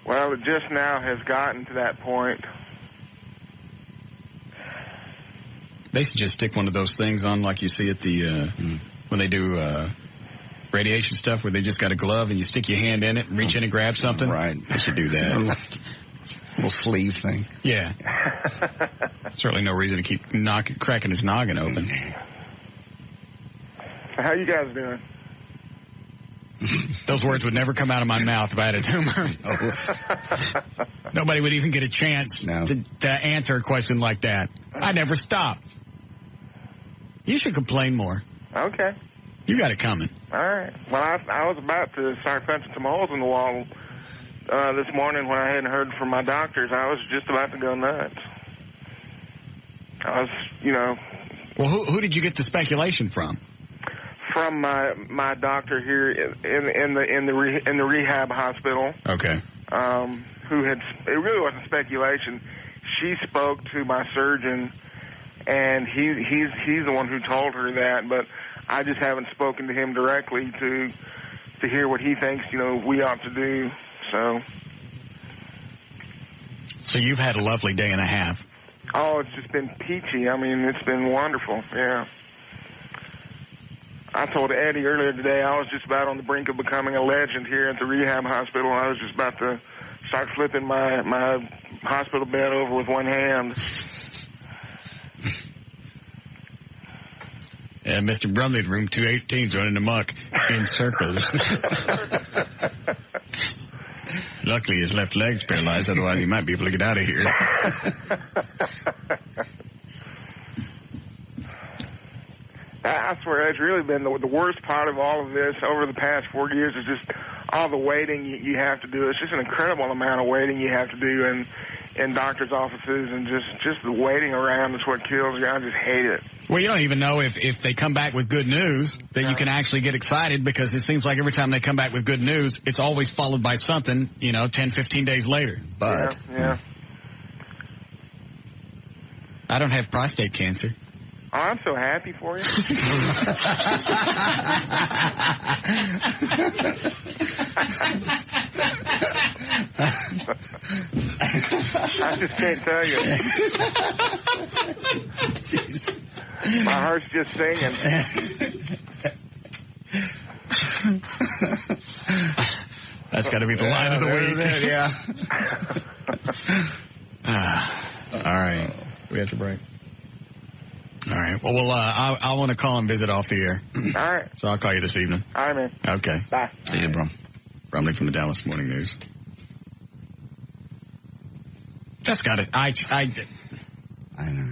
Well, it just now has gotten to that point. They should just stick one of those things on like you see at the, when they do, radiation stuff where they just got a glove and you stick your hand in it and reach in and grab something. Right. They should do that. Little sleeve thing. Yeah. Certainly no reason to keep cracking his noggin open. How you guys doing? Those words would never come out of my mouth if I had a tumor. Nobody would even get a chance to answer a question like that. I never stop. You should complain more. Okay. You got it coming. All right. Well, I was about to start punching some holes in the wall this morning when I hadn't heard from my doctors. I was just about to go nuts. I was, Well, who did you get the speculation from? From my doctor here in the rehab hospital. Okay. Who had, it really wasn't speculation. She spoke to my surgeon, and he's the one who told her that, but I just haven't spoken to him directly to hear what he thinks, we ought to do. So you've had a lovely day and a half. Oh, it's just been peachy. I mean, it's been wonderful. Yeah. I told Eddie earlier today I was just about on the brink of becoming a legend here at the rehab hospital. I was just about to start flipping my hospital bed over with one hand. Yeah, Mr. Brumley at room 218 running amok in circles. Luckily, his left leg's paralyzed. Otherwise, he might be able to get out of here. I swear, it's really been the worst part of all of this over the past 4 years is just all the waiting you have to do. It's just an incredible amount of waiting you have to do in doctor's offices, and just the waiting around is what kills you. I just hate it. Well, you don't even know if they come back with good news that you can actually get excited, because it seems like every time they come back with good news, it's always followed by something, 10, 15 days later. But yeah. I don't have prostate cancer. Oh, I'm so happy for you. I just can't tell you. My heart's just singing. That's got to be the line of the week. All right. We have to break. All right. Well, I want to call and visit off the air. All right. So I'll call you this evening. All right, man. Okay. Bye. See you, bro. Brumley from the Dallas Morning News. That's got it. I know.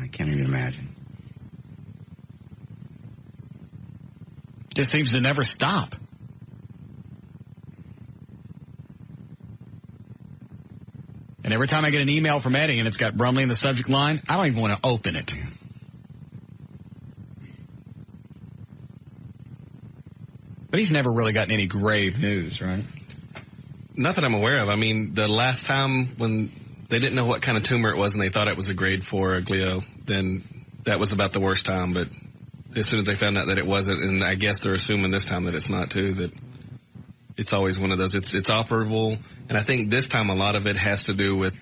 I can't even imagine. Just seems to never stop. And every time I get an email from Eddie and it's got Brumley in the subject line, I don't even want to open it. But he's never really gotten any grave news, right? Not that I'm aware of. I mean, the last time when they didn't know what kind of tumor it was and they thought it was a grade 4 glio, then that was about the worst time. But as soon as they found out that it wasn't, and I guess they're assuming this time that it's not too, that it's always one of those. It's operable. And I think this time a lot of it has to do with,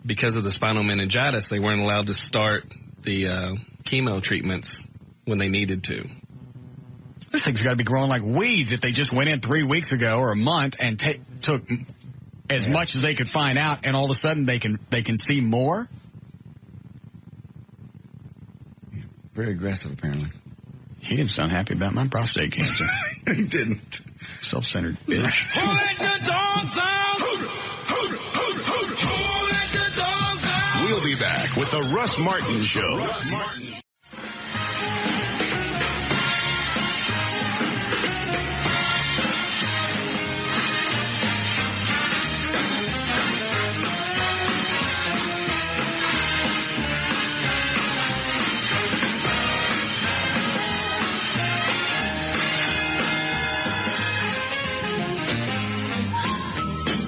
because of the spinal meningitis, they weren't allowed to start the chemo treatments when they needed to. This thing's got to be growing like weeds if they just went in 3 weeks ago or a month and took as much as they could find out, and all of a sudden they can see more. Very aggressive, apparently. He didn't sound happy about my prostate cancer. He didn't. Self-centered bitch. Who let the dogs out? Who let the dogs out? We'll be back with the Russ Martin Show. Russ Martin.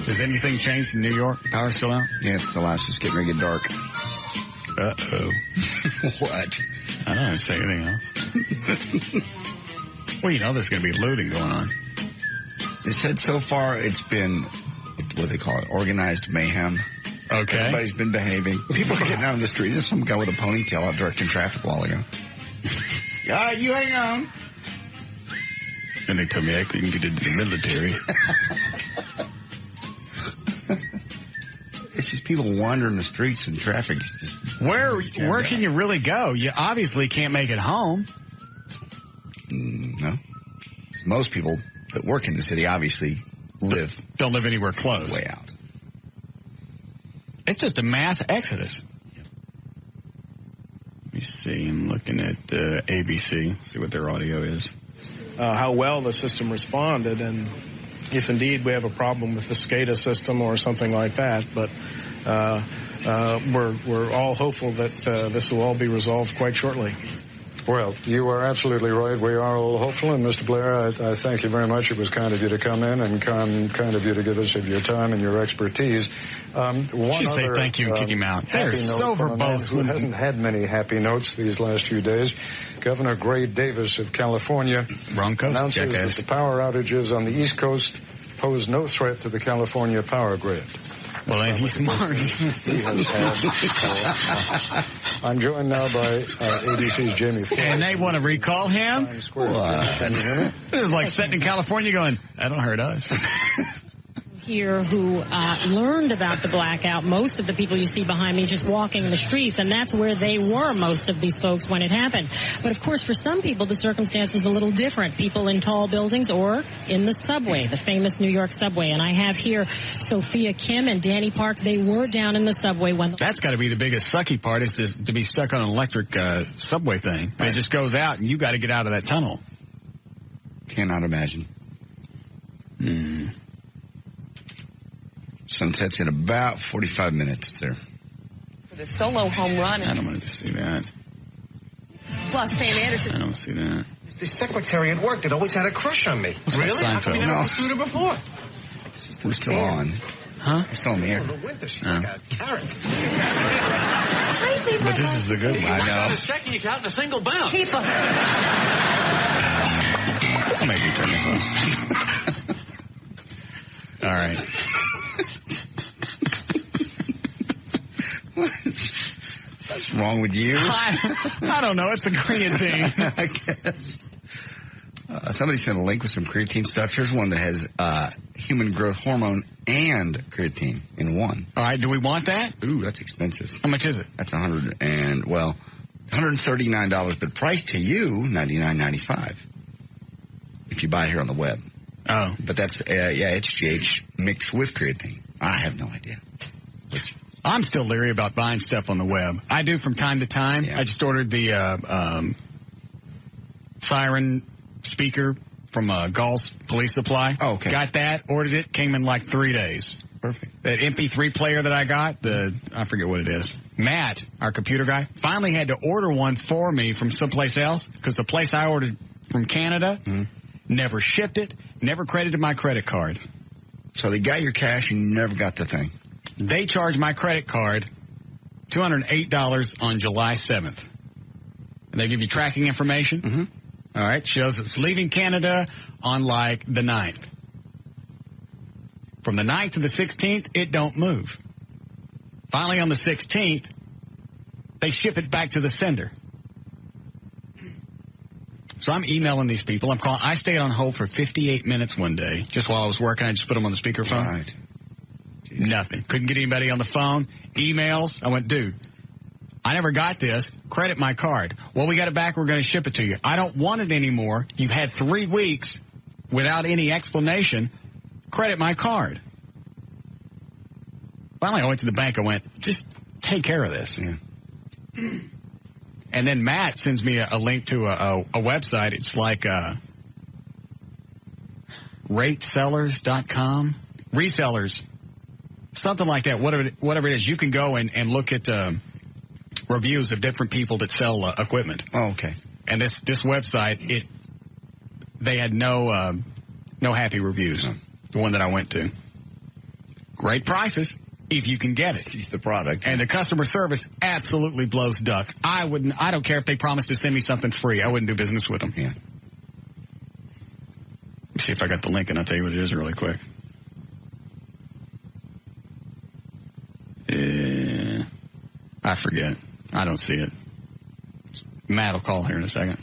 Has anything changed in New York? Power's still out? Yeah, it's still out. It's just getting ready to get dark. Uh-oh. What? I don't have to say anything else. Well, there's going to be looting going on. They said so far it's been, what do they call it, organized mayhem. Okay. Everybody's been behaving. People are getting out on the street. There's some guy with a ponytail out directing traffic a while ago. All right, you hang on. And they told me I couldn't get into the military. It's just people wandering the streets and traffic. Just where can you really go? You obviously can't make it home. No. Most people that work in the city obviously don't live anywhere close. Way out. It's just a mass exodus. Let me see. I'm looking at ABC. See what their audio is. How well the system responded, and if indeed we have a problem with the SCADA system or something like that. But we're all hopeful that this will all be resolved quite shortly. Well, you are absolutely right. We are all hopeful. And, Mr. Blair, I thank you very much. It was kind of you to come in and kind of you to give us of your time and your expertise. One say thank you and kick him out. They're so verbose. Who hasn't had many happy notes these last few days. Governor Gray Davis of California announces that the power outages on the East Coast pose no threat to the California power grid. Well, ain't he smart? He has had. I'm joined now by ABC's Jamie Ford. And they want to recall him? This is like sitting in California going, that don't hurt us. Here who learned about the blackout. Most of the people you see behind me just walking the streets, and that's where they were, most of these folks, when it happened. But, of course, for some people, the circumstance was a little different. People in tall buildings or in the subway, the famous New York subway. And I have here Sophia Kim and Danny Park. They were down in the subway when... That's got to be the biggest sucky part, is to be stuck on an electric subway thing. Right. It just goes out, and you got to get out of that tunnel. Cannot imagine. Sunset's in about 45 minutes. It's there. For the solo home run. I don't want to see that. Plus, Pam Anderson. I don't see that. The secretary at work that always had a crush on me. Really? How come you never pursued her before? We're still on. Huh? We're still on the air. In the winter, she's like a carrot. But this is the good one. I know. Checking account in a single bounce. I'll maybe turn this off. All right. What's wrong with you? I don't know. It's a creatine. I guess. Somebody sent a link with some creatine stuff. Here's one that has human growth hormone and creatine in one. All right. Do we want that? Ooh, that's expensive. How much is it? That's $139, but priced to you $99.95 if you buy it here on the web. Oh, but that's HGH mixed with creatine. I have no idea. I'm still leery about buying stuff on the web. I do from time to time. Yeah. I just ordered the siren speaker from Gall's Police Supply. Oh, okay. Got that, ordered it, came in like 3 days. Perfect. That MP3 player that I got, I forget what it is. Matt, our computer guy, finally had to order one for me from someplace else because the place I ordered from Canada never shipped it, never credited my credit card. So they got your cash and you never got the thing. They charged my credit card $208 on July 7th. And they give you tracking information. Mm-hmm. All right. Shows it's leaving Canada on like the 9th. From the 9th to the 16th, it don't move. Finally, on the 16th, they ship it back to the sender. So I'm emailing these people. I'm calling. I stayed on hold for 58 minutes one day. Just while I was working, I just put them on the speakerphone. Right. Nothing. Couldn't get anybody on the phone. Emails. I went, dude, I never got this. Credit my card. Well, we got it back. We're going to ship it to you. I don't want it anymore. You've had 3 weeks without any explanation. Credit my card. Finally, I went to the bank. I went, just take care of this. Yeah. And then Matt sends me a link to a website. It's like ratesellers.com. Resellers. Something like that. Whatever it is. You can go and look at reviews of different people that sell equipment. Oh, okay. And this website, they had no happy reviews. No. The one that I went to. Great prices. If you can get it. It's the product. And the customer service absolutely blows duck. I don't care if they promise to send me something free. I wouldn't do business with them. Yeah. Let's see if I got the link and I'll tell you what it is really quick. I forget. I don't see it. Matt will call here in a second.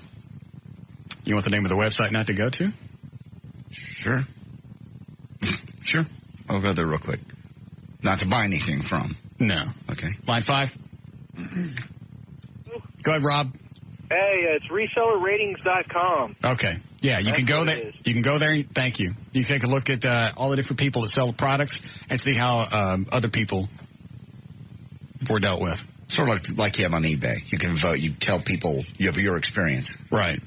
You want the name of the website not to go to? Sure. Sure. I'll go there real quick. Not to buy anything from. No. Okay. Line 5. Go ahead, Rob. Hey, it's resellerratings.com. Okay. Yeah, you can go there. You can go there. Thank you. You can take a look at all the different people that sell the products and see how other people were dealt with. Sort of like you have on eBay. You can vote. You tell people you have your experience. Right.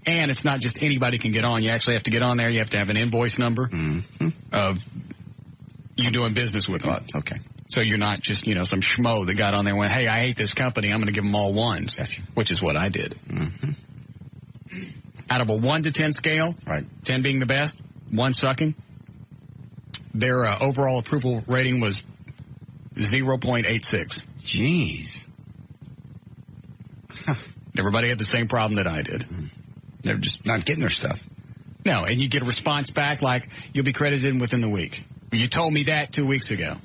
And it's not just anybody can get on. You actually have to get on there. You have to have an invoice number of you doing business with them. Okay. So you're not just, some schmo that got on there and went, hey, I hate this company. I'm going to give them all ones. Gotcha. Which is what I did. Mm-hmm. Out of a 1 to 10 scale, right, 10 being the best, 1 sucking, their overall approval rating was 0.86. Jeez. Huh. Everybody had the same problem that I did. They're just not getting their stuff. No, and you get a response back like, you'll be credited within the week. You told me that 2 weeks ago.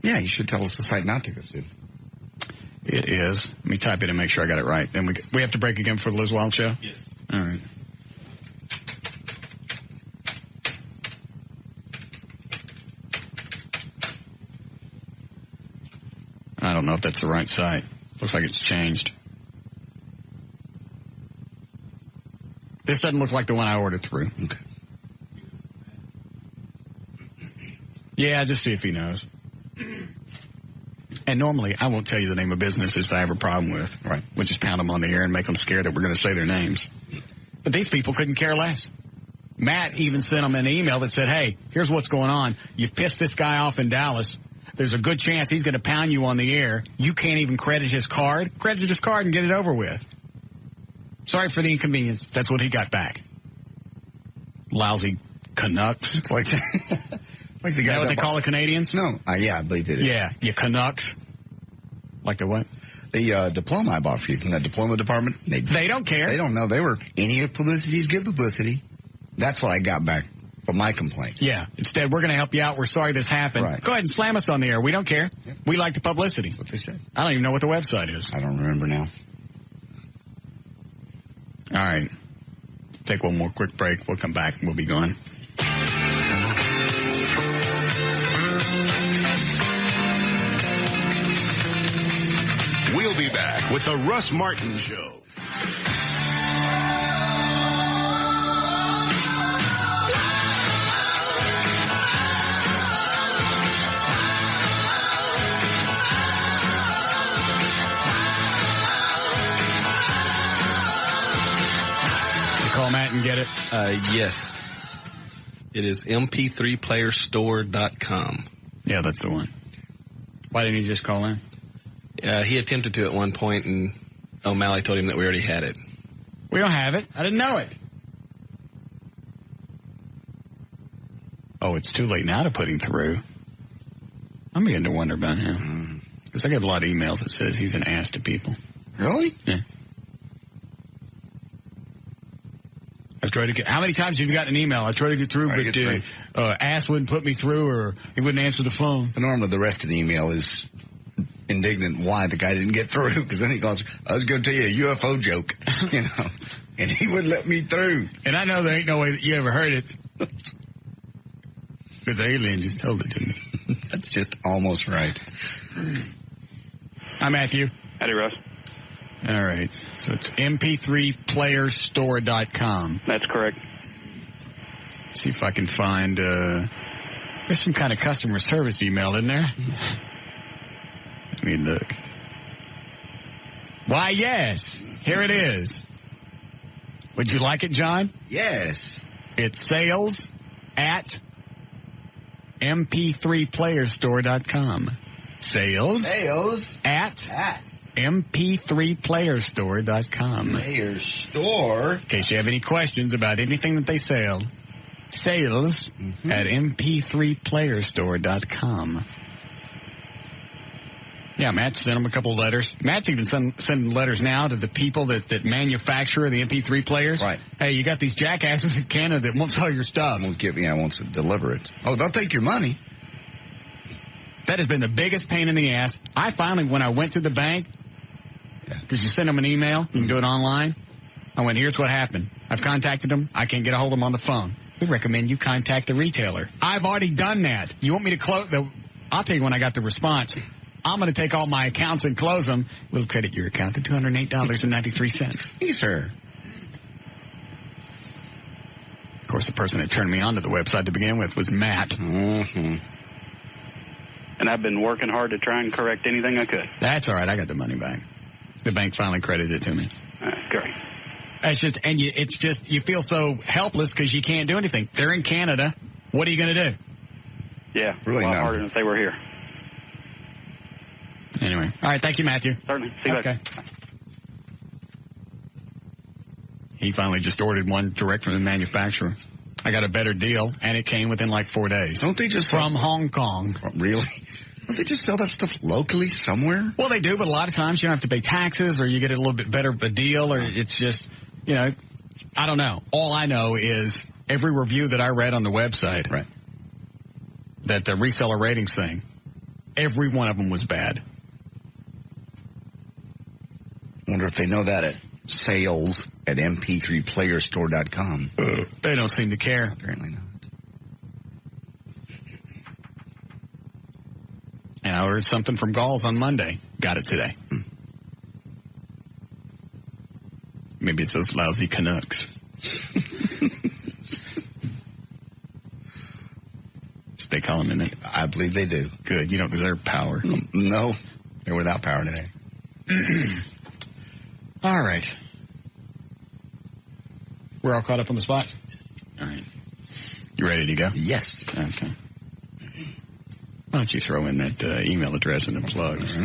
Yeah, you should tell us the site not to go to. It is. Let me type it and make sure I got it right. Then we have to break again for the Liz Wild Show? Yes. All right. I don't know if that's the right site. Looks like it's changed. This doesn't look like the one I ordered through. Okay. Yeah, just see if he knows. And normally, I won't tell you the name of businesses that I have a problem with. Right. We'll just pound them on the air and make them scared that we're going to say their names. But these people couldn't care less. Matt even sent them an email that said, hey, here's what's going on. You pissed this guy off in Dallas. There's a good chance he's going to pound you on the air. You can't even credit his card. Credit his card and get it over with. Sorry for the inconvenience. That's what he got back. Lousy Canucks. It's like... Like the guys, you know what they call the Canadians? No. Yeah, I believe they do. Yeah, you Canucks. Like the what? The diploma I bought for you from that diploma department. They don't care. They don't know. They were, any publicity is good publicity. That's what I got back from my complaint. Yeah. Instead, we're going to help you out. We're sorry this happened. Right. Go ahead and slam us on the air. We don't care. Yep. We like the publicity. That's what they said. I don't even know what the website is. I don't remember now. All right. Take one more quick break. We'll come back and we'll be gone. We'll be back with the Russ Martin Show. You call Matt and get it? Yes. It is mp3playerstore.com. Yeah, that's the one. Why didn't you just call in? He attempted to at one point, and O'Malley told him that we already had it. We don't have it. I didn't know it. Oh, it's too late now to put him through. I'm beginning to wonder about him. Because I get a lot of emails that says he's an ass to people. Really? Yeah. I've tried to get... How many times have you gotten an email? I tried to get through, but ass wouldn't put me through, or he wouldn't answer the phone. Normally the rest of the email is indignant why the guy didn't get through, because then he goes, I was going to tell you a UFO joke, and he wouldn't let me through. And I know there ain't no way that you ever heard it. Because the alien just told it, didn't he? That's just almost right. Hi, Matthew. Howdy, Russ. All right. So it's mp3playerstore.com. That's correct. See if I can find, there's some kind of customer service email in there. Let me look. Why, yes. Here it is. Would you like it, John? Yes. It's sales at mp3playerstore.com. Sales at mp3playerstore.com. Player Store. In case you have any questions about anything that they sell, sales at mp3playerstore.com. Yeah, Matt sent them a couple of letters. Matt's even sending letters now to the people that manufacture the MP3 players. Right. Hey, you got these jackasses in Canada that won't sell your stuff. Won't to deliver it. Oh, they'll take your money. That has been the biggest pain in the ass. I finally, when I went to the bank, because you send them an email, you can do it online. I went, here's what happened. I've contacted them. I can't get a hold of them on the phone. We recommend you contact the retailer. I've already done that. You want me to close? I'll tell you when I got the response. I'm going to take all my accounts and close them. We'll credit your account to $208.93. Yes, sir. Of course, the person that turned me onto the website to begin with was Matt. Mm-hmm. And I've been working hard to try and correct anything I could. That's all right. I got the money back. The bank finally credited it to me. Great. It's just, you feel so helpless because you can't do anything. They're in Canada. What are you going to do? Yeah, really a lot harder than if they were here. Anyway. All right. Thank you, Matthew. Certainly. See you later. He finally just ordered one direct from the manufacturer. I got a better deal, and it came within like 4 days. Don't they just from Hong Kong? Really? Don't they just sell that stuff locally somewhere? Well, they do, but a lot of times you don't have to pay taxes, or you get a little bit better of a deal, or it's just, I don't know. All I know is every review that I read on the website, right, that the reseller ratings thing, every one of them was bad. Wonder if they know that at sales at mp3playerstore.com. They don't seem to care. Apparently not. And I ordered something from Gauls on Monday. Got it today. Maybe it's those lousy Canucks. They call them in it. I believe they do. Good. You don't deserve power. No. They're without power today. All right. We're all caught up on the spot? All right. You ready to go? Yes. Okay. Why don't you throw in that email address and the plugs? Go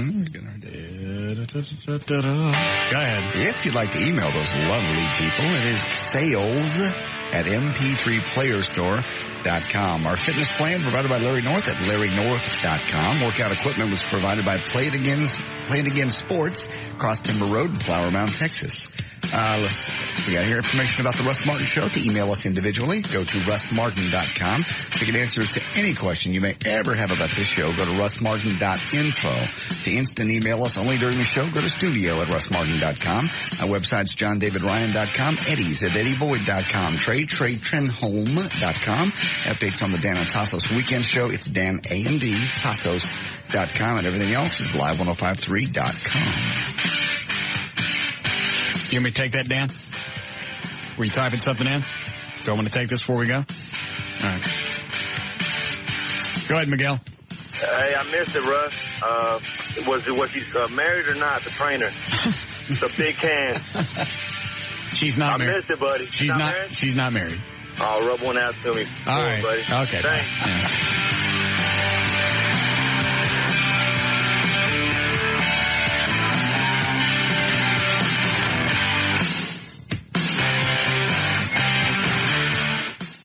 ahead. If you'd like to email those lovely people, it is sales at mp3playerstore.com. Our fitness plan provided by Larry North at larrynorth.com. Workout equipment was provided by Play It Again Sports, Cross Timber Road in Flower Mound, Texas. We got here information about the Russ Martin Show. To email us individually, go to russmartin.com. To get answers to any question you may ever have about this show, go to russmartin.info. To instant email us only during the show, go to studio at russmartin.com. Our website's johndavidryan.com, Eddie's at eddieboyd.com, TradeTrenholm.com. Updates on the Dan and Tassos Weekend Show, it's DanAndDTassos.com, and everything else is live1053.com. You want me to take that, Dan? Were you typing something in? Do I want to take this before we go? All right. Go ahead, Miguel. Hey, I missed it, Russ. Was he married or not, the trainer? The big can. She's not married. I missed it, buddy. She's not married. I'll rub one out to me. All right. Buddy. Okay. Thanks. Yeah.